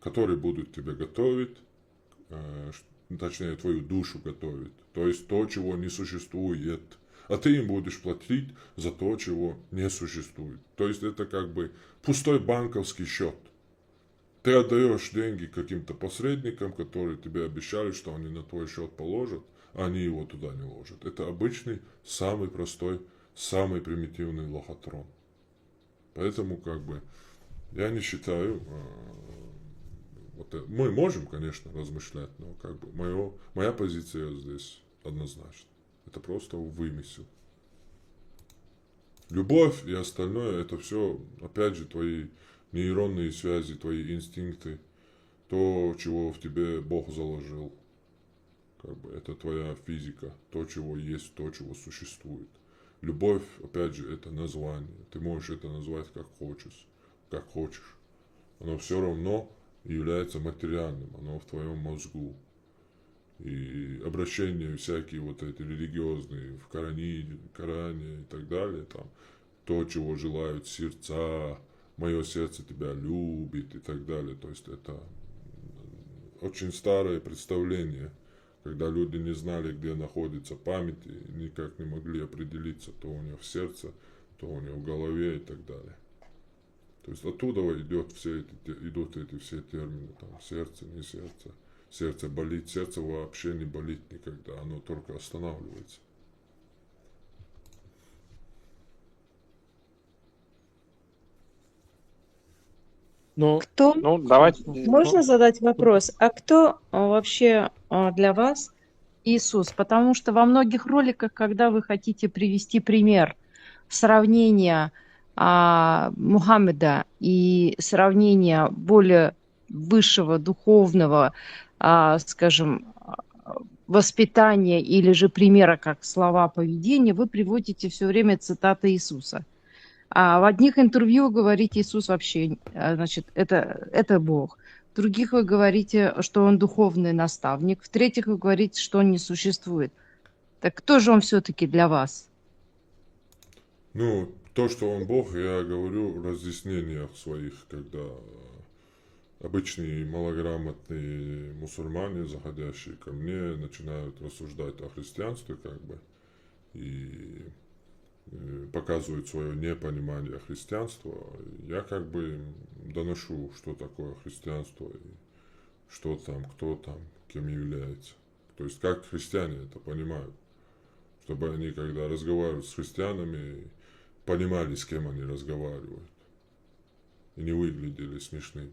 которые будут тебя готовить, точнее, твою душу готовить. То есть то, чего не существует. А ты им будешь платить за то, чего не существует. То есть это как бы пустой банковский счет. Ты отдаешь деньги каким-то посредникам, которые тебе обещали, что они на твой счет положат, а они его туда не ложат. Это обычный, самый простой, самый примитивный лохотрон. Поэтому как бы я не считаю... мы можем, конечно, размышлять, но как бы моя позиция здесь однозначна. Это просто вымысел. Любовь и остальное, это все, опять же, твои нейронные связи, твои инстинкты, то, чего в тебе Бог заложил. Как бы это твоя физика, то, чего есть, то, чего существует. Любовь, опять же, это название. Ты можешь это назвать как хочешь. Оно все равно является материальным, оно в твоем мозгу. И обращения всякие вот эти религиозные в Коране и так далее, там, то, чего желают сердца, мое сердце тебя любит и так далее. То есть это очень старое представление, когда люди не знали, где находится память, и никак не могли определиться, то у него в сердце, то у него в голове и так далее. То есть оттуда идут эти все термины, там, сердце, не сердце. Сердце болит, сердце вообще не болит никогда, оно только останавливается.
Но...
Кто?
Ну, давайте.
Можно задать вопрос? А кто вообще для вас Иисус? Потому что во многих роликах, когда вы хотите привести пример сравнения Мухаммеда и сравнения более высшего духовного, скажем, воспитания или же примера как слова поведения, вы приводите все время цитаты Иисуса. А в одних интервью говорите, Иисус вообще, значит, это Бог. В других вы говорите, что он духовный наставник. В третьих вы говорите, что он не существует. Так кто же он все-таки для вас?
Ну, то, что он Бог, я говорю в разъяснениях своих, когда обычные малограмотные мусульмане, заходящие ко мне, начинают рассуждать о христианстве, как бы, и показывают свое непонимание христианства. Я как бы им доношу, что такое христианство, и что там, кто там, кем является. То есть как христиане это понимают, чтобы они, когда разговаривают с христианами, понимали, с кем они разговаривают, и не выглядели смешными.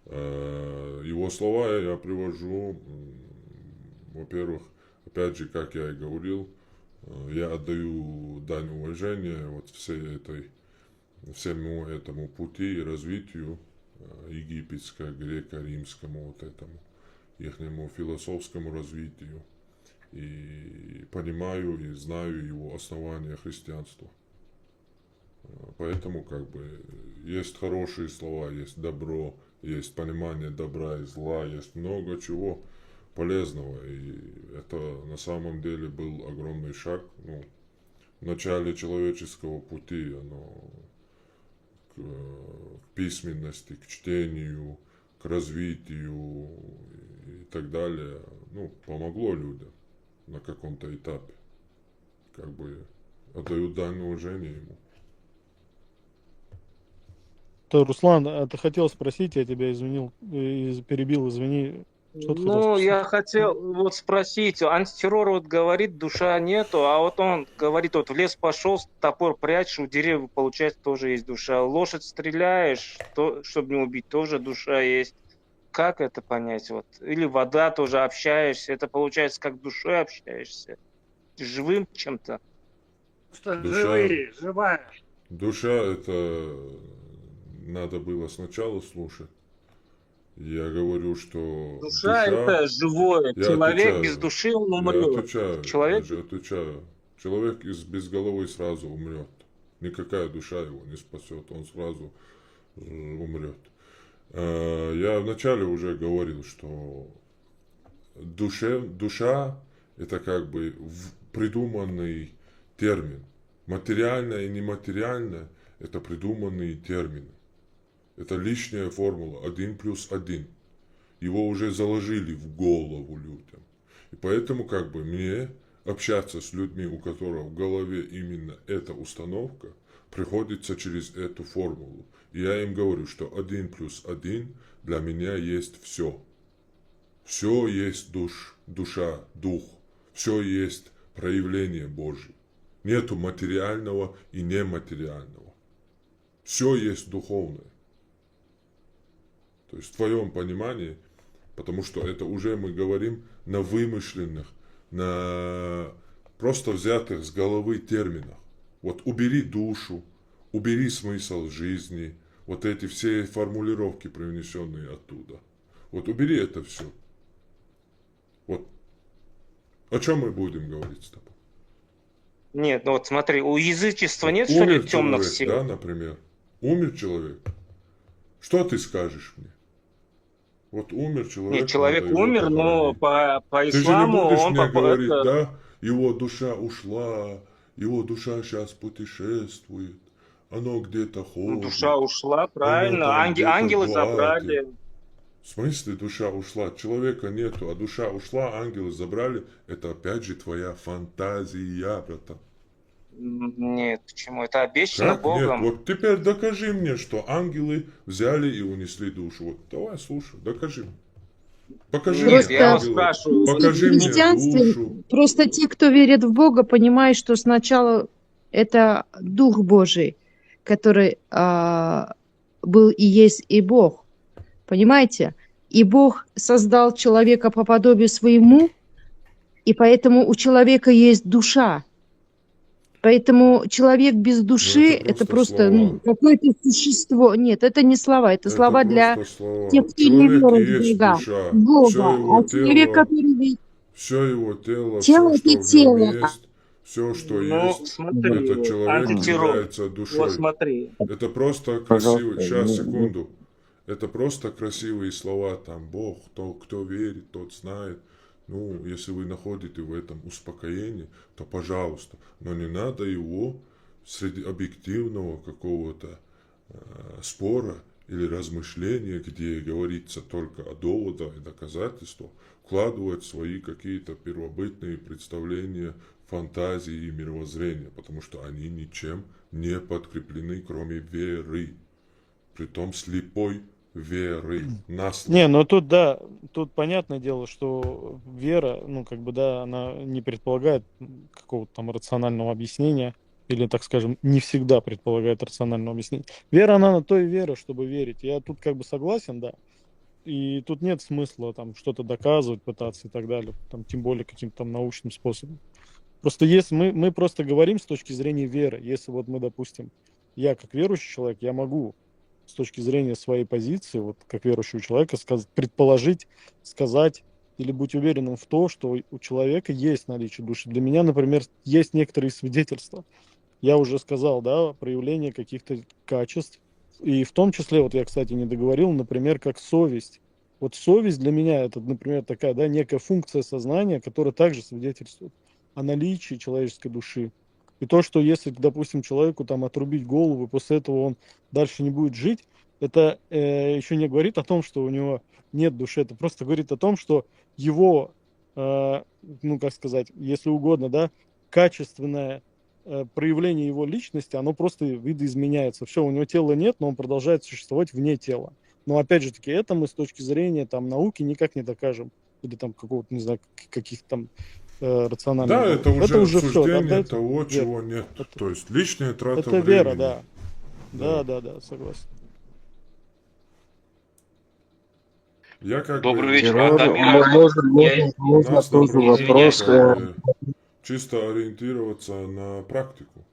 Его слова я привожу, во-первых, опять же, как я и говорил, я отдаю дань уважения вот всему этому пути и развитию египетско-греко-римскому вот этому ихнему философскому развитию, и понимаю и знаю его основания христианства. Поэтому как бы есть хорошие слова, есть добро, есть понимание добра и зла, есть много чего полезного. И это на самом деле был огромный шаг, ну, в начале человеческого пути, оно к письменности, к чтению, к развитию и так далее, ну, помогло людям на каком-то этапе. Как бы отдаю дань уважения ему.
То, Руслан, а ты хотел спросить, я тебя перебил, извини. Что ты хотел
Ну,
спросить?
я хотел вот спросить, антитеррор вот говорит, душа нету, а вот он говорит, вот в лес пошел, топор прячешь, у деревьев, получается, тоже есть душа. Лошадь стреляешь, то, чтобы не убить, тоже душа есть. Как это понять? Вот? Или вода тоже общаешься, это получается как душой общаешься, живым чем-то.
Душа, душа это надо было сначала слушать. Я говорю, что
Душа
душа...
это живое,
Я
человек без
отвечаю,
души он
я
умрет.
отвечаю,
Человек
я же отвечаю. Человек без головы сразу умрет. Никакая душа его не спасет, он сразу умрет. Я вначале уже говорил, что душа это как бы придуманный термин. Материальное и нематериальное это придуманные термины. Это лишняя формула 1+1. Его уже заложили в голову людям. И поэтому как бы мне общаться с людьми, у которых в голове именно эта установка, приходится через эту формулу. И я им говорю, что 1+1 для меня есть все. Все есть душа, дух. Все есть проявление Божье. Нету материального и нематериального. Все есть духовное. То есть в твоем понимании, потому что это уже мы говорим на вымышленных, на просто взятых с головы терминах. Вот убери душу, убери смысл жизни, вот эти все формулировки, привнесенные оттуда. Вот убери это все. Вот о чем мы будем говорить с тобой?
нет, ну вот смотри, у язычества
Вот
нет, что ли,
умер
темных
человек,
сил?
да, например. Умер человек. Что ты скажешь мне? Вот умер человек,
Нет, человек
надо его
умер, но
похоронить.
по
Ты же не
исламу
будешь
он
мне говорить,
это,
да, его душа ушла, его душа сейчас путешествует, оно где-то ходит,
душа ушла,
оно
правильно,
там где-то
ангелы
в
забрали.
аде. В смысле душа ушла? Человека нету, а душа ушла, ангелы забрали. Это опять же твоя фантазия, братан.
Нет, почему? Это обещано
Как нет?
Богом.
Вот теперь докажи мне, что ангелы взяли и унесли душу. Вот давай, слушай, докажи мне. Покажи
Нет,
мне
я вас
ангелов,
спрашиваю.
В
покажи мне
христианстве
душу.
просто те, кто верит в Бога, понимают, что сначала это Дух Божий, который был и есть и Бог. Понимаете? И Бог создал человека по подобию своему, и поэтому у человека есть душа. Поэтому человек без души это просто
слова.
какое-то существо. Нет, это не слова, это слова для
просто слова.
тех, кто не
Человек
верит
и
в
есть
Бога.
душа.
В Бога.
Все его
А человек,
тело,
который верит,
все его тело,
тело
все,
это
что в нем
тело.
есть, все, что
Ну,
есть,
смотри,
этот человек
антитеррор.
является
Вот
душой.
смотри.
Это просто
Пожалуйста,
красивые, сейчас, секунду. Это просто красивые слова, там, Бог, кто верит, тот знает. Ну, если вы находите в этом успокоение, то пожалуйста. Но не надо его среди объективного какого-то спора или размышления, где говорится только о доводах и доказательствах, вкладывать свои какие-то первобытные представления, фантазии и мировоззрения, потому что они ничем не подкреплены, кроме веры. Притом слепой веры. На слово.
Не, ну тут, да, тут понятное дело, что вера, ну, как бы, да, она не предполагает какого-то там рационального объяснения, или, так скажем, не всегда предполагает рационального объяснения. Вера, она на то и вера, чтобы верить. Я тут как бы согласен, да, и тут нет смысла там что-то доказывать, пытаться и так далее, там, тем более каким-то там научным способом. Просто если мы просто говорим с точки зрения веры, если вот мы, допустим, я как верующий человек, я могу с точки зрения своей позиции, вот как верующего человека, предположить, сказать или быть уверенным в том, что у человека есть наличие души. Для меня, например, есть некоторые свидетельства. Я уже сказал, да, проявление каких-то качеств. И в том числе, вот я, кстати, не договорил, например, как совесть. Вот совесть для меня это, например, такая, да, некая функция сознания, которая также свидетельствует о наличии человеческой души. И то, что если, допустим, человеку там отрубить голову, и после этого он дальше не будет жить, это еще не говорит о том, что у него нет души. Это просто говорит о том, что его, ну, как сказать, если угодно, да, качественное проявление его личности, оно просто видоизменяется. Все, у него тела нет, но он продолжает существовать вне тела. Но опять же таки, это мы с точки зрения там науки никак не докажем. Или там какого-то, не знаю, каких-то там рациональных
Да,
доводов.
это уже
всё,
обсуждение
отдать
того,
веру.
чего нет. То есть лишняя трата
Это вера,
времени.
да.
Да.
Да, согласен.
Я как
Добрый
бы...
вечер,
Террор,
Адамир.
можно
Нас
тоже
направляют
вопрос.
как бы чисто ориентироваться на практику.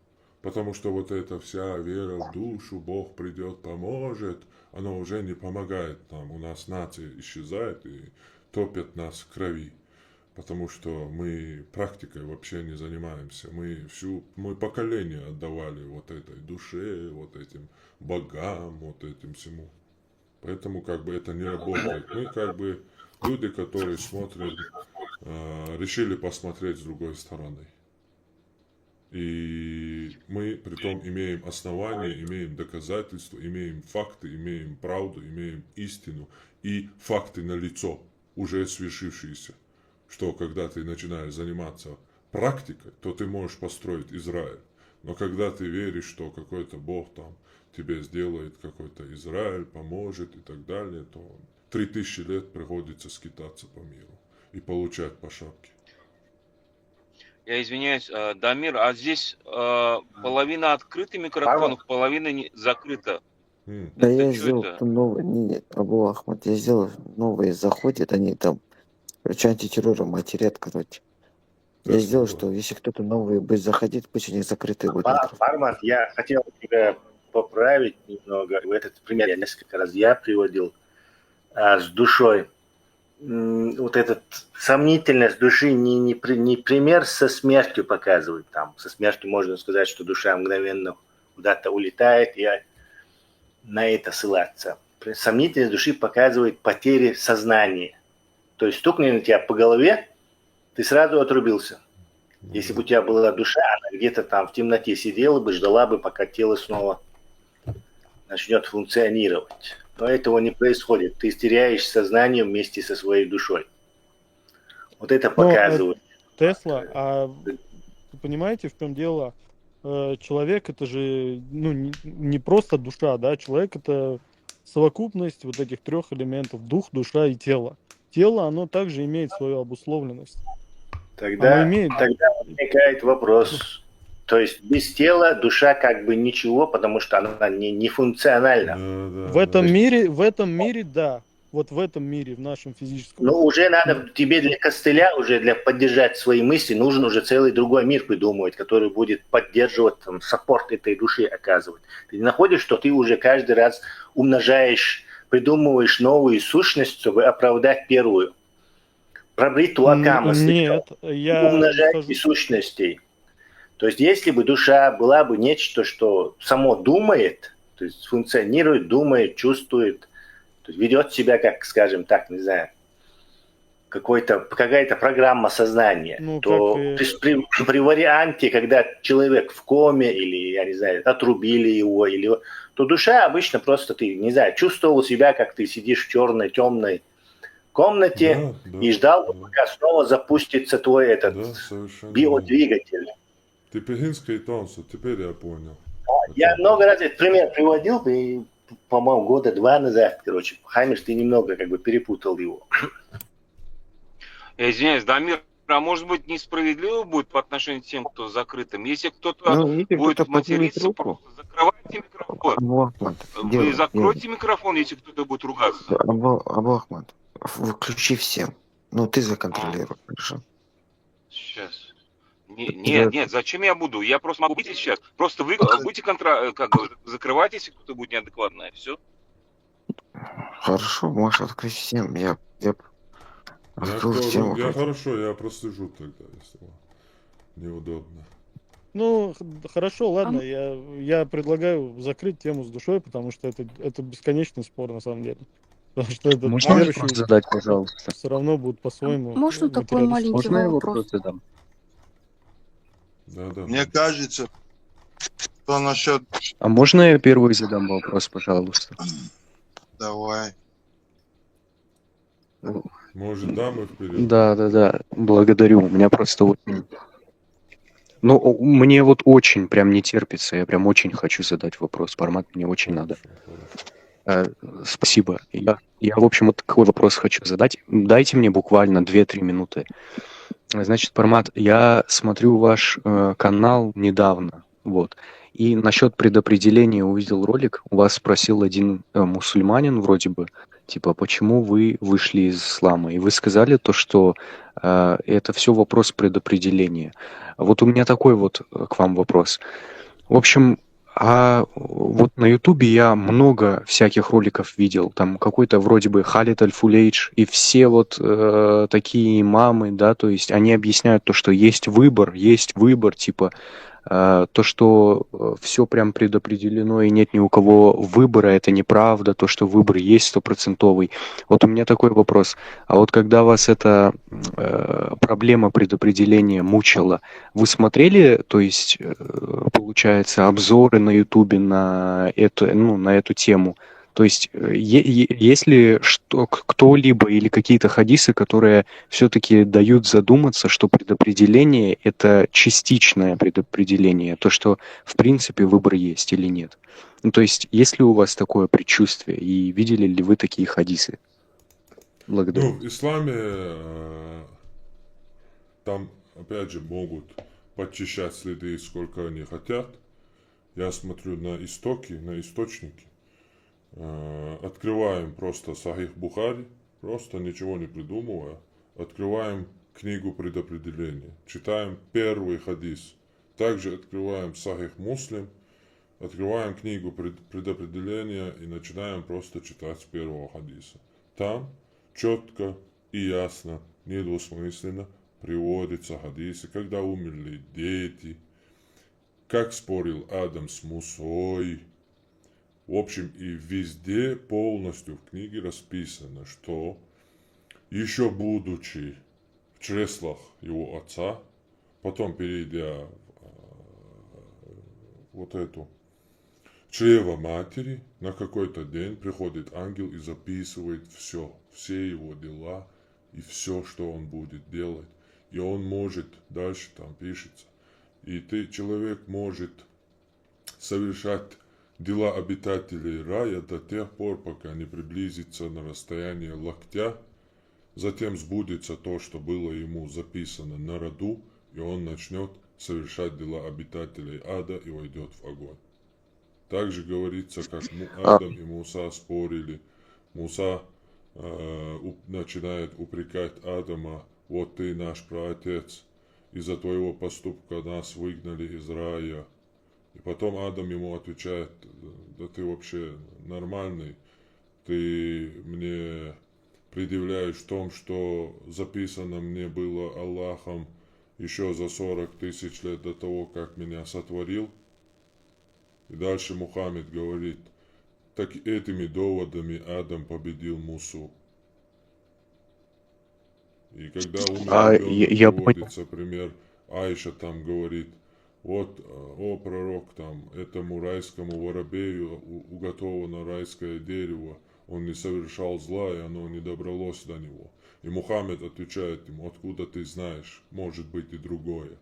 Потому что вот эта вся вера в душу, Бог придет, поможет, оно уже не помогает нам. У нас нация исчезает и топят нас в крови. Потому что мы практикой вообще не занимаемся. Мы поколение отдавали вот этой душе, вот этим богам, вот этим всему. Поэтому как бы это не работает. Мы как бы люди, которые смотрят, решили посмотреть с другой стороны. И мы притом имеем основания, имеем доказательства, имеем факты, имеем правду, имеем истину и факты налицо, уже свершившиеся. Что когда ты начинаешь заниматься практикой, то ты можешь построить Израиль. Но когда ты веришь, что какой-то Бог там тебе сделает какой-то Израиль, поможет и так далее, то 3000 лет приходится скитаться по миру и получать по шапке.
Я извиняюсь, Дамир, а здесь половина открытых микрофонов, половина закрыта.
Да
Это
я
что
сделал
это?
новый, нет, Абу Ахмад, я сделал новые, заходят, они там, короче, антитеррором матерят, короче. Я сделал, что если кто-то новый будет заходить, пусть у них закрытый будет микрофон.
Фармат, я хотел тебя поправить немного. Этот пример я несколько раз приводил с душой. Вот этот сомнительность души не пример со смертью показывает. Там, со смертью можно сказать, что душа мгновенно куда-то улетает, и на это ссылаться. Сомнительность души показывает потери сознания. То есть стукни на тебя по голове, ты сразу отрубился. Если бы у тебя была душа, она где-то там в темноте сидела бы, ждала бы, пока тело снова начнет функционировать. Но этого не происходит. Ты теряешь сознание вместе со своей душой. Вот это показывает.
Тесла, а вы понимаете, в чем дело? Человек это же не просто душа, да? Человек это совокупность вот этих трех элементов: дух, душа и тело. Тело, оно также имеет свою обусловленность.
Тогда возникает вопрос. То есть без тела душа как бы ничего, потому что она не функциональна.
В этом мире, да. Вот в этом мире, в нашем физическом.
Но уже надо тебе для костыля, уже для поддержать свои мысли, нужен уже целый другой мир придумывать, который будет поддерживать, там, саппорт этой души оказывать. Ты не находишь, что ты уже каждый раз умножаешь, придумываешь новую сущность, чтобы оправдать первую.
Нет, я
умножать сущностей. То есть, если бы душа была бы нечто, что само думает, то есть функционирует, думает, чувствует, то есть ведет себя как, скажем так, не знаю, какая-то программа сознания, то при варианте, когда человек в коме или, я не знаю, отрубили его, то душа обычно просто, ты, не знаю, чувствовал себя, как ты сидишь в черной, темной комнате и ждал, пока снова запустится твой этот биодвигатель.
Типегинский тонус, теперь я понял.
Я много раз этот пример приводил, по-моему, года 2 назад, короче. Хамиш, ты немного как бы перепутал его.
Я извиняюсь, Дамир, а может быть несправедливо будет по отношению к тем, кто закрытым? Если кто-то будет материться, просто закрывайте микрофон. Вы закройте микрофон, если кто-то будет ругаться.
Абу Ахмад, выключи всем. Ты законтролируй, хорошо?
Сейчас. Нет, зачем я буду? Я просто могу быть сейчас. Просто вы будете закрывать, если кто-то будет неадекватно, и все.
Хорошо, можешь открыть всем. Я открыл всем.
Хорошо, я прослежу тогда, если вам неудобно.
Хорошо, ладно, я предлагаю закрыть тему с душой, потому что это бесконечный спор на самом деле. Потому что это
можно вопрос задать, пожалуйста?
Все равно будут по-своему.
Можно такой маленький вопрос?
Да.
Мне кажется, что насчет...
А можно я первый задам вопрос, пожалуйста?
Давай.
Может, дамы вперед?
Да. Благодарю. У меня просто мне вот очень прям не терпится. Я прям очень хочу задать вопрос. Формат мне очень надо. Спасибо. В общем, вот такой вопрос хочу задать. Дайте мне буквально 2-3 минуты. Значит, Пармат, я смотрю ваш канал недавно, вот, и насчет предопределения увидел ролик. У вас спросил один мусульманин вроде бы, типа, почему вы вышли из ислама? И вы сказали то, что это все вопрос предопределения. Вот у меня такой вот к вам вопрос. В общем, вот на Ютубе я много всяких роликов видел, там какой-то вроде бы Халид Аль-Фулейдж, и все вот такие имамы, да, то есть они объясняют то, что есть выбор, типа то, что все прям предопределено и нет ни у кого выбора, это неправда, то, что выбор есть 100%. Вот у меня такой вопрос. А вот когда вас эта проблема предопределения мучила, вы смотрели, то есть, получается, обзоры на Ютубе на эту тему? То есть, есть ли кто-либо или какие-то хадисы, которые все-таки дают задуматься, что предопределение – это частичное предопределение, то, что, в принципе, выбор есть или нет? Ну, то есть, есть ли у вас такое предчувствие, и видели ли вы такие хадисы? Благодарю.
Ну, в исламе там, опять же, могут подчищать следы, сколько они хотят. Я смотрю на источники. Открываем просто Сахих Бухари, просто ничего не придумывая. Открываем книгу предопределения, читаем первый хадис. Также открываем Сахих Муслим, открываем книгу предопределения и начинаем просто читать с первого хадиса. Там четко и ясно, недвусмысленно приводятся хадисы, когда умерли дети, как спорил Адам с Мусой. В общем, и везде полностью в книге расписано, что еще будучи в чреслах его отца, потом перейдя вот эту чрево матери, на какой-то день приходит ангел и записывает все его дела и все, что он будет делать. И он может, дальше там пишется, и человек может совершать дела обитателей рая до тех пор, пока не приблизится на расстояние локтя, затем сбудется то, что было ему записано на роду, и он начнет совершать дела обитателей ада и войдет в огонь. Также говорится, как Адам и Муса спорили. Муса начинает упрекать Адама: вот ты наш праотец, из-за твоего поступка нас выгнали из рая. И потом Адам ему отвечает: да ты вообще нормальный, ты мне предъявляешь в том, что записано мне было Аллахом еще за 40 тысяч лет до того, как меня сотворил. И дальше Мухаммед говорит: так этими доводами Адам победил Мусу. И когда умер ребенок, приводится пример, Айша там говорит: вот, о пророк, там, этому райскому воробею уготовано райское дерево, он не совершал зла, и оно не добралось до него. И Мухаммед отвечает ему: откуда ты знаешь, может быть и другое.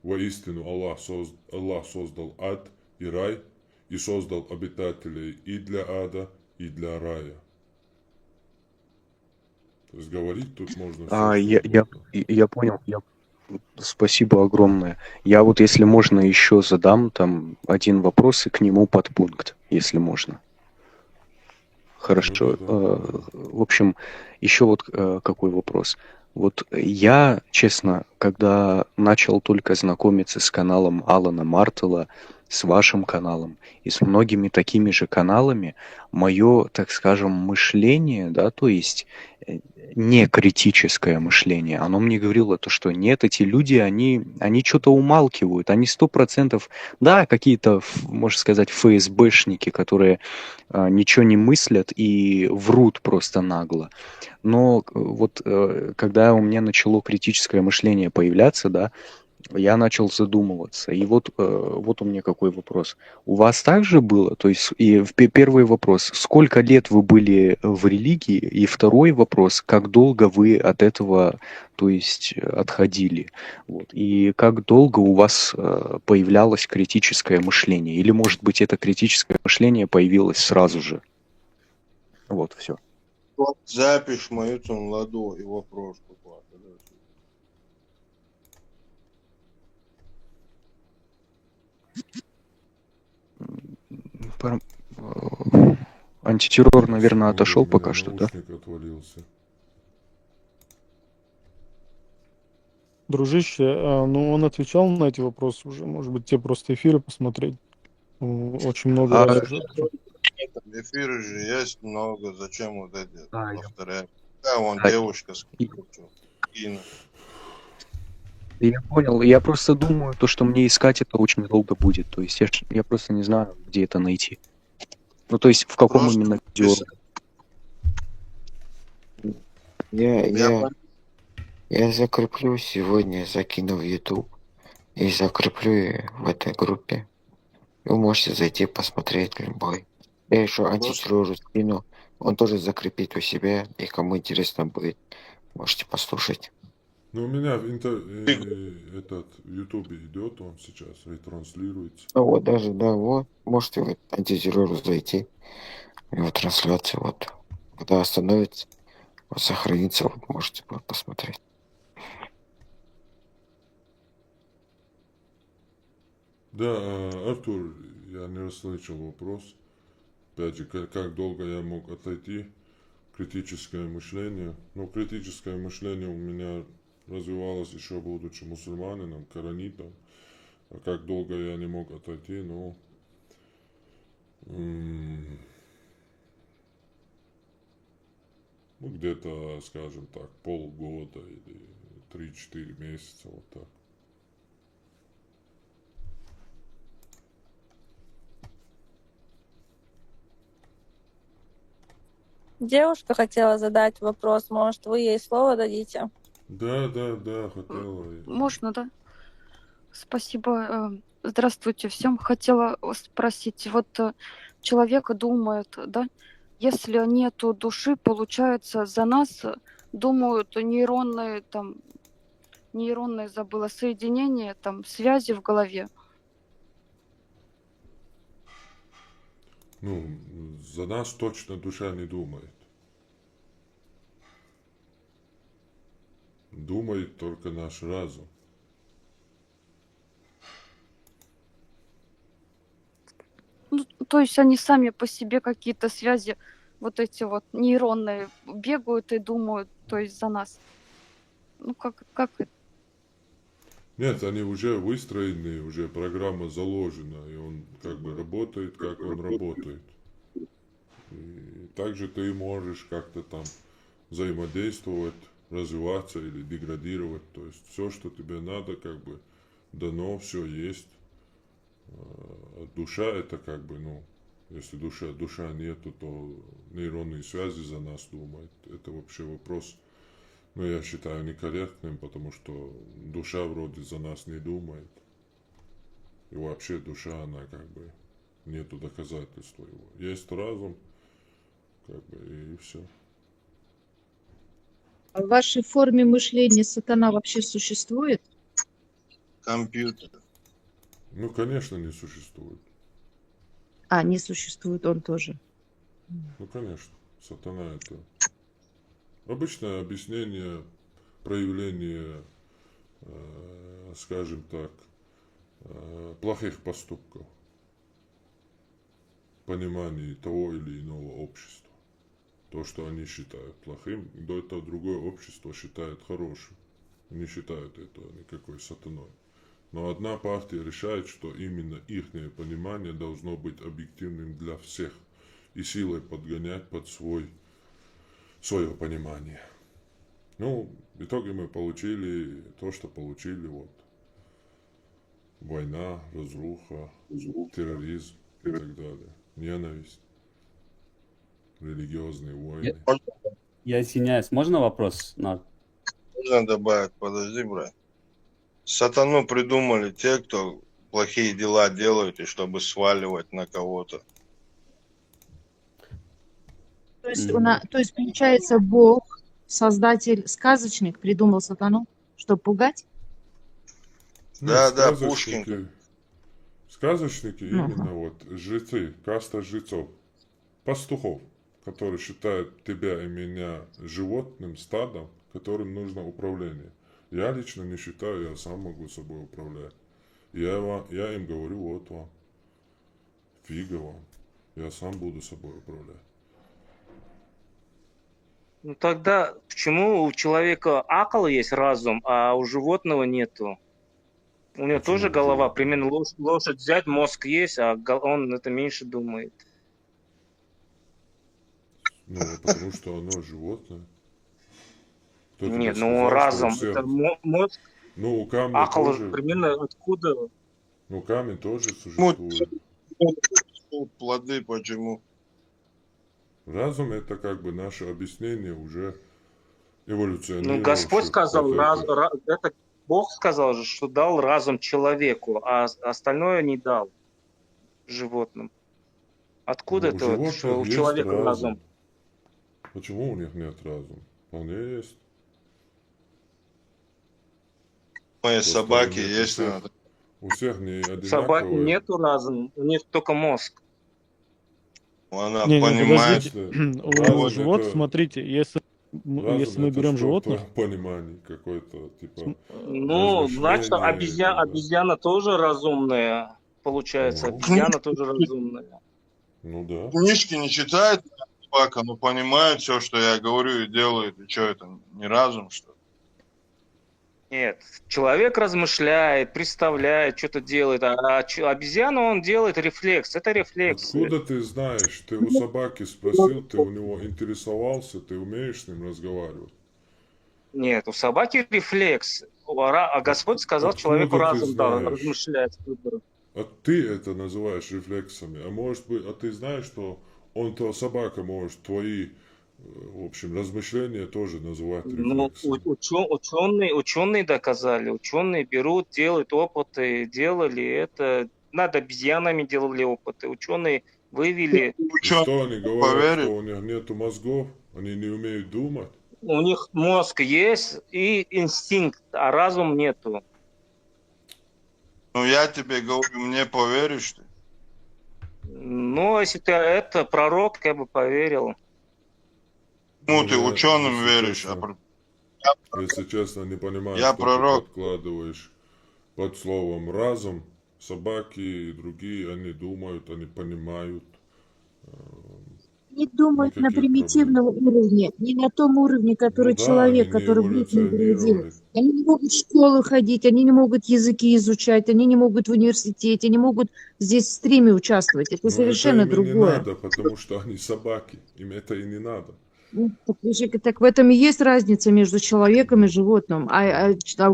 Воистину Аллах создал ад и рай, и создал обитателей и для ада, и для рая. То есть говорить тут можно все,
я понял. Спасибо огромное. Я вот, если можно, еще задам там один вопрос и к нему подпункт, если можно. Хорошо. В общем, еще вот какой вопрос. Вот я, честно, когда начал только знакомиться с каналом Алана Мартелла, с вашим каналом и с многими такими же каналами, мое, так скажем, мышление, да, то есть не критическое мышление, оно мне говорило то, что нет, эти люди, они что-то умалкивают, они 100%, да, какие-то, можно сказать, ФСБшники, которые ничего не мыслят и врут просто нагло. Но вот когда у меня начало критическое мышление появляться, да, я начал задумываться. И вот у меня какой вопрос. У вас также было? То есть, и первый вопрос, сколько лет вы были в религии? И второй вопрос, как долго вы от этого, то есть, отходили? Вот. И как долго у вас появлялось критическое мышление? Или, может быть, это критическое мышление появилось сразу же? Вот, все.
Вот запись мою там ладу и вопрос.
Антитеррор, наверное, отошел пока что, да?
Наушник отвалился.
Дружище, ну он отвечал на эти вопросы уже. Может быть, тебе просто эфиры посмотреть. Очень много раз уже.
Эфиры же есть много, зачем вот эти повторять? Вон
Да.
девушка скинула.
Я понял. Я просто думаю, то, что мне искать это очень долго будет. То есть я просто не знаю, где это найти. Ну, то есть в каком
Просто
именно видео.
Я закреплю сегодня, закину в YouTube и закреплю в этой группе. Вы можете зайти посмотреть любой. Я еще антитеррору скину, он тоже закрепит у себя, и кому интересно будет, можете послушать.
Ну, у меня в этот в Ютубе идет, он сейчас ретранслируется.
Ну вот даже, да, вот, можете в антитеррору зайти, его трансляция, вот, когда остановится, вот, сохранится, вот, можете посмотреть.
Да, Артур, я не расслышал вопрос. Опять же, как долго я мог отойти? Критическое мышление. Ну, критическое мышление у меня развивалось еще будучи мусульманином, коранитом. А как долго я не мог отойти? Ну, где-то, скажем так, полгода или 3-4 месяца, вот так.
Девушка хотела задать вопрос, может, вы ей слово дадите?
Да, хотела.
Можно, да? Спасибо. Здравствуйте всем. Хотела спросить, вот человек думает, да, если нету души, получается, за нас думают нейронные, забыла, соединения, связи в голове.
Ну, за нас точно душа не думает. Думает только наш разум.
Ну, то есть они сами по себе какие-то связи, вот эти вот нейронные, бегают и думают, то есть за нас. Ну, как это?
Нет, они уже выстроены, уже программа заложена, и он как бы работает, как он работает. И также ты можешь как-то там взаимодействовать, развиваться или деградировать. То есть все, что тебе надо, как бы дано, все есть. А душа это как бы, ну, если душа нету, то нейронные связи за нас думают. Это вообще вопрос, ну, я считаю, некорректным, потому что душа вроде за нас не думает. И вообще душа, она как бы, нету доказательства его. Есть разум, как бы, и все.
А в вашей форме мышления сатана вообще существует?
Компьютер.
Ну, конечно, не существует.
А, не существует он тоже.
Ну, конечно, сатана это обычное объяснение, проявление, скажем так, плохих поступков, понимание того или иного общества. То, что они считают плохим, до этого другое общество считает хорошим. Не считают это никакой сатаной. Но одна партия решает, что именно их понимание должно быть объективным для всех и силой подгонять под свое понимание. Ну, в итоге мы получили то, что получили. Вот. Война, разруха, терроризм и так далее. Ненависть, религиозные войны.
Я извиняюсь, можно вопрос?
Можно добавить, подожди, брат. Сатану придумали те, кто плохие дела делают, и чтобы сваливать на кого-то.
То есть, получается, Бог, создатель, сказочник, придумал сатану, чтобы пугать?
Да,
сказочники,
Пушкин.
Сказочники именно вот жрецы, каста жрецов, пастухов. который считает тебя и меня животным стадом, которым нужно управление. Я лично не считаю, я сам могу собой управлять. Я им говорю, вот вам, фига вам, я сам буду собой управлять.
Ну тогда почему у человека акл есть разум, а у животного нету? У него тоже голова, примерно лошадь взять, мозг есть, а он это меньше думает.
Ну, потому что оно животное. Кто тебе
Нет,
сказал,
ну
что у
разум,
всех-
это мозг,
Ну, у камня
акл
тоже,
примерно откуда?
ну, камень тоже
Вот
существует.
плоды почему?
Разум это как бы наше объяснение уже эволюционировавших.
Ну, Господь сказал,
вот этих.
это Бог сказал же, что дал разум человеку, а остальное не дал животным. Откуда
Ну, у
это, вот, что у
животных есть
человека разум?
Почему у них нет разума? Вполне есть.
Мои
Просто
собаки
у них
есть.
у всех не
У собаки
одинаковые.
нету разума, у них только мозг.
Она
Не,
понимает.
подождите. У
Разум
живот,
это-
смотрите, если
Разум
мы
это
берем
что-то
животных,
в понимании какой-то, типа,
Ну, значит,
размышления,
обезьяна тоже разумная. Получается,
Ну.
обезьяна тоже разумная.
Ну да.
Книжки не читает собака, но понимает все, что я говорю и делает. И что это, не разум, что ли?
Нет, человек размышляет, представляет, что-то делает, а обезьяна он делает рефлекс. Это рефлекс.
Откуда ты знаешь? Ты у собаки спросил, ты у него интересовался, ты умеешь с ним разговаривать?
Нет, у собаки рефлекс. А Господь сказал
Откуда
человеку
ты
разум, да,
знаешь?
размышлять.
А ты это называешь рефлексами. А может быть, а ты знаешь, что то собака может твои, в общем, размышления тоже называть
Ну,
рефлексами.
ученые доказали, ученые берут, делают опыты, делали это, над обезьянами делали опыты, ученые вывели.
И что они говорят, что у них нету мозгов, они не умеют думать?
У них мозг есть и инстинкт, а разум нету.
Ну, я тебе говорю, мне поверишь ты?
Ну, если ты это пророк, я бы поверил.
Ну, ты
я,
ученым
если
веришь.
честно, если честно, не понимаю,
Я
что
пророк.
ты подкладываешь под словом разум. Собаки и другие, они думают, они понимают.
Они думают на
Никаких
примитивном уровне, не на том уровне, который
Ну да,
человек,
они не
который Бог наградил.
эволюционировали.
Они не могут в школу ходить, они не могут языки изучать, они не могут в университете, они не могут здесь в стриме участвовать. Это
Но
совершенно
это им и не
другое.
надо, потому что они собаки. Им это и не надо.
Ну, так в этом и есть разница между человеком и животным.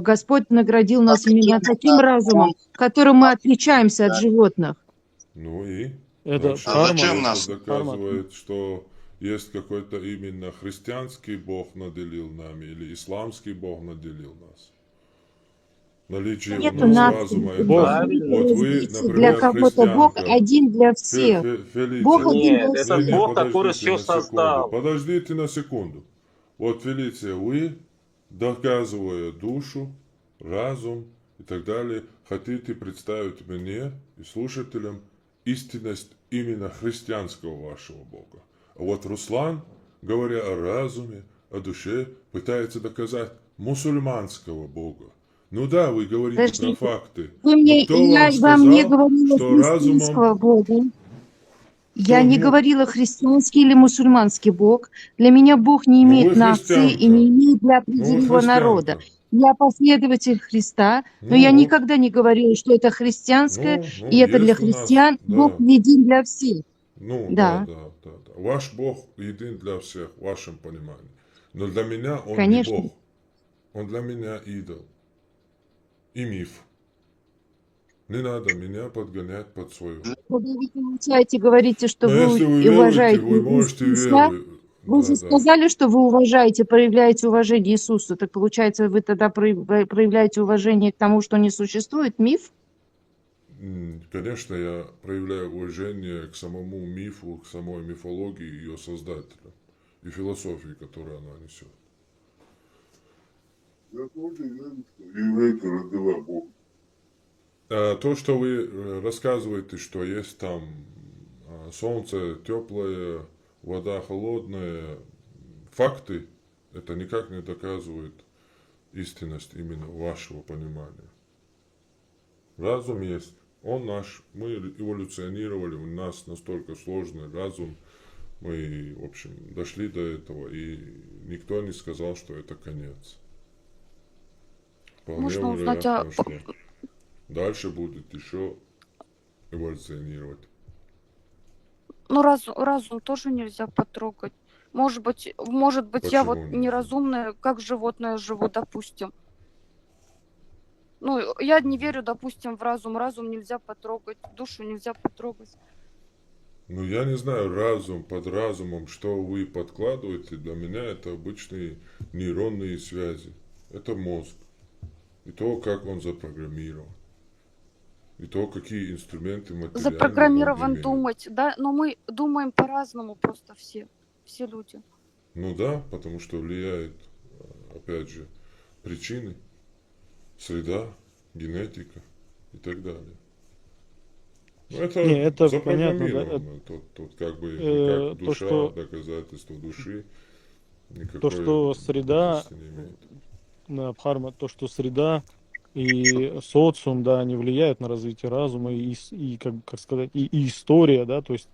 Господь наградил нас именно таким разумом, которым мы отличаемся от животных.
Ну и?
Это
Дальше
карма.
зачем
это
нас?
доказывает, что есть какой-то именно христианский Бог наделил нами, или исламский Бог наделил нас. Наличие у
Нету
нас
нации.
разума, это...
Правильно.
Вот вы,
Для
например,
кого-то Бог
христианка.
один для всех.
Фелиция.
Бог один
Нет,
для
это
всех.
Бог, который
подождите
все
на секунду.
создал.
Подождите на секунду. Вот, Фелиция, вы, доказывая душу, разум и так далее, хотите представить мне и слушателям истинность именно христианского вашего Бога. А вот Руслан, говоря о разуме, о душе, пытается доказать мусульманского Бога. Ну да, вы говорите
Подождите.
про факты.
Вы мне,
Но кто
я
вам
вам не
сказал,
говорила
что
христианского
разумом...
Бога. Я не говорила христианский или мусульманский Бог. Для меня Бог не
Ну,
имеет
вы
нации и
христианка.
не имеет для
Ну, вы
определенного народа.
христианка.
Я последователь Христа, но
Ну
я
вот.
никогда не говорила, что это христианское,
Ну,
и это для
есть у нас,
христиан. Бог
да.
един для всех.
Ну,
Да,
да. Ваш Бог един для всех, в вашем понимании. Но для меня он
конечно.
не Бог. Он для меня идол. И миф. Не надо меня подгонять под свою.
Когда вы получаете, говорите, что
Но
вы
если вы
уважаете
веруете, вы можете
Иисуса,
веровать.
вы
Да,
же сказали, что вы уважаете, проявляете уважение Иисусу. Так получается, вы тогда проявляете уважение к тому, что не существует миф?
Конечно, я проявляю уважение к самому мифу, к самой мифологии ее создателя и философии, которую она несет.
Я тоже верю, что еврейка родила Бога.
То, что вы рассказываете, что есть там солнце теплое, вода холодная. Факты это никак не доказывает истинность именно вашего понимания. Разум есть, он наш, мы эволюционировали, у нас настолько сложный разум, мы, в общем, дошли до этого, и никто не сказал, что это конец. Вполне
Можно узнать,
вероятно, что дальше будет еще эволюционировать.
ну разум тоже нельзя потрогать. Может быть, я вот
Почему?
неразумная, как животное живу, допустим. Ну, я не верю, допустим, в разум. Разум нельзя потрогать, душу нельзя потрогать.
Ну, я не знаю, разум, под разумом, что вы подкладываете, для меня это обычные нейронные связи. Это мозг. И то, как он запрограммирован. И то, какие инструменты материальные
Запрограммирован
он имеет.
думать, да, но мы думаем по-разному просто все люди.
Ну да, потому что влияет, опять же, причины, среда, генетика и так далее. Ну, это,
Не, это понятно, да.
запрограммировано. Тут как бы никак
То,
душа,
что
доказательство души
то,
никакой
что среда,
важности не имеет.
да, Бхарма, то, что среда и социум, да, они влияют на развитие разума и как сказать, и история, да, то есть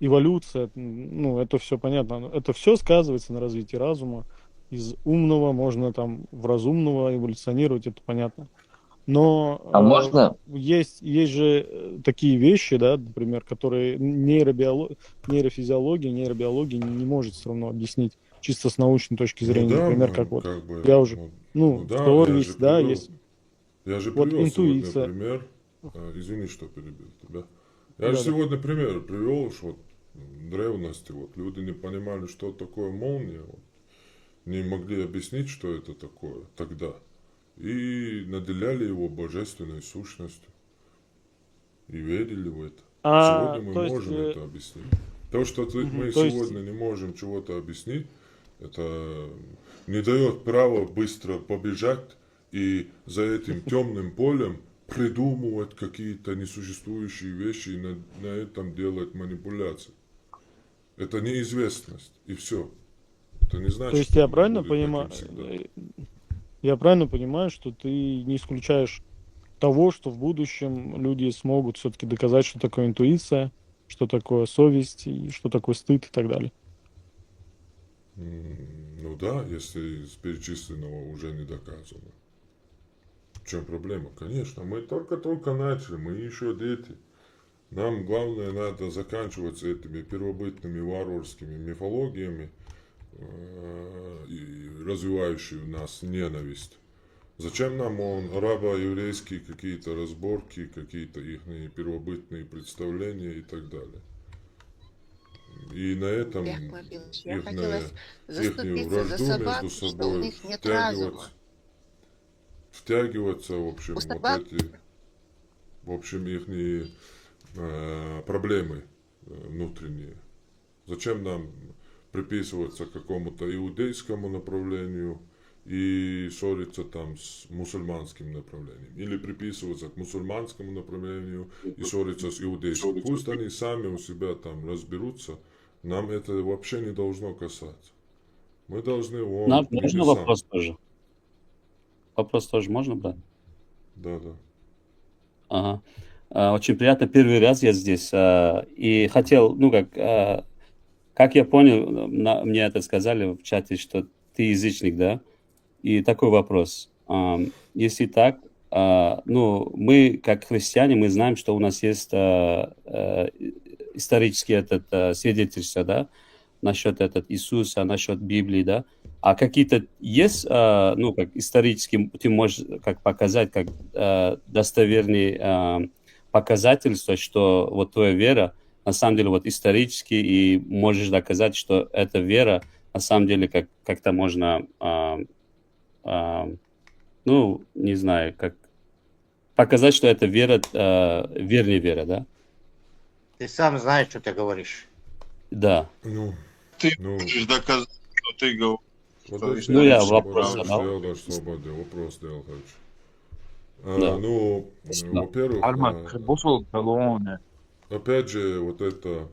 эволюция, ну, это все понятно. Это все сказывается на развитии разума. Из умного можно там в разумного эволюционировать, это понятно. Но
можно?
есть же такие вещи, да, например, которые нейрофизиология, нейробиология не может все равно объяснить чисто с научной точки
Ну
зрения.
да,
Например, как вот
как бы,
я уже,
ну да,
в теории
я же
есть, да,
привел,
есть
я же
вот
привел сегодня
интуиция.
пример, извини, что перебил тебя. Я
Да,
же
да.
сегодня пример привел, что вот в древности вот люди не понимали, что такое молния, вот, не могли объяснить, что это такое тогда, и наделяли его божественной сущностью и верили в это. Сегодня мы
То есть,
можем это объяснить. То, что мы
то есть,
сегодня не можем чего-то объяснить, это не дает права быстро побежать и за этим темным полем придумывать какие-то несуществующие вещи и на этом делать манипуляции. Это неизвестность, и все. Это не значит,
то есть
что
я
оно
правильно
будет таким
понимаю,
всегда.
я правильно понимаю, что ты не исключаешь того, что в будущем люди смогут все-таки доказать, что такое интуиция, что такое совесть, и что такое стыд и так далее.
Ну да, если из перечисленного уже не доказано. В чем проблема? Конечно, мы только начали, мы еще дети. Нам главное надо заканчивать с этими первобытными варварскими мифологиями, развивающие у нас ненависть. Зачем нам арабо-еврейские какие-то разборки, какие-то их первобытные представления и так далее. И на этом ихнюю вражду между собой втягиваться, в общем, вот эти, в общем, ихние проблемы внутренние. Зачем нам приписываться какому-то иудейскому направлению и ссориться там с мусульманским направлением? Или приписываться к мусульманскому направлению и ссориться с иудейским? Пусть они сами у себя там разберутся, нам это вообще не должно касаться. Мы должны
Можно вопрос тоже? Вопрос тоже можно, брат?
Да.
Ага. Очень приятно, первый раз я здесь. И хотел, как я понял, мне это сказали в чате, что ты язычник, да? И такой вопрос. Если так, мы, как христиане, мы знаем, что у нас есть исторические свидетельства, да? Насчет Иисуса, насчет Библии, да? А какие-то есть, как исторически, ты можешь как показать, как достоверные показательства, что вот твоя вера на самом деле вот исторически, и можешь доказать, что эта вера на самом деле как-то можно, не знаю, как показать, что это вера, верная вера, да?
Ты сам знаешь, что ты говоришь.
Да.
Ты можешь доказать, что ты говоришь.
Я вопрос задал.
Вопрос сделал, хочу.
Да.
Во-первых, опять же, вот это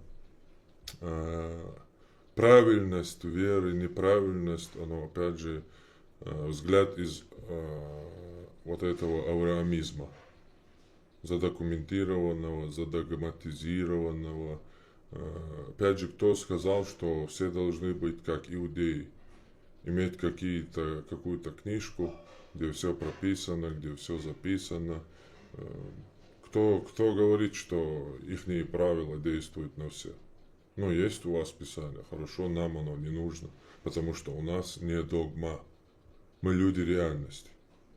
правильность веры, неправильность, оно опять же взгляд из вот этого авраамизма, задокументированного, задогматизированного. Опять же, кто сказал, что все должны быть как иудеи, иметь какую-то книжку, где все прописано, где все записано. Кто говорит, что их правила действуют на всех? Ну, есть у вас Писание, хорошо, нам оно не нужно, потому что у нас не догма. Мы люди реальности.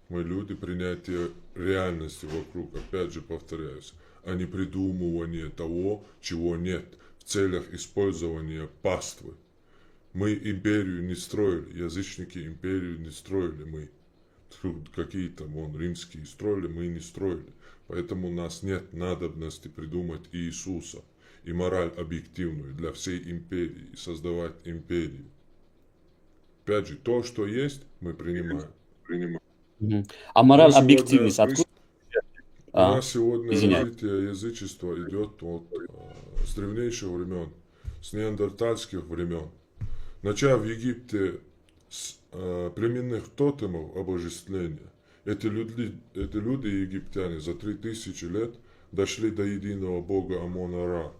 Мы люди принятия реальности вокруг, опять же повторяюсь, а не придумывание того, чего нет, в целях использования паствы. Мы империю не строили, язычники империю не строили, мы какие-то римские строили, мы не строили. Поэтому у нас нет надобности придумать Иисуса и мораль объективную для всей империи, и создавать империю. Опять же, то, что есть, мы принимаем.
А мораль, объективность откуда?
У нас сегодня развитие язычества идет с древнейших времен, с неандертальских времен. Начав в Египте с племенных тотемов обожествления, эти люди египтяне за 3000 лет дошли до единого бога Амона-Ра,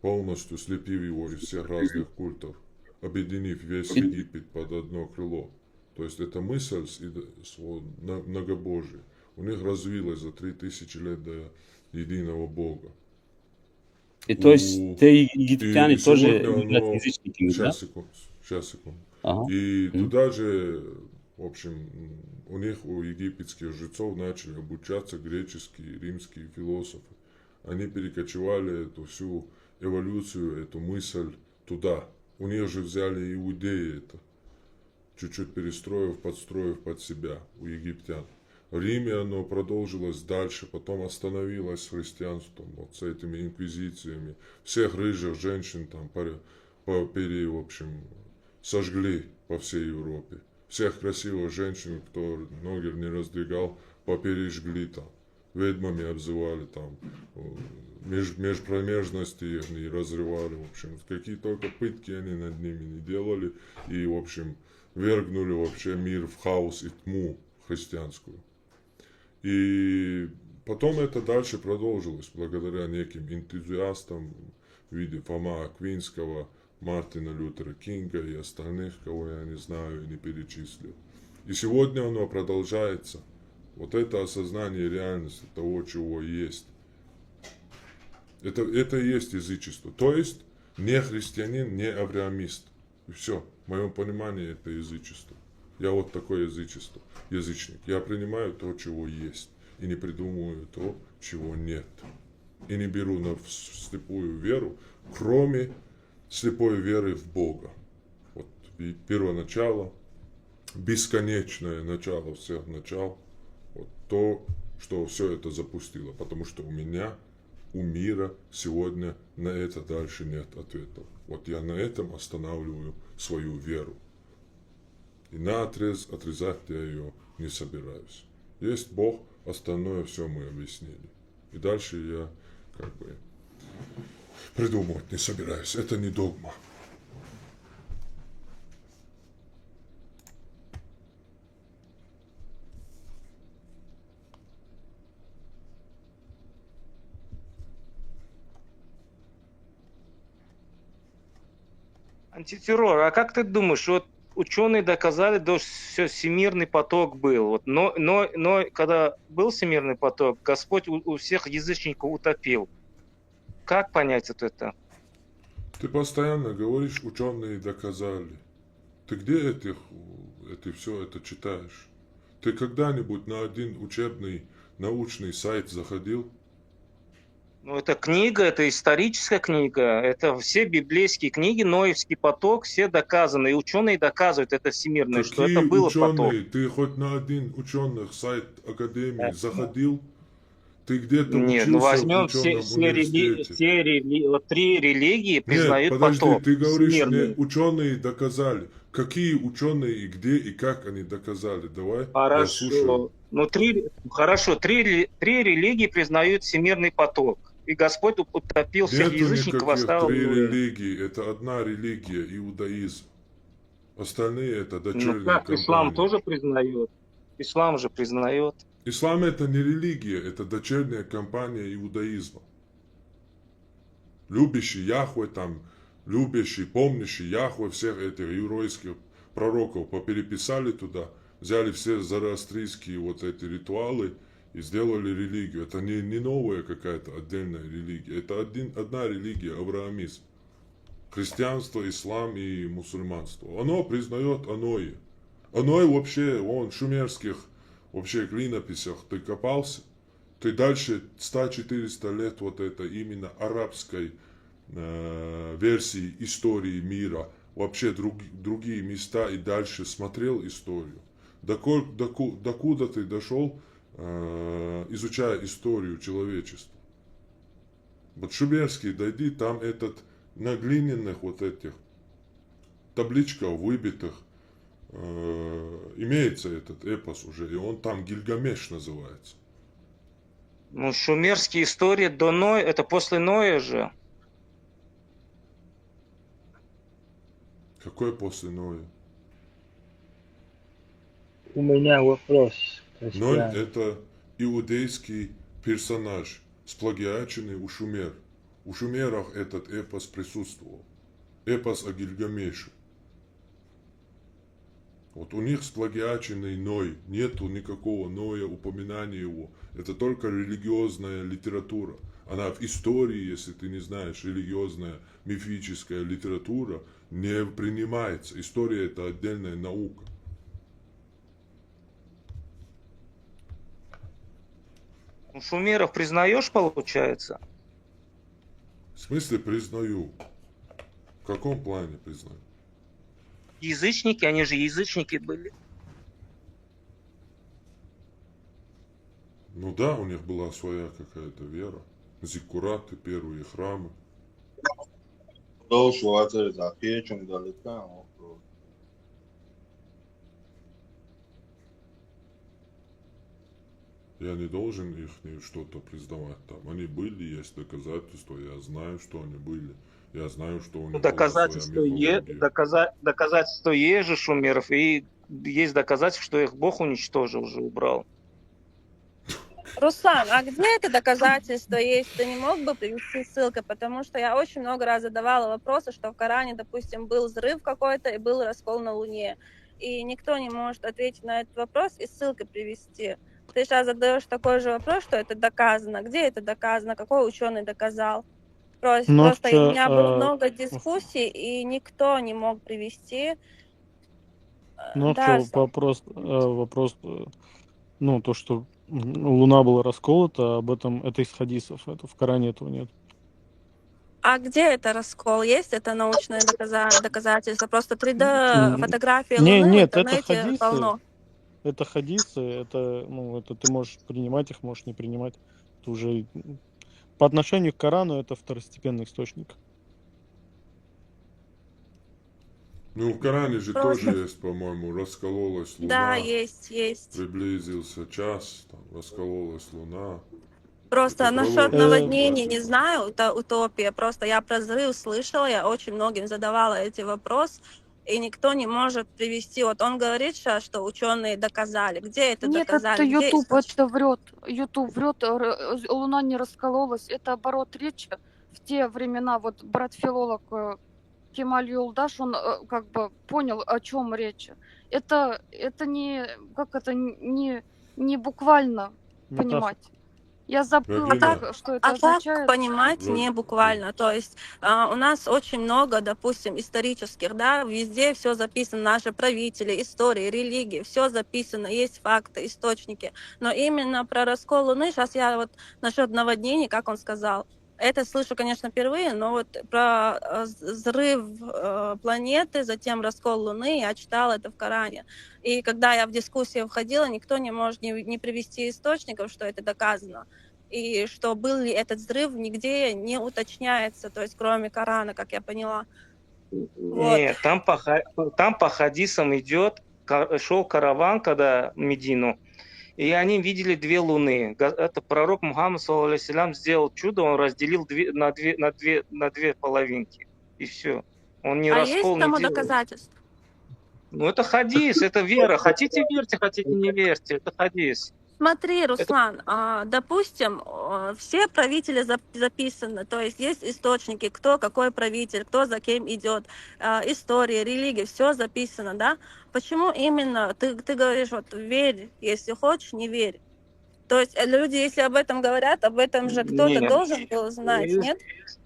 полностью слепив его из всех разных культов, объединив весь Египет под одно крыло. То есть эта мысль многобожия у них развилась за 3000 лет до единого бога.
И то есть те египтяне тоже являются язычниками, да?
Сейчас, секунду.
Ага.
И туда же, в общем, у египетских жрецов начали обучаться греческие, римские философы. Они перекочевали эту всю эволюцию, эту мысль туда. У них же взяли иудеи это, чуть-чуть перестроив, подстроив под себя у египтян. В Риме оно продолжилось дальше, потом остановилось с христианством, вот с этими инквизициями. Всех рыжих женщин там в общем, сожгли по всей Европе. Всех красивых женщин, кто ноги не раздвигал, попережгли там. Ведьмами обзывали там, межпромежности их не разрывали, в общем. Какие только пытки они над ними не делали. И, в общем, вергнули вообще мир в хаос и тьму христианскую. И потом это дальше продолжилось, благодаря неким энтузиастам в виде Фома Аквинского, Мартина Лютера Кинга и остальных, кого я не знаю и не перечислил. И сегодня оно продолжается. Вот это осознание реальности того, чего есть. Это и есть язычество. То есть не христианин, не авраамист. И все. В моем понимании это язычество. Я вот такой язычник. Я принимаю то, чего есть. И не придумываю то, чего нет. И не беру на слепую веру, кроме слепой веры в Бога. Вот первоначало, бесконечное начало всех начал. Вот то, что все это запустило. Потому что у мира сегодня на это дальше нет ответов. Вот я на этом останавливаю свою веру. И наотрез отрезать я ее не собираюсь. Есть Бог, остальное все мы объяснили. И дальше я придумывать не собираюсь. Это не догма.
Антитеррор, а как ты думаешь, вот ученые доказали, что все, всемирный поток был. Вот, но когда был всемирный поток, Господь у всех язычников утопил. Как понять вот это?
Ты постоянно говоришь, ученые доказали. Ты где все это читаешь? Ты когда-нибудь на один учебный научный сайт заходил?
Ну, это книга, это историческая книга, это все библейские книги, Ноевский поток, все доказаны, и ученые доказывают, это всемирное, что это было поток.
Ты хоть на один ученых сайт Академии заходил? Ты где-то
Нет,
учился
возьмем
в ученом университете?
вот 3 религии признают
Нет, подожди,
поток.
ты говоришь,
всемирный.
мне ученые доказали. Какие ученые и где и как они доказали? Давай, я слушаю.
Хорошо. Ну, 3 религии признают всемирный поток. и Господь утопил всех
Нету
язычников,
никаких
оставил
три
евреев.
религии. Это одна религия, иудаизм. Остальные это
Ну
дочерние
как, ислам
компании.
тоже признает? Ислам же признает.
Ислам это не религия, это дочерняя компания иудаизма. Любящий Яхве, там, любящий, помнящий Яхве, всех этих еврейских пророков попереписали туда, взяли все зороастрийские вот эти ритуалы и сделали религию. Это не новая какая-то отдельная религия, это одна религия, авраамизм. Христианство, ислам и мусульманство. Оно признает Аное. Аное вообще, он в шумерских вообще клинописях ты копался, ты дальше 100-400 лет вот это именно арабской версии истории мира, вообще другие места и дальше смотрел историю. Докуда ты дошел, изучая историю человечества. Вот шумерский дойди, там этот на глиняных вот этих табличках выбитых имеется этот эпос уже, и он там Гильгамеш называется.
Ну, шумерские истории до Ноя, это после Ноя же.
Какой после Ноя?
У меня вопрос.
Ной это иудейский персонаж, сплагиаченный у шумер. У шумеров этот эпос присутствовал. Эпос о Гильгамеше. Вот у них сплагиаченный Ной, нету никакого Ноя, упоминания его. Это только религиозная литература. Она в истории, если ты не знаешь, религиозная, мифическая литература не принимается. История это отдельная наука.
У шумеров признаешь, получается?
В смысле признаю? В каком плане признаю?
Язычники, они же язычники были.
Ну да, у них была своя какая-то вера. Зиккураты, первые храмы. Я не должен их что-то признавать там. Они были, есть доказательства, я знаю, что они были. Я знаю, что у них
Доказательства
была своя мифология.
доказательства есть же шумеров, и есть доказательства, что их Бог уничтожил, уже убрал.
Руслан, а где это доказательство есть? Ты не мог бы привести ссылку? Потому что я очень много раз задавала вопросы, что в Коране, допустим, был взрыв какой-то и был раскол на Луне. И никто не может ответить на этот вопрос и ссылкой привести. Ты сейчас задаешь такой же вопрос, что это доказано. Где это доказано? Какой ученый доказал? Просто у меня было много дискуссий, и никто не мог привести.
Вопрос, ну, то, что Луна была расколота, об этом, это из хадисов, это в Коране этого нет.
А где это раскол? Есть это научное доказательство? Просто 3D-фотографии Луны в интернете полно.
Это хадисы, это ты можешь принимать их, можешь не принимать. Это уже по отношению к Корану это второстепенный источник.
Ну, в Коране же тоже есть, по-моему, раскололась Луна.
Да, есть.
Приблизился час, там, раскололась Луна.
Просто насчет наводнений не знаю, это утопия. Просто я про взрыв слышала, я очень многим задавала эти вопросы, и никто не может привести. Вот он говорит сейчас, что ученые доказали. Где это доказали?
Нет, это YouTube, это врет. YouTube врет, Луна не раскололась. Это оборот речи. В те времена вот брат-филолог Кемаль Юлдаш, он как бы понял, о чем речь. Это не, не буквально понимать. Я забыла, что это означает.
Так понимать не буквально. То есть у нас очень много, допустим, исторических, да, везде все записано, наши правители, истории, религии, все записано, есть факты, источники. Но именно про раскол Луны, сейчас я вот насчет наводнений, как он сказал, это слышу, конечно, впервые, но вот про взрыв планеты, затем раскол Луны, я читала это в Коране. И когда я в дискуссию входила, никто не может не привести источников, что это доказано. И что был ли этот взрыв, нигде не уточняется, то есть кроме Корана, как я поняла.
Нет, там по хадисам шел караван, когда в Медину, и они видели две луны. Это пророк Мухаммад, саллаллаху сделал чудо, он разделил на две половинки. И все. Он не
А есть
раскол не
тому
делал.
доказательства?
Ну, это хадис, это вера. Хотите верьте, хотите не верьте. Это хадис.
Смотри, Руслан, допустим, все правители записаны, то есть источники, кто какой правитель, кто за кем идет, история, религия, все записано, да? Почему именно ты говоришь, вот верь, если хочешь, не верь? То есть люди, если об этом говорят, об этом же кто-то
Нет.
должен был знать, нет?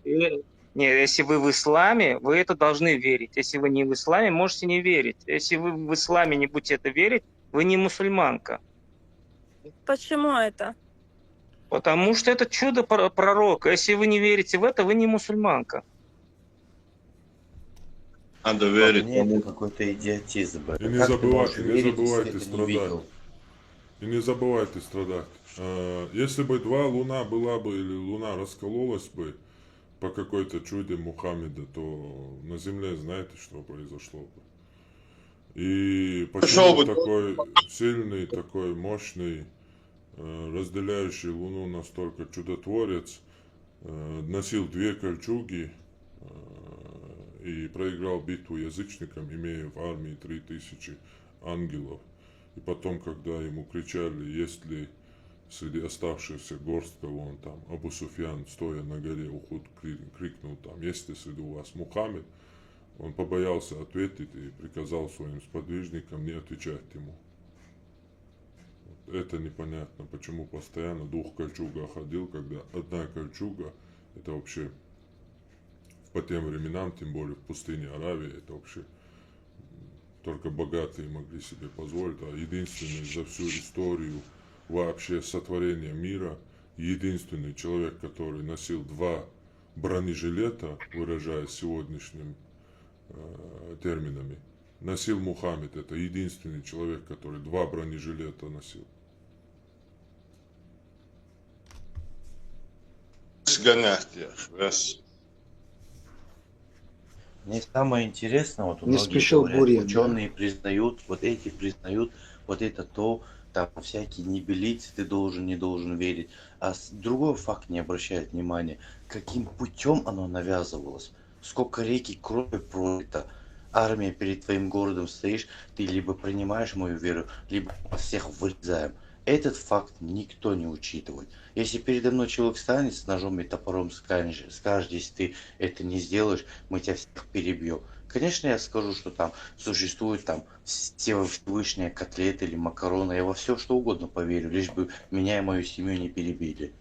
Нет, если вы в исламе, вы это должны верить. Если вы не в исламе, можете не верить. Если вы в исламе не будете это верить, вы не мусульманка.
Почему это?
Потому что это чудо пророка. Если вы не верите в это, вы не мусульманка.
Надо верить.
Это какой-то идиотизм.
И не забывайте страдать. И не забывайте страдать. Если бы два луна была бы, или луна раскололась бы по какой-то чуде Мухаммеда, то на земле знаете, что произошло бы. И почему такой сильный, такой мощный, разделяющий Луну настолько чудотворец, носил две кольчуги и проиграл битву язычникам, имея в армии 3000 ангелов. И потом, когда ему кричали, есть ли среди оставшихся горстка, вон там, Абу Суфьян, стоя на горе Ухуд, крикнул там, есть ли среди вас Мухаммед, он побоялся ответить и приказал своим сподвижникам не отвечать ему. Это непонятно, почему постоянно в двух кольчугах ходил, когда одна кольчуга, это вообще по тем временам, тем более в пустыне Аравии, это вообще только богатые могли себе позволить, а единственный за всю историю вообще сотворения мира, единственный человек, который носил два бронежилета, выражаясь сегодняшним терминами, носил Мухаммед. Это единственный человек, который два бронежилета носил.
Мне самое интересное, вот многие говорят, ученые признают, вот эти признают, вот это то, там всякие небелицы, ты должен, не должен верить. А другой факт не обращает внимания, каким путем оно навязывалось. Сколько реки крови пролито. Армия перед твоим городом стоишь, ты либо принимаешь мою веру, либо всех вырезаем. Этот факт никто не учитывает. Если передо мной человек станет с ножом и топором, скажет, если ты это не сделаешь, мы тебя всех перебьем. Конечно, я скажу, что там существуют там всевышние котлеты или макароны. Я во все что угодно поверю, лишь бы меня и мою семью не перебили.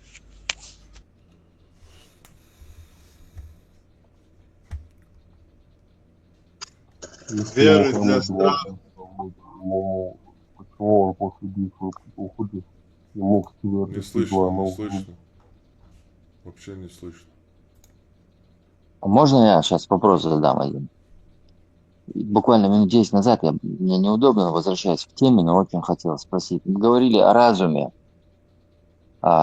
Веры для страха.
Почему он после битвы уходит и мог
не слышно, не слышно. Вообще не слышно.
А можно я сейчас вопрос задам один? Буквально минут 10 назад мне неудобно, возвращаясь к теме, но очень хотел спросить. Мы говорили о разуме.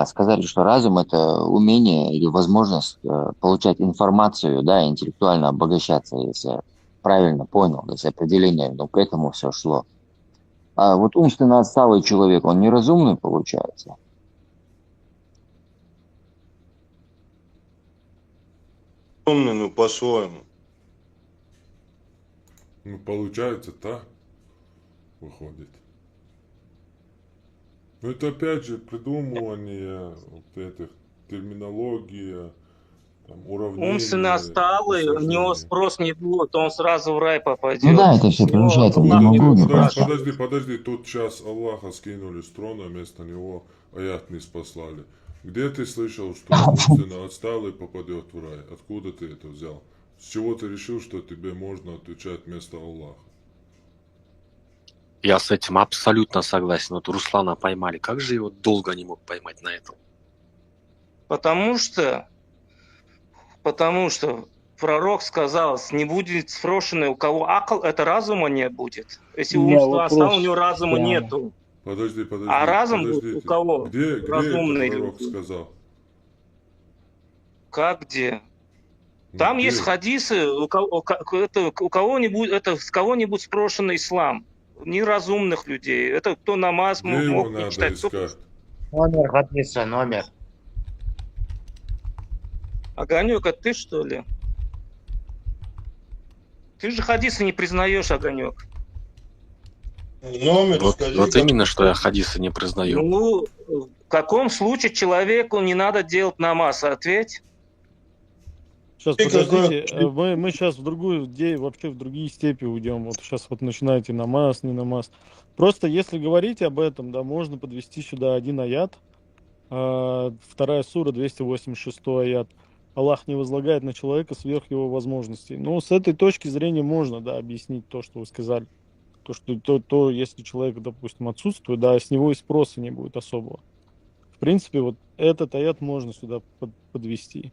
Сказали, что разум — это умение или возможность получать информацию, да, интеллектуально обогащаться, если я правильно понял, если определение, но к этому все шло. А вот умственно отсталый человек, он неразумный получается?
Умный, ну по-своему.
Ну, получается так, выходит. Ну, это опять же придумывание вот этих терминология, там, уравнения.
Умственно отсталый, у него спрос не будет, он сразу в рай попадет.
Ну да, это все приезжает, я не могу.
Подожди, тут сейчас Аллаха скинули с трона, вместо него аят не спаслали. Где ты слышал, что умственно отсталый попадет в рай? Откуда ты это взял? С чего ты решил, что тебе можно отвечать вместо Аллаха?
Я с этим абсолютно согласен. Вот Руслана поймали. Как же его долго не мог поймать на этом?
Потому что пророк сказал, не будет спрошенный, у кого акл, это разума не будет. Если умственно отстал, у него разума нету.
Подожди.
А разум у кого?
Где
разумный
это пророк сказал?
Как где? Там есть хадисы, у кого-нибудь, это с кого-нибудь спрошен ислам. неразумных людей. Это кто намаз
Где его
мог не
надо
читать.
искать?
Номер хадиса, номер.
Огонек, это ты что ли? Ты же хадисы не признаешь, Огонек.
Номер
Вот,
скажи.
вот именно, что я хадисы не признаю.
Ну, в каком случае человеку не надо делать намаз? Ответь.
Сейчас, подождите, мы сейчас в другую, вообще в другие степи уйдем. Вот сейчас вот начинаете намаз, не намаз. Просто если говорить об этом, да, можно подвести сюда один аят. 2 сура, 286 аят. Аллах не возлагает на человека сверх его возможностей. Но с этой точки зрения можно, да, объяснить то, что вы сказали. То, что если человек, допустим, отсутствует, да, с него и спроса не будет особого. В принципе, вот этот аят можно сюда подвести.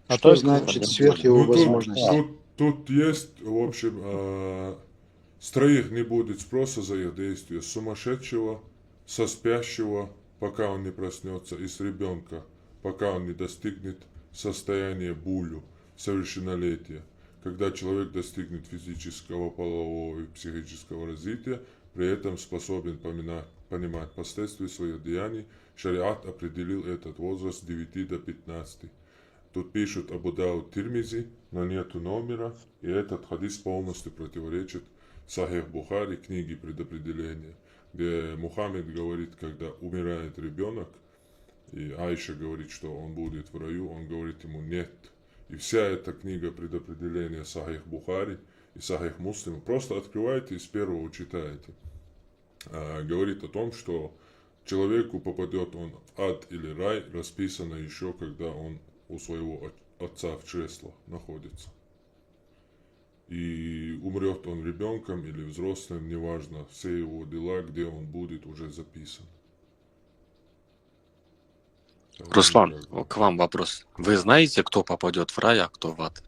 А
Что
так,
значит сверх его возможностей?
Тут есть, в общем, с троих не будет спроса за их действия. С сумасшедшего, со спящего, пока он не проснется, и с ребенка, пока он не достигнет состояния булю, совершеннолетия. Когда человек достигнет физического, полового и психического развития, при этом способен понимать последствия своих деяний, шариат определил этот возраст с 9 до 15. Тут пишут Абу Дауд Тирмизи, но нету номера, и этот хадис полностью противоречит Сахих Бухари, книге предопределения, где Мухаммед говорит, когда умирает ребенок, и Айша говорит, что он будет в раю, он говорит ему нет. И вся эта книга предопределения Сахих Бухари и Сахих Муслим, просто открывайте и с первого читаете. Говорит о том, что человеку попадет он в ад или рай, расписано еще, когда он у своего отца в чреслах находится. И умрет он ребенком или взрослым, неважно, все его дела, где он будет, уже записан.
Руслан, к вам вопрос. Вы знаете, кто попадет в рай, а кто в ад?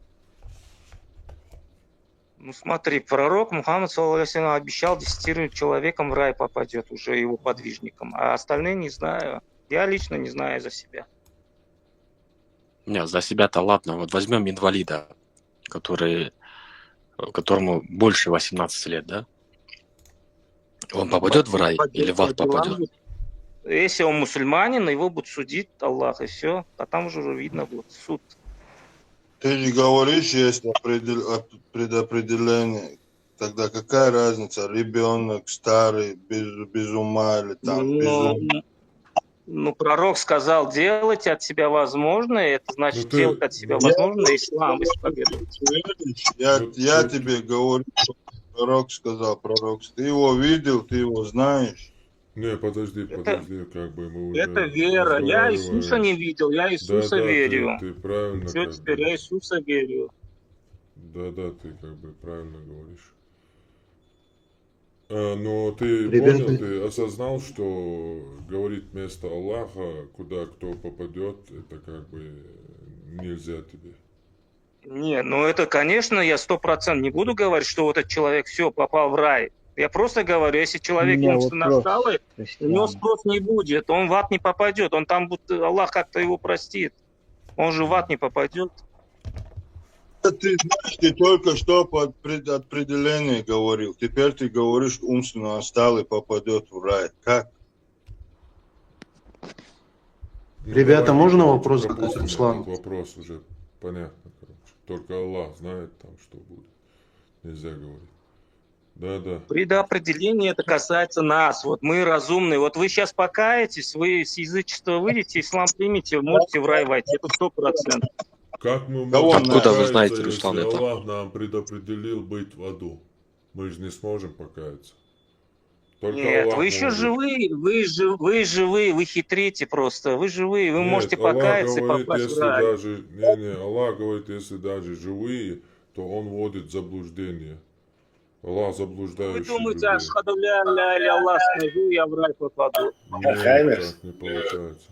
Ну смотри, пророк Мухаммад ﷺ обещал 10 человекам в рай попадет, уже его подвижникам, а остальные не знаю. Я лично не знаю за себя.
Не, за себя-то ладно. Вот возьмем инвалида, которому больше 18 лет, да? Он попадет в рай или в ад попадет?
Если он мусульманин, его будет судить Аллах, и все. А там уже видно будет суд.
Ты же говоришь, есть предопределение. Тогда какая разница? Ребенок старый, без ума или там без ума?
Ну, пророк сказал, делайте от себя возможное, это значит делать от себя возможное, ислам исповедует.
Я тебе говорю, что пророк сказал, ты его видел, ты его знаешь.
Не, подожди, как бы мы уже...
Это вера. Я Иисуса не видел, я Иисуса верю.
Ты правильно.
Все, теперь я Иисуса верю.
Да, ты как бы правильно говоришь. Но ты понял, ты осознал, что говорить вместо Аллаха, куда кто попадет, это как бы нельзя тебе.
Не, ну это, конечно, я 100% не буду говорить, что вот этот человек все попал в рай. Я просто говорю, если человек умственно отсталый, у него спрос не будет, он в ад не попадет, он там будет, Аллах как-то его простит. Он же в ад не попадет.
Ты знаешь, ты только что под предопределение говорил. Теперь ты говоришь, умственно отсталый попадет в рай. Как?
Ребята, можно вопрос задать, Руслан?
Вопрос уже понятно, короче. Только Аллах знает там, что будет. Нельзя говорить. Да.
Предопределение это касается нас. Вот мы разумные. Вот вы сейчас покаетесь, вы с язычества выйдете, ислам примете, можете в рай войти. Это 100%.
Как мы можем
Откуда вы знаете, Руслан,
если
это?
Аллах нам предопределил быть в аду? Мы же не сможем покаяться. Только
Нет,
Аллах
вы еще
может.
живые, вы живые, вы хитрите просто. Вы живые, вы можете
Аллах
покаяться
говорит,
и попасть в
если
рай.
даже, Аллах говорит, если даже живые, то Он вводит в заблуждение. Аллах заблуждающий
Вы думаете,
людей.
ашхаду ля иля Аллах скажу, я в рай попаду.
Нет,
Хаймерс.
так не получается.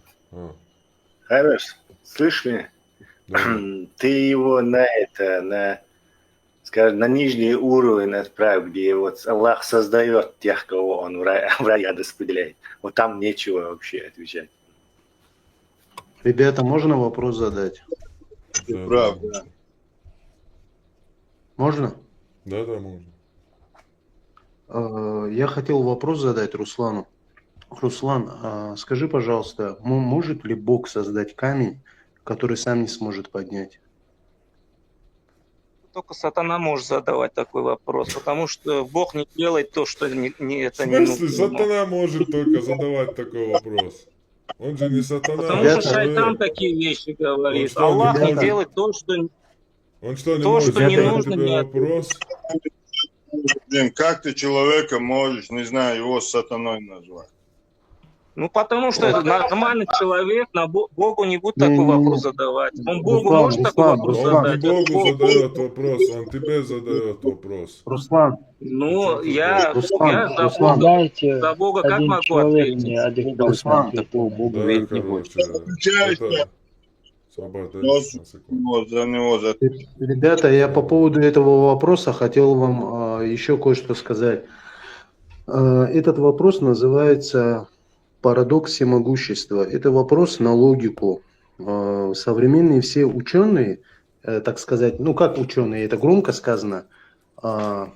Хаймерс, слышь меня?
Да.
Ты его скажем, на нижний уровень отправь, где вот Аллах создает тех, кого он в рай распределяет. Вот там нечего вообще отвечать.
Ребята, можно вопрос задать?
Ты прав, да.
Можно?
Да, можно.
Я хотел вопрос задать Руслану. Руслан, скажи, пожалуйста, может ли Бог создать камень, который сам не сможет поднять?
Только сатана может задавать такой вопрос, потому что Бог не делает то, что это
В
не
смысле,
нужно.
сатана может только задавать такой вопрос? Он же не сатана,
Потому
он
что шайтан
человек.
такие вещи
Он
говорит.
что, не
Аллах не
может?
делает то, что
Он что, не
то,
может
что не
задать
нужно,
тебе
не
вопрос?
Блин, как ты человека можешь, не знаю, его сатаной назвать?
Ну, потому что нормальный человек на Богу не будет такой вопрос задавать. Он Богу может такой вопрос
Он не
задать?
Богу задает вопрос, он тебе задает вопрос.
Руслан,
Ну, я
Руслан,
за Бога как
один
могу
человек
ответить?
мне адекватно
Руслан,
ответил.
Такого Богу
Да,
верить не будет.
короче, это... Свобода, на секунду.
За него, за...
Ребята, я по поводу этого вопроса хотел вам еще кое-что сказать. Этот вопрос называется парадокс всемогущества. Это вопрос на логику. Современные все ученые, так сказать, ну как ученые, это громко сказано, в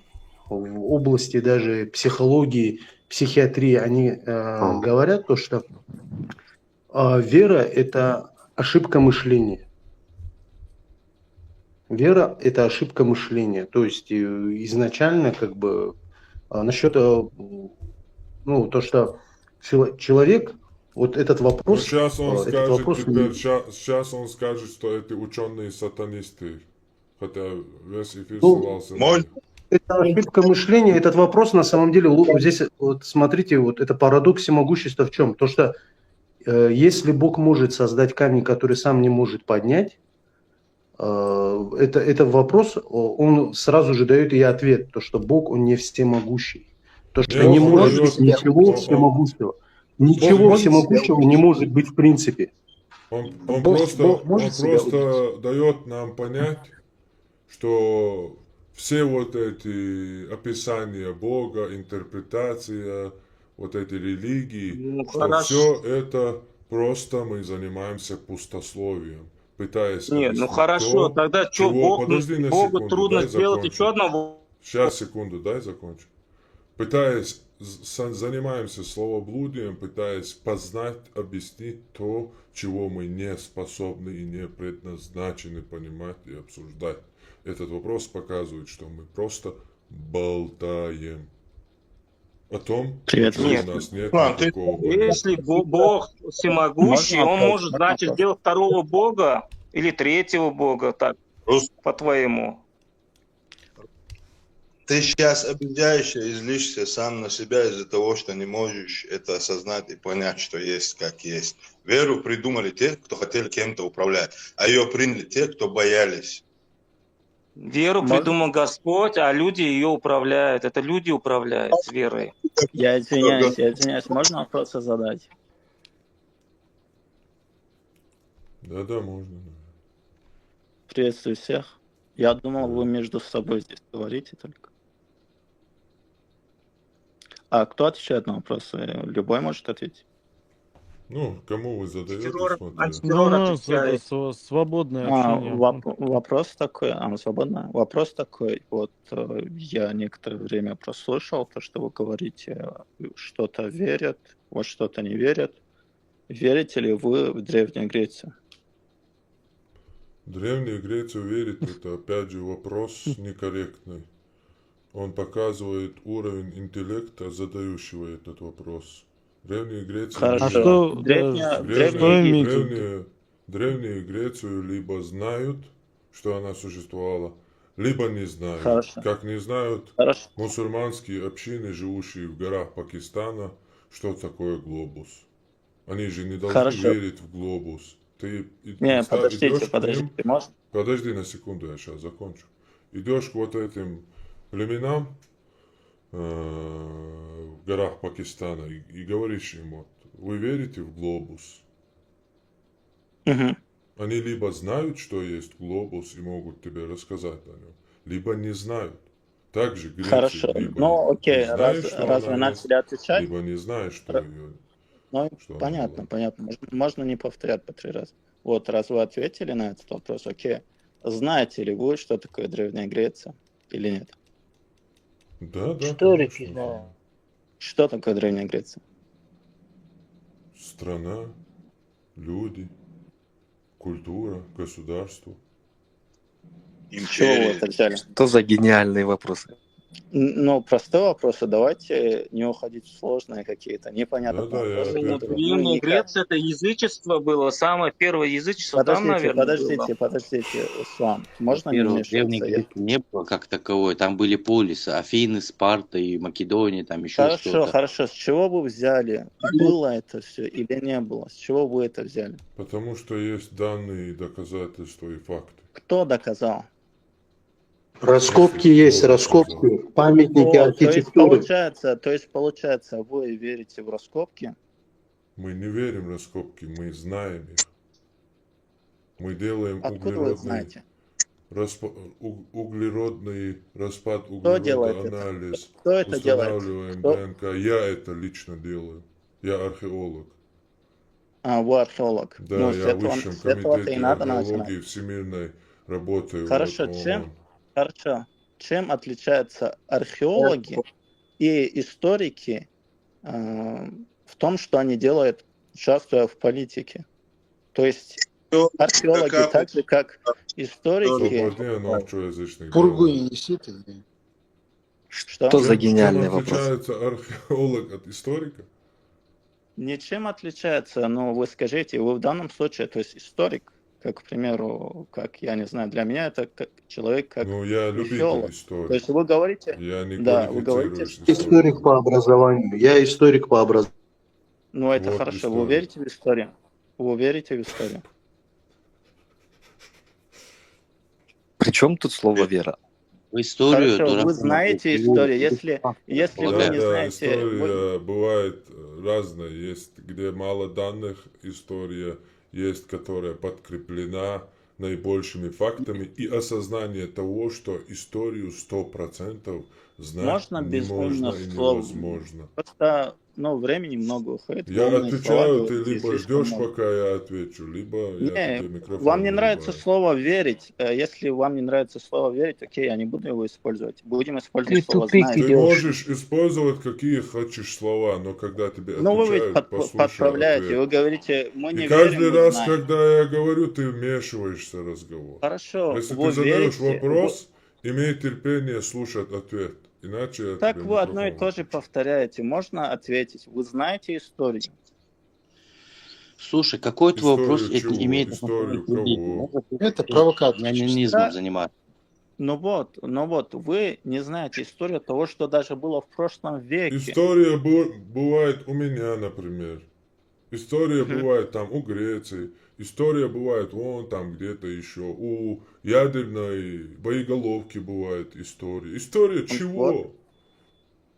области даже психологии, психиатрии, они говорят то, что вера – это ошибка мышления. Вера – это ошибка мышления. То есть изначально как бы насчет, ну, то, что человек, вот этот
Ну,
вопрос...
сейчас он
этот
скажет,
вопрос
теперь, сейчас он скажет, что эти ученые сатанисты. Хотя весь эфир
Ну,
ссылался
Может,
это ошибка мышления. Этот вопрос на самом деле, здесь вот смотрите, вот это парадокс всемогущества в чем? То, что если Бог может создать камень, который сам не может поднять, это вопрос, он сразу же дает и ответ, то, что Бог, он не всемогущий. То, что
Нет,
не
он
может
дает-
быть ничего всемогущего. Ничего
может
всемогущего не может быть в принципе.
Он
Бог
просто
может себя
дает нам понять, что все вот эти описания Бога, интерпретация, вот эти религии,
Ну,
что
хорошо.
все это просто мы занимаемся пустословием, пытаясь
Нет, ну
объяснить
хорошо,
то,
тогда что,
чего... Подожди на
Богу
секунду,
трудно
дай
сделать
закончу.
еще одного?
Сейчас, секунду, дай закончу. Пытаясь, занимаемся словоблудием, пытаясь познать, объяснить то, чего мы не способны и не предназначены понимать и обсуждать. Этот вопрос показывает, что мы просто болтаем о том,
Привет.
чего
Нет.
у нас нет
Ладно, ты-
никакого понимания.
Если Бог всемогущий,
Можно
он
вопрос?
может,
Можно
значит,
вопрос?
сделать второго Бога или третьего Бога, так,
Рус,
по-твоему.
ты сейчас обижаешься и злишься сам на себя из-за того, что не можешь это осознать и понять, что есть как есть. Веру придумали те, кто хотели кем-то управлять, а ее приняли те, кто боялись.
Веру
Можно?
придумал Господь, а люди ее управляют. Это люди управляют верой.
Я извиняюсь, можно вопросы задать?
Да, можно.
Приветствую всех. Я думал, вы между собой здесь говорите только. А кто отвечает на вопросы? Любой может ответить.
Ну, кому вы задаете, смотря.
Антитеррор отвечает.
Свободное общение.
Вопрос такой, свободно. Вопрос такой, вот я некоторое время прослушал то, что вы говорите, что-то верят, во что-то не верят. Верите ли вы в Древнюю Грецию?
Древнюю Грецию верить, это опять же вопрос некорректный. Он показывает уровень интеллекта, задающего этот вопрос. Древнюю Грецию...
Хорошо.
Древнюю Грецию либо знают, что она существовала, либо не знают.
Хорошо.
Как не знают
Хорошо.
мусульманские общины, живущие в горах Пакистана, что такое глобус. Они же не должны
Хорошо.
верить в глобус. Ты
Не,
идешь
подождите,
к ним,
можно?
подожди на секунду, я сейчас закончу. Идешь к вот этим племенам в горах Пакистана и говоришь им, вот, вы верите в глобус?
Угу.
Они либо знают, что есть глобус и могут тебе рассказать о нем, либо не знают. Также Греция
Хорошо.
либо
Ну, окей,
не знает,
раз
что
вы
она есть,
начали отвечать,
либо не знает, что ее...
ну,
что она
понятно,
была.
понятно. Можно не повторять по 3 раза. Вот, раз вы ответили на этот вопрос, окей. Знаете ли вы, что такое Древняя Греция или нет?
Да, да,
Историки
конечно,
знают.
знаю.
Что такое Древняя Греция?
Страна, люди, культура, государство.
С чего вы это взяли?
Что за гениальные вопросы?
Ну, простые вопросы. Давайте не уходить в сложные какие-то, непонятные
Да-да, я
вопросы,
ответил.
которые мы
Древняя
никак...
Греция это язычество было, самое первое язычество там, наверное, было.
Подождите, Ислам. Можно не
Во-первых, в Древней
вмешиваться?
Греции не было как таковой. Там были полисы. Афины, Спарта и Македония, там еще
Хорошо,
что-то.
хорошо. С чего вы взяли? Было это все или не было? С чего вы это взяли?
Потому что есть данные, доказательства и факты.
Кто доказал?
Раскопки есть, раскопки, памятники архитектуры.
То есть получается, вы верите в раскопки?
Мы не верим в раскопки, мы знаем их. Мы делаем
Откуда вы знаете?
углеродный распад
Кто делает
углерода,
это?
анализ,
Кто это делает?
устанавливаем
Кто?
ДНК. Я это лично делаю. Я археолог.
А, вы археолог.
Да,
Ну,
я в Высшем
с этого-то и
комитете
надо
археологии
начинать.
всемирной работаю.
Хорошо,
вот,
чем отличаются археологи и историки в том, что они делают, участвуя в политике? То есть археологи, так же как историки...
Пургу не неси ты.
Что
за гениальный
Чем
вопрос?
отличается археолог от историка?
Ничем отличается, но вы скажите, вы в данном случае, то есть историк, как, к примеру, как, я не знаю, для меня это как человек, как
Ну, я любитель
археолог.
истории.
То есть вы говорите...
Я не
Да, вы говорите,
квалифицируюсь
что...
Историк по образованию. Я историк по образованию.
Ну, это
Вот
хорошо.
история.
Вы верите в историю? Вы верите в историю?
При чем тут слово вера?
В историю...
Хорошо, вы знаете историю. Если вы не
Да,
знаете...
история бывает разная. Есть, где мало данных, история есть, которая подкреплена наибольшими фактами и осознание того, что историю 100% знать
Можно
не
без
можно
умных
и
слов.
невозможно.
Просто, времени много уходит.
Я
умные слова
отвечаю, ты
говорите,
либо
слишком
ждешь,
много.
пока я отвечу, либо я
Не,
тебе микрофон
вам не нравится
вырубаю.
слово «верить». Если вам не нравится слово «верить», окей, я не буду его использовать. Будем использовать
Ты
слово
тупик
«знать».
Ты
идешь.
можешь использовать какие хочешь слова, но когда тебе
Ну, вы ведь
отвечают, послушай
подправляете,
ответ.
вы говорите, мы не
И каждый
верим, мы
раз,
знаем.
когда я говорю, ты вмешиваешься в разговор.
Хорошо,
Если
вы
ты задаешь
верите...
вопрос, имей терпение слушать ответ. Иначе я
Так
тебе
вы одно и
микрофон
то же повторяете. Можно ответить. Вы знаете историю?
Слушай, какой твой вопрос
Историю чего?
имеет
Историю
отношение к
кого?
религии?
Это провокация.
Янинизмом заниматься.
Ну вот, вы не знаете историю того, что даже было в прошлом веке.
История бывает у меня, например. История бывает там у Греции. История бывает вон там где-то еще. У ядерной боеголовки бывает история. История чего?
Вот.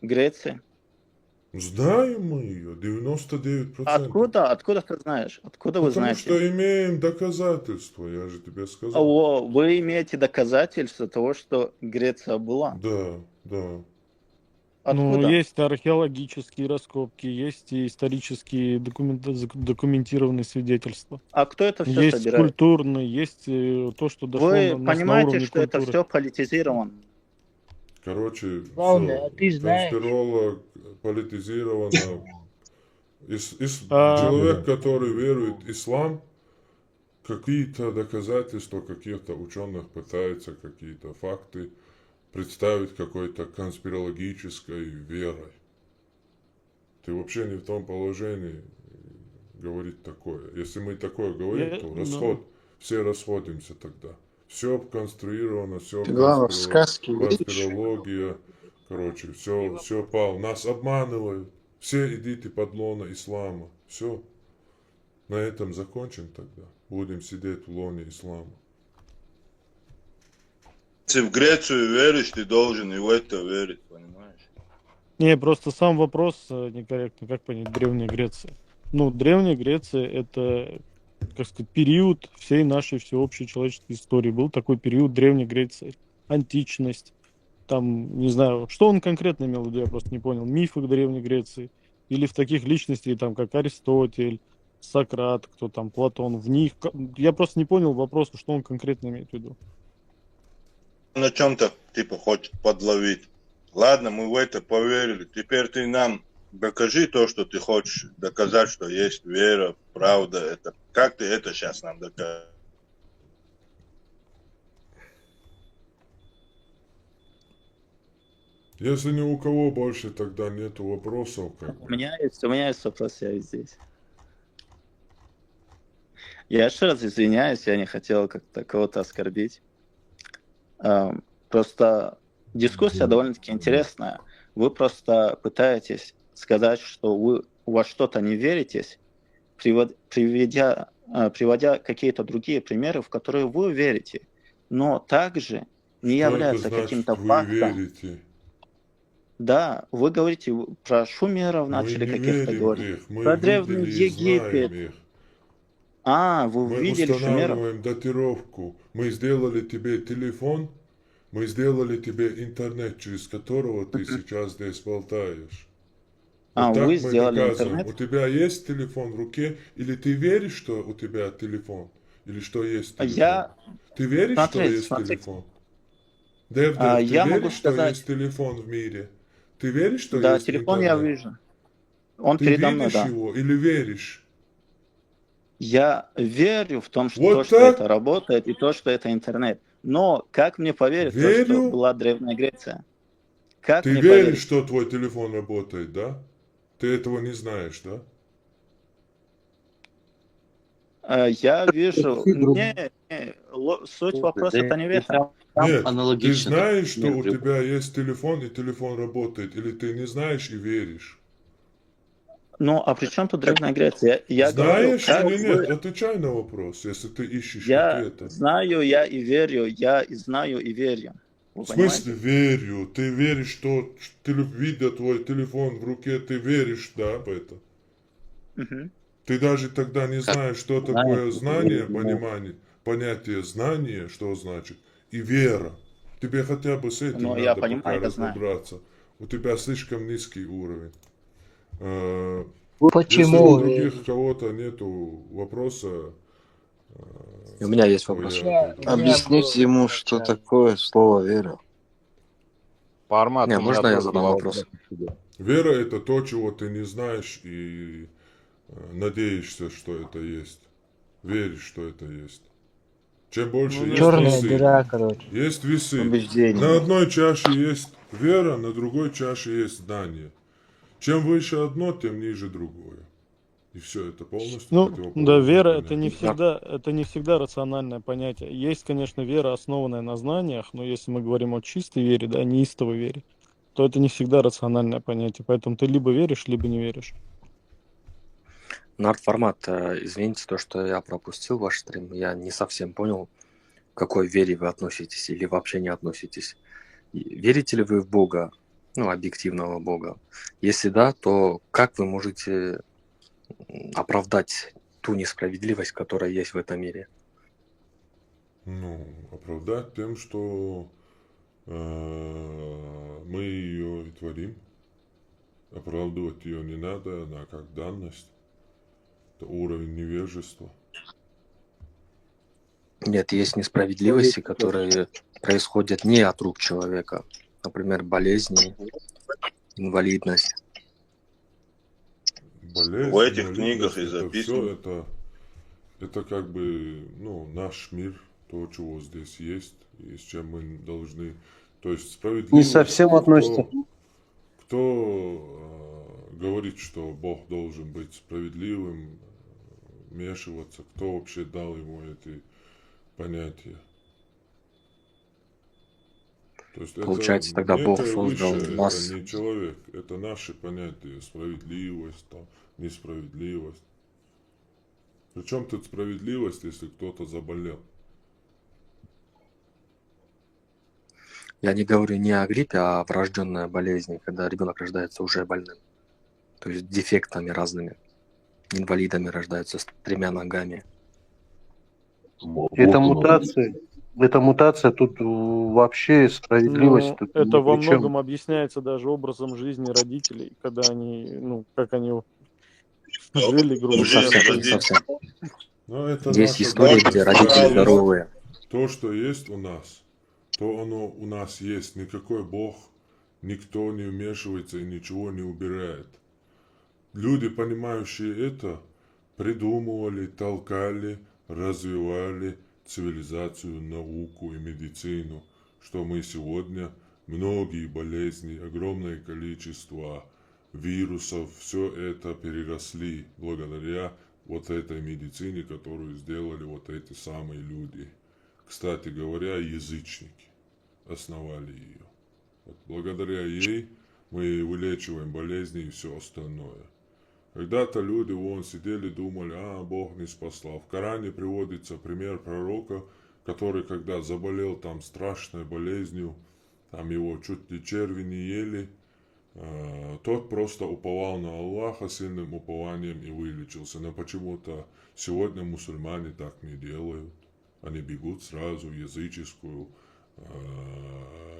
Греция.
Знаем мы ее, 99%.
Откуда ты знаешь? Откуда вы
Потому
знаете?
что имеем доказательства, я же тебе сказал.
Вы имеете доказательства того, что Греция была?
Да, да.
Откуда?
Ну, есть археологические раскопки, есть и исторические документированные свидетельства.
А кто это все
Есть
собирает?
культурные, есть то, что дошло
Вы
на
понимаете,
уровне
что это
культуры.
все политизировано?
Короче,
Главное,
все.
а ты знаешь.
Конспиролог, политизировано. Человек, который верует в ислам, какие-то доказательства каких-то ученых пытается, какие-то факты представить какой-то конспирологической верой. Ты вообще не в том положении говорить такое. Если мы такое говорим, то расход, все расходимся тогда. Все конструировано, все
Главное, в сказке веришь.
конспирология. Короче, все пал. Нас обманывают. Все идите под лоно ислама. Все. На этом закончим тогда. Будем сидеть в лоне ислама.
Если в Грецию веришь, ты должен и в это верить, понимаешь?
Не, просто сам вопрос некорректный. Как понять Древняя Греция? Ну, Древняя Греция — это, как сказать, период всей нашей всеобщей человеческой истории. Был такой период Древней Греции. Античность. Там, не знаю, что он конкретно имел в виду, я просто не понял. Мифы Древней Греции. Или в таких личностей, там, как Аристотель, Сократ, кто там, Платон. В них... Я просто не понял вопроса, что он конкретно имеет в виду.
На чем-то, типа, хочет подловить. Ладно, мы в это поверили. Теперь ты нам докажи то, что ты хочешь доказать, что есть вера, правда. Это как ты это сейчас нам докажешь?
Если ни у кого больше тогда нету вопросов, как
У
бы.
меня есть вопрос, я здесь. Я еще раз извиняюсь, я не хотел как-то кого-то оскорбить. Просто дискуссия довольно-таки интересная. Вы просто пытаетесь сказать, что вы во что-то не веритесь, приводя какие-то другие примеры, в которые вы верите, но также не
Что это
является
значит,
каким-то
вы
фактом.
верите?
Да, вы говорите про шумеров,
Мы
начали
не
каких-то
верим
говорить,
их, мы
про древний
видели и знаем
Египет.
их.
Вы
Мы
видели шумеров?
устанавливаем датировку. Мы сделали тебе телефон, мы сделали тебе интернет, через которого ты сейчас здесь болтаешь. Вот так
Вы
мы
сделали
доказываем.
интернет?
У тебя есть телефон в руке, или ты веришь, что у тебя телефон, или что есть телефон? Ты веришь, что есть телефон? Дев, ты
Я могу
веришь, что
сказать,
есть телефон в мире? Ты веришь, что
да,
есть
телефон я
интернет?
вижу. Он
Ты
передо мной,
видишь
да.
его или веришь?
Я верю в том, что
Вот
то, что
так?
это работает, и то, что это интернет. Но как мне поверить в то, что
Верю.
была Древняя Греция? Как
Ты
мне
веришь,
поверить?
что твой телефон работает, да? Ты этого не знаешь, да?
Я вижу... Суть вопроса это не в этом.
Нет, ты знаешь, что у тебя есть телефон, и телефон работает, или ты не знаешь и веришь?
Ну, а при чем тут Древняя Греция? Я говорю,
Знаешь
как
или нет?
вы...
Отвечай на вопрос, если ты ищешь
Я
ответа.
знаю, я и верю, я и знаю, и верю. Вы
В смысле
понимаете?
верю? Ты веришь, что видя твой телефон в руке, ты веришь, да, в это?
Мгм.
Ты даже тогда не знаешь, что такое знание, понимание, понятие знание, что значит, и вера. Тебе хотя бы с этим
Но я
надо
понимаю,
пока
это знаю.
разобраться. У тебя слишком низкий уровень.
Почему?
Если у других кого-то нету вопроса,
У меня есть
то
вопрос.
я...
Объясните ему, что такое слово вера.
Не, можно я задам вопрос?
Вера – это то, чего ты не знаешь и надеешься, что это есть. Веришь, что это есть. Чем больше есть
Черная
весы,
дыра, короче.
есть весы.
Убеждение.
На одной чаше есть вера, на другой чаше есть знание. Чем выше одно, тем ниже другое. И все, это полностью
Ну,
противоположное
да, вера
понятие.
это не всегда рациональное понятие. Есть, конечно, вера, основанная на знаниях, но если мы говорим о чистой вере, да, неистовой вере, то это не всегда рациональное понятие. Поэтому ты либо веришь, либо не веришь.
Нарт-формат, извините, то, что я пропустил ваш стрим, я не совсем понял, к какой вере вы относитесь или вообще не относитесь. Верите ли вы в Бога, ну, объективного Бога? Если да, то как вы можете оправдать ту несправедливость, которая есть в этом мире?
Ну, оправдать тем, что мы ее и творим. Оправдывать ее не надо, она как данность. Это уровень невежества.
Нет, есть несправедливости, которые происходят не от рук человека. Например, болезни, инвалидность.
Болезнь,
В этих
инвалидность,
книгах и
это
записано.
все, это как бы, ну, наш мир, то, чего здесь есть, и с чем мы должны, то есть справедливость.
Не совсем относится.
Кто говорит, что Бог должен быть справедливым, вмешиваться, кто вообще дал ему эти понятия? То есть
Получается,
это
тогда Бог
некое
создал
высшее,
нас.
это не человек, это наши понятия, справедливость, там, несправедливость. Причем тут справедливость, если кто-то заболел?
Я не говорю не о гриппе, а о врожденной болезни, когда ребенок рождается уже больным. То есть дефектами разными. Инвалидами рождаются с 3 ногами.
Это мутация. Это мутация, тут вообще справедливость.
Ну,
Тут
это
ни
во
при чем.
многом объясняется даже образом жизни родителей, когда они, ну, как они жили, грубо
Не
говоря.
совсем,
свою
не
жизнь.
совсем.
Но это
Есть
наша
истории,
данность.
где родители здоровые.
То, что есть у нас, то оно у нас есть. Никакой Бог никто не вмешивается и ничего не убирает. Люди, понимающие это, придумывали, толкали, развивали цивилизацию, науку и медицину, что мы сегодня многие болезни, огромное количество вирусов, все это переросли благодаря вот этой медицине, которую сделали вот эти самые люди. Кстати говоря, язычники основали ее. Вот благодаря ей мы вылечиваем болезни и все остальное. Когда-то люди вон сидели, думали, Бог не спасал. В Коране приводится пример пророка, который, когда заболел там страшной болезнью, там его чуть ли черви не ели, тот просто уповал на Аллаха сильным упованием и вылечился. Но почему-то сегодня мусульмане так не делают. Они бегут сразу в языческую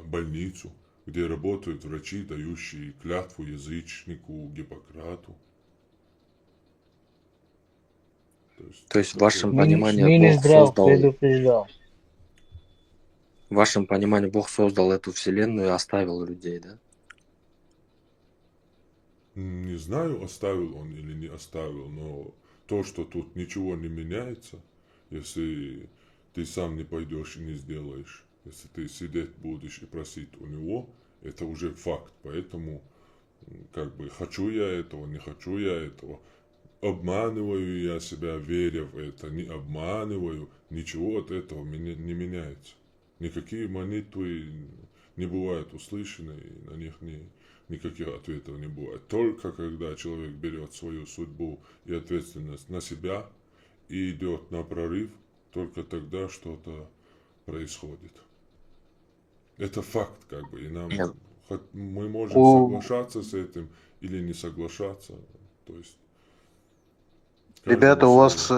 больницу, где работают врачи, дающие клятву язычнику Гиппократу.
То есть в вашем понимании Бог создал эту вселенную и оставил людей, да?
Не знаю, оставил он или не оставил, но то, что тут ничего не меняется, если ты сам не пойдешь и не сделаешь, если ты сидеть будешь и просить у него, это уже факт. Поэтому, как бы, хочу я этого, не хочу я этого, обманываю я себя, веря в это, не обманываю, ничего от этого не меняется. Никакие молитвы не бывают услышаны, и на них никаких ответов не бывает. Только когда человек берет свою судьбу и ответственность на себя и идет на прорыв, только тогда что-то происходит. Это факт, как бы, и нам мы можем соглашаться с этим или не соглашаться. То есть,
ребята, у вас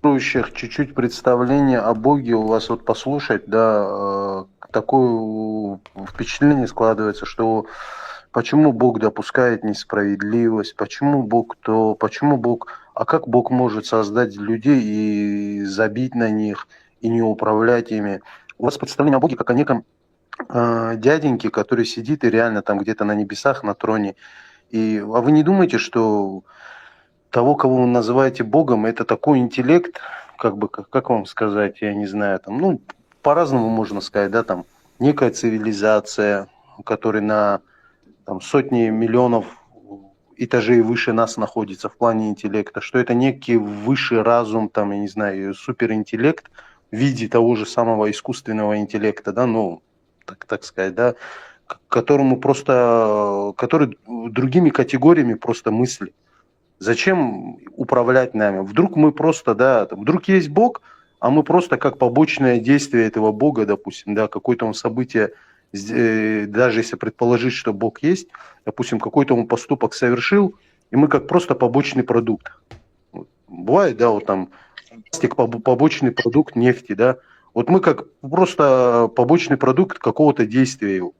чуть-чуть представление о Боге, у вас вот послушать, да, такое впечатление складывается, что почему Бог допускает несправедливость, почему Бог, а как Бог может создать людей и забить на них, и не управлять ими? У вас представление о Боге как о неком дяденьке, который сидит и реально там где-то на небесах, на троне. А вы не думаете, что того, кого вы называете Богом, это такой интеллект, как вам сказать, я не знаю, там, по-разному можно сказать, да, там, некая цивилизация, которая на сотни миллионов этажей выше нас находится в плане интеллекта, что это некий высший разум, там, я не знаю, суперинтеллект в виде того же самого искусственного интеллекта, да, так сказать, да, который другими категориями просто мысли. Зачем управлять нами? Вдруг мы просто, да, вдруг есть Бог, а мы просто как побочное действие этого Бога, допустим, да, какое-то он событие, даже если предположить, что Бог есть, допустим, какой-то он поступок совершил, и мы как просто побочный продукт. Бывает, да, вот там пластик, побочный продукт нефти, да, вот мы как просто побочный продукт какого-то действия его.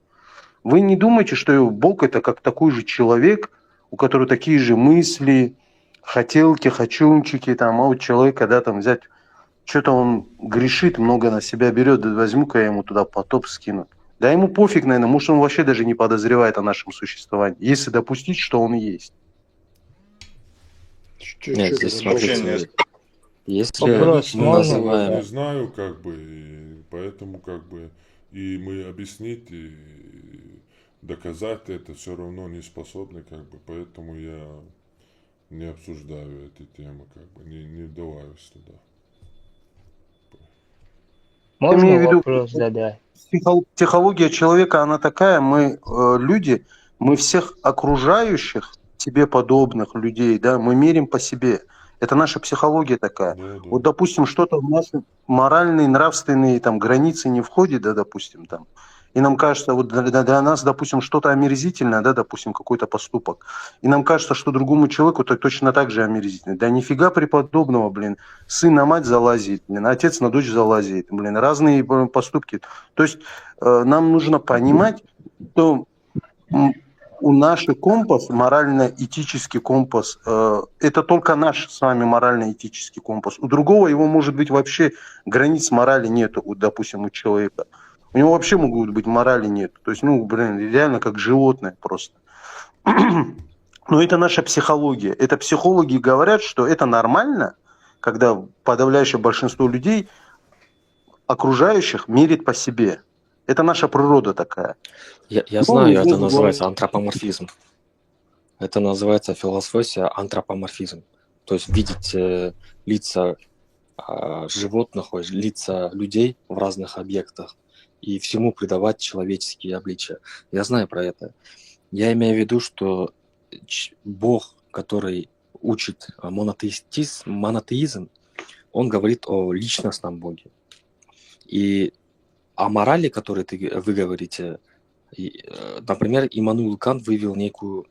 Вы не думаете, что Бог это как такой же человек, у которого такие же мысли, хотелки, хочунчики, там, а вот человека, да, там взять, что-то он грешит, много на себя берет, да возьму-ка я ему туда потоп скину. Да ему пофиг, наверное, может он вообще даже не подозревает о нашем существовании, если допустить, что он есть.
Нет, здесь смотрите, если
мы называем... Не знаю, как бы, и поэтому, как бы, и мы объяснить, и доказать это все равно не способны, как бы, поэтому я не обсуждаю эти темы, как бы, не вдаваюсь туда.
Можно вопрос задать?
Психология человека, она такая, мы люди, мы всех окружающих, себе подобных людей, да, мы мерим по себе. Это наша психология такая. Да. Вот, допустим, что-то в наши моральные, нравственные там границы не входит, да, допустим, там. И нам кажется, вот для нас, допустим, что-то омерзительное, да, допустим, какой-то поступок. И нам кажется, что другому человеку то точно так же омерзительно. Да нифига преподобного, блин. Сын на мать залазит, блин, отец на дочь залазит, блин, разные поступки. То есть нам нужно понимать, что у нашего компас, морально-этический компас, это только наш с вами морально-этический компас. У другого его, может быть, вообще границ морали нету, допустим, у человека. У него вообще могут быть морали нет. То есть, ну, блин, реально как животное просто. Но это наша психология. Это психологи говорят, что это нормально, когда подавляющее большинство людей, окружающих, мерит по себе. Это наша природа такая.
Я знаю, это называется антропоморфизм. Это называется философия антропоморфизм. То есть видеть лица животных, лица людей в разных объектах и всему придавать человеческие обличия. Я знаю про это. Я имею в виду, что Бог, который учит монотеизм, он говорит о личностном Боге. И о морали, которой вы говорите, например, Иммануил Кант вывел некое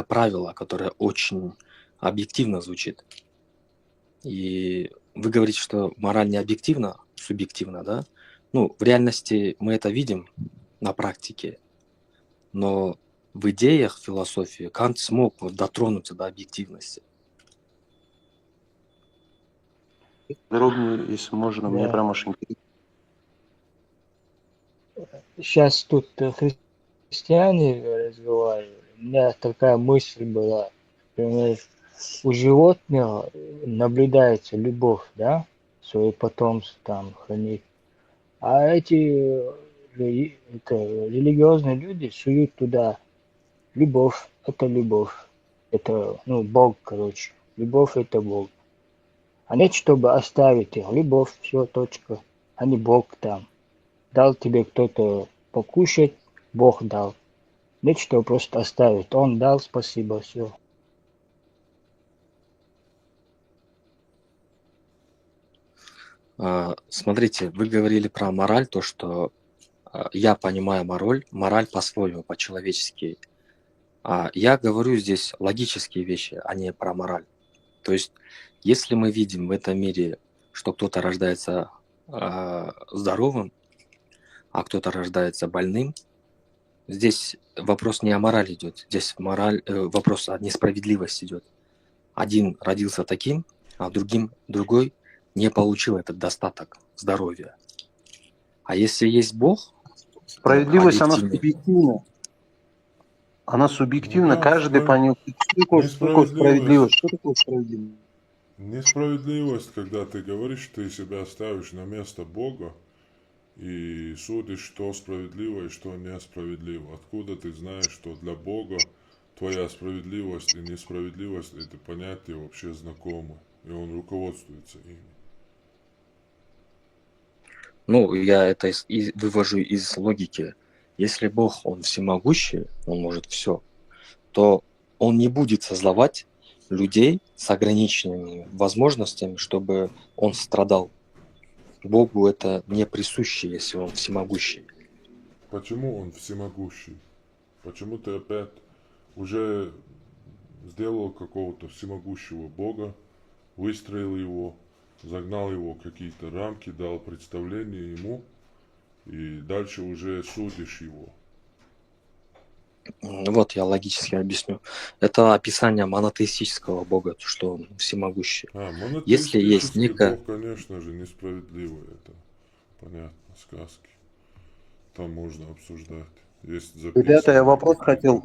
правило, которое очень объективно звучит. И вы говорите, что мораль не объективна, субъективна, да? Ну, в реальности мы это видим на практике, но в идеях философии Кант смог дотронуться до объективности.
Подробнее, если можно, мне прям аж интересно.
Сейчас тут христиане разговаривали. У меня такая мысль была. Например, у животных наблюдается любовь, да? Свое потомство там хранить. А эти религиозные люди суют туда любовь. Это любовь. Это, ну, Бог, короче. Любовь это Бог. А нет, чтобы оставить их. Любовь, все, точка. А не Бог там. Дал тебе кто-то покушать, Бог дал. Нет, что просто оставить. Он дал, спасибо, все.
Смотрите, вы говорили про мораль, то, что я понимаю мораль по-своему, по-человечески. Я говорю здесь логические вещи, а не про мораль. То есть, если мы видим в этом мире, что кто-то рождается здоровым, а кто-то рождается больным, здесь вопрос не о морали идет, здесь вопрос о несправедливости идет. Один родился таким, а другой не получил этот достаток здоровья. А если есть Бог,
справедливость, она субъективна. Она субъективна,
Да,
каждый по нему. Что такое справедливость? Что такое справедливость?
Несправедливость, когда ты говоришь, ты себя ставишь на место Бога и судишь, что справедливо и что несправедливо. Откуда ты знаешь, что для Бога твоя справедливость и несправедливость — это понятия вообще знакомы, и он руководствуется ими?
Ну, я это вывожу из логики. Если Бог, Он всемогущий, Он может все, то Он не будет создавать людей с ограниченными возможностями, чтобы он страдал. Богу это не присуще, если Он всемогущий.
Почему он всемогущий? Почему ты опять уже сделал какого-то всемогущего Бога, выстроил его, загнал его в какие-то рамки, дал представление ему, и дальше уже судишь его?
Вот я логически объясню. Это описание монотеистического Бога, что он всемогущий. Если есть некая...
Бог, конечно же, несправедливый. Это понятно, сказки. Там можно обсуждать. Есть
Ребята, я вопрос хотел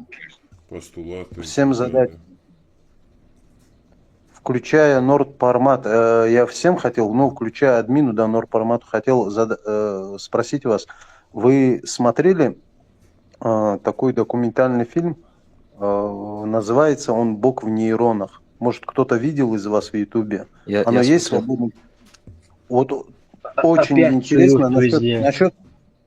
постулаты
всем задать. Включая Нордпармат, я всем хотел, ну, включая админу, да, Нордпармату, хотел спросить вас, вы смотрели такой документальный фильм, называется он «Бог в нейронах». Может, кто-то видел из вас в Ютубе? Оно есть свободно? Вот очень интересно насчет...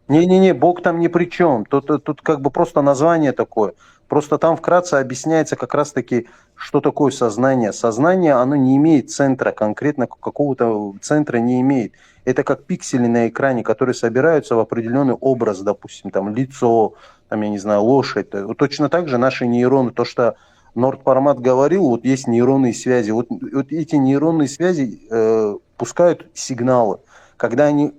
Не-не-не, Бог там ни при чем. Тут как бы просто название такое. Просто там вкратце объясняется как раз-таки, что такое сознание. Сознание, оно не имеет центра, конкретно какого-то центра не имеет. Это как пиксели на экране, которые собираются в определенный образ, допустим, там лицо, там, я не знаю, лошадь. Вот точно так же наши нейроны, то, что Нордпармат говорил, вот есть нейронные связи. Вот эти нейронные связи пускают сигналы. Когда они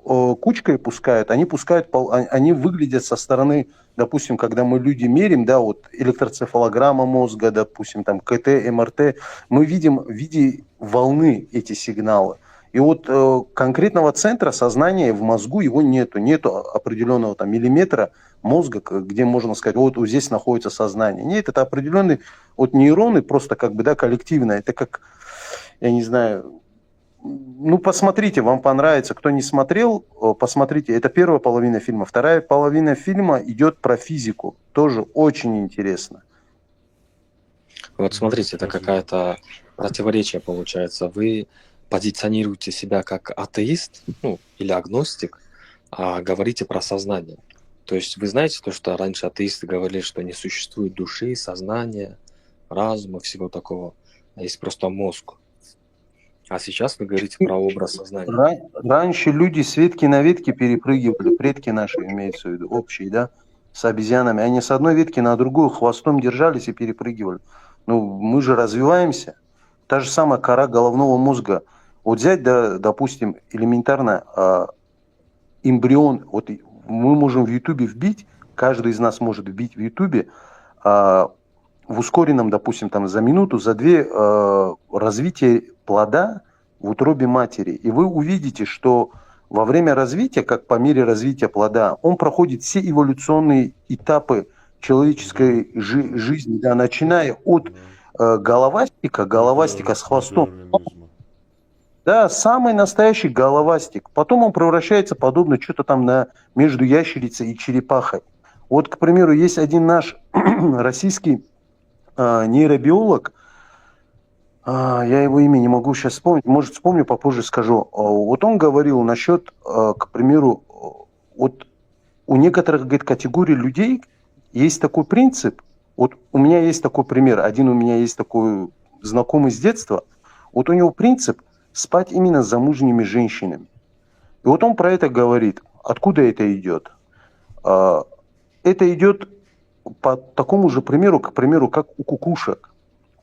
кучкой пускают, они выглядят со стороны, допустим, когда мы люди мерим, да, вот электроцефалограмма мозга, допустим, там КТ, МРТ, мы видим в виде волны эти сигналы. И вот конкретного центра сознания в мозгу его нету. Нету определенного там миллиметра мозга, где можно сказать, вот здесь находится сознание. Нет, это определенные вот нейроны, просто как бы, да, коллективно. Это как, я не знаю, ну, посмотрите, вам понравится. Кто не смотрел, посмотрите. Это первая половина фильма. Вторая половина фильма идет про физику. Тоже очень интересно.
Вот смотрите, это какая-то противоречие получается. Вы позиционируете себя как атеист, ну, или агностик, а говорите про сознание. То есть вы знаете то, что раньше атеисты говорили, что не существует души, сознания, разума, всего такого, а есть просто мозг. А сейчас вы говорите про образ сознания.
Раньше люди с ветки на ветки перепрыгивали, предки наши имеются в виду, общие, да, с обезьянами. Они с одной ветки на другую хвостом держались и перепрыгивали. Ну, мы же развиваемся. Та же самая кора головного мозга. Вот взять, да, допустим, элементарно эмбрион. Вот мы можем в Ютубе вбить, каждый из нас может вбить в Ютубе в ускоренном, допустим, там за минуту, за две развитие плода в утробе матери. И вы увидите, что во время развития, как по мере развития плода, он проходит все эволюционные этапы человеческой жизни, да, начиная от головастика с хвостом. Да, самый настоящий головастик. Потом он превращается подобно что-то там между ящерицей и черепахой. Вот, к примеру, есть один наш российский нейробиолог, я его имя не могу сейчас вспомнить, может вспомню, попозже скажу. Вот он говорил насчет, к примеру, вот у некоторых, говорит, категорий людей есть такой принцип. Вот у меня есть такой пример, один у меня есть такой знакомый с детства. Вот у него принцип спать именно с замужними женщинами. И вот он про это говорит. Откуда это идет? Это идет по такому же примеру, к примеру, как у кукушек.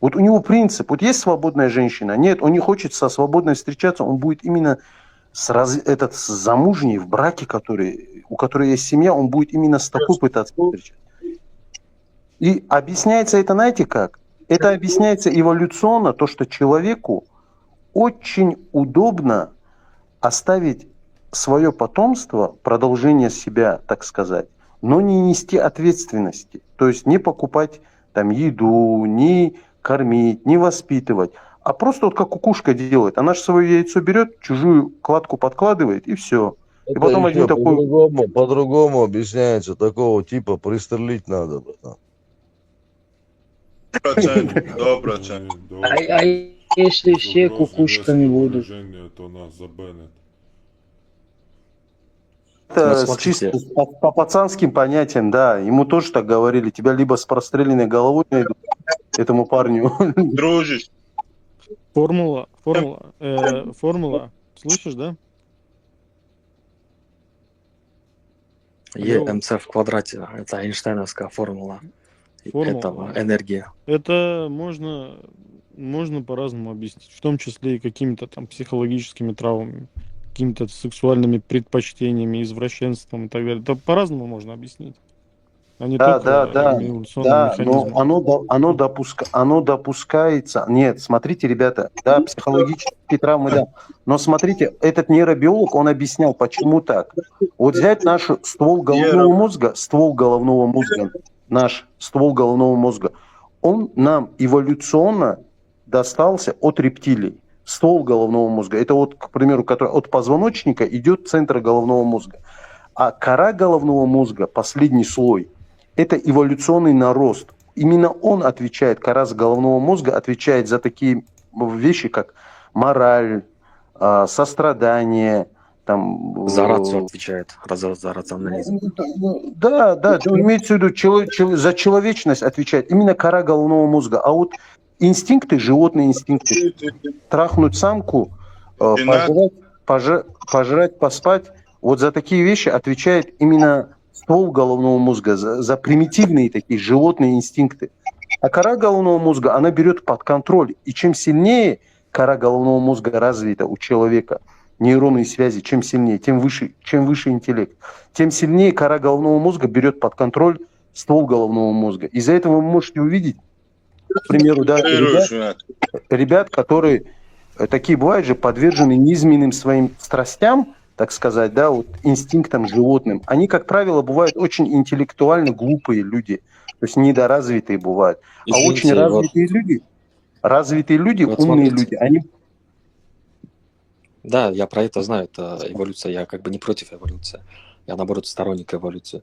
Вот у него принцип. Вот есть свободная женщина. Нет, он не хочет со свободной встречаться. Он будет именно с замужней в браке, у которой есть семья, он будет именно с такой пытаться встречаться. И объясняется это, знаете как? Это объясняется эволюционно, то, что человеку очень удобно оставить свое потомство, продолжение себя, так сказать, но не нести ответственности. То есть не покупать там еду, не кормить, не воспитывать. А просто вот как кукушка делает. Она же свое яйцо берет, чужую кладку подкладывает и все. И
Это
потом
еще
один такой...
по-другому объясняется. Такого типа пристрелить надо, братан.
100%.
А если все кукушками будут?
То нас забанят.
Это
Вот
чисто
смотрите.
по пацанским понятиям, да. Ему тоже так говорили. Тебя либо с простреленной головой найдут, этому парню.
Дружишь.
Формула, слышишь, да?
ЕМЦ в квадрате. Это Эйнштейновская формула. Этого энергии.
Это можно по-разному объяснить, в том числе и какими-то там психологическими травмами, какими-то сексуальными предпочтениями, извращенством и так далее. Это по-разному можно объяснить. А не только эволюционным механизмом.
Но оно допускается. Нет, смотрите, ребята, да, психологические травмы, да. Но смотрите, этот нейробиолог, он объяснял, почему так. Вот взять наш ствол головного мозга, наш ствол головного мозга, он нам эволюционно достался от рептилий. Ствол головного мозга. Это вот, к примеру, который от позвоночника идет центр головного мозга. А кора головного мозга, последний слой, это эволюционный нарост. Именно он отвечает, кора головного мозга отвечает за такие вещи, как мораль, сострадание. Там,
За рацию отвечает, за рационализм.
Да, имеется в виду, за человечность отвечает именно кора головного мозга. А вот инстинкты, животные инстинкты, трахнуть самку, пожрать, поспать, вот за такие вещи отвечает именно ствол головного мозга, за примитивные такие животные инстинкты. А кора головного мозга, она берет под контроль. И чем сильнее кора головного мозга развита у человека, нейронные связи, чем сильнее, чем выше интеллект, тем сильнее кора головного мозга берет под контроль ствол головного мозга. Из-за этого вы можете увидеть, к примеру, да, ребят, которые такие бывают же подвержены низменным своим страстям, так сказать, да, вот инстинктам животным. Они, как правило, бывают очень интеллектуально глупые люди, то есть недоразвитые бывают. А очень
Извините,
развитые люди,
вот
умные
смотрите.
люди, они...
Да, я про это знаю, это эволюция, я как бы не против эволюции, я наоборот сторонник эволюции.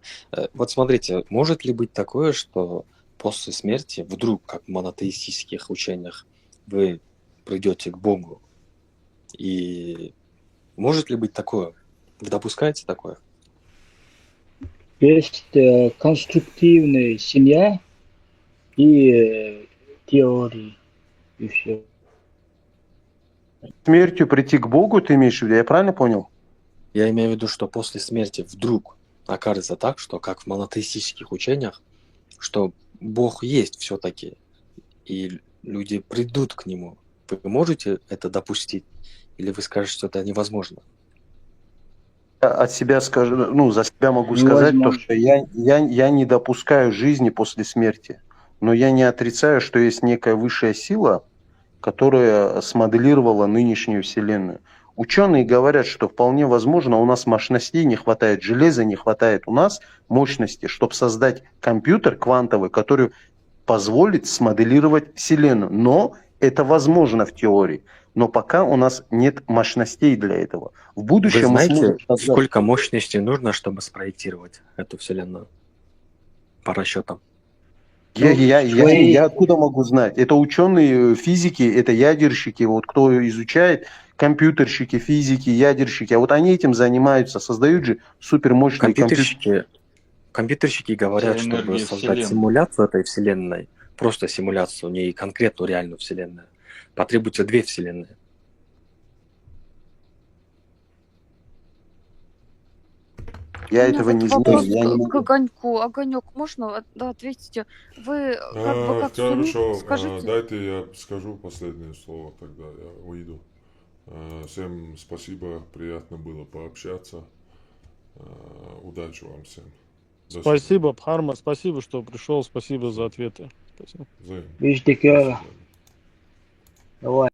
Вот смотрите, может ли быть такое, что после смерти вдруг, как в монотеистических учениях, вы придете к Богу? И может ли быть такое? Вы допускаете такое?
Есть конструктивная семья и теории, и все.
Смертью прийти к Богу, ты имеешь в виду, я правильно понял?
Я имею в виду, что после смерти вдруг окажется так, что как в монотеистических учениях, что Бог есть все-таки, и люди придут к Нему. Вы можете это допустить? Или вы скажете, что это невозможно?
От себя скажу, ну, за себя могу сказать, то, что я не допускаю жизни после смерти. Но я не отрицаю, что есть некая высшая сила, которая смоделировала нынешнюю Вселенную. Ученые говорят, что вполне возможно, у нас мощностей не хватает, железа не хватает у нас мощности, чтобы создать компьютер квантовый, который позволит смоделировать Вселенную. Но это возможно в теории. Но пока у нас нет мощностей для этого. В будущем
Вы
мы
знаете,
сможем создать...
сколько мощности нужно, чтобы спроектировать эту Вселенную? По расчетам.
Я откуда могу знать? Это ученые физики, это ядерщики, вот кто изучает, компьютерщики, физики, ядерщики, а вот они этим занимаются, создают же супермощные компьютеры.
Компьютерщики говорят, чтобы создать симуляцию этой Вселенной, просто симуляцию, не конкретную реальную Вселенную, потребуется 2 Вселенные.
Я этого не знаю.
Вопрос
Я не
к Огоньку. Огонек, можно ответить? Вы как бы как
Хорошо,
скажите.
дайте я скажу последнее слово, тогда я уйду. Всем спасибо, приятно было пообщаться. Удачи вам всем.
Спасибо, Бхарма, спасибо, что пришел, спасибо за ответы. Спасибо.
Видите, давай.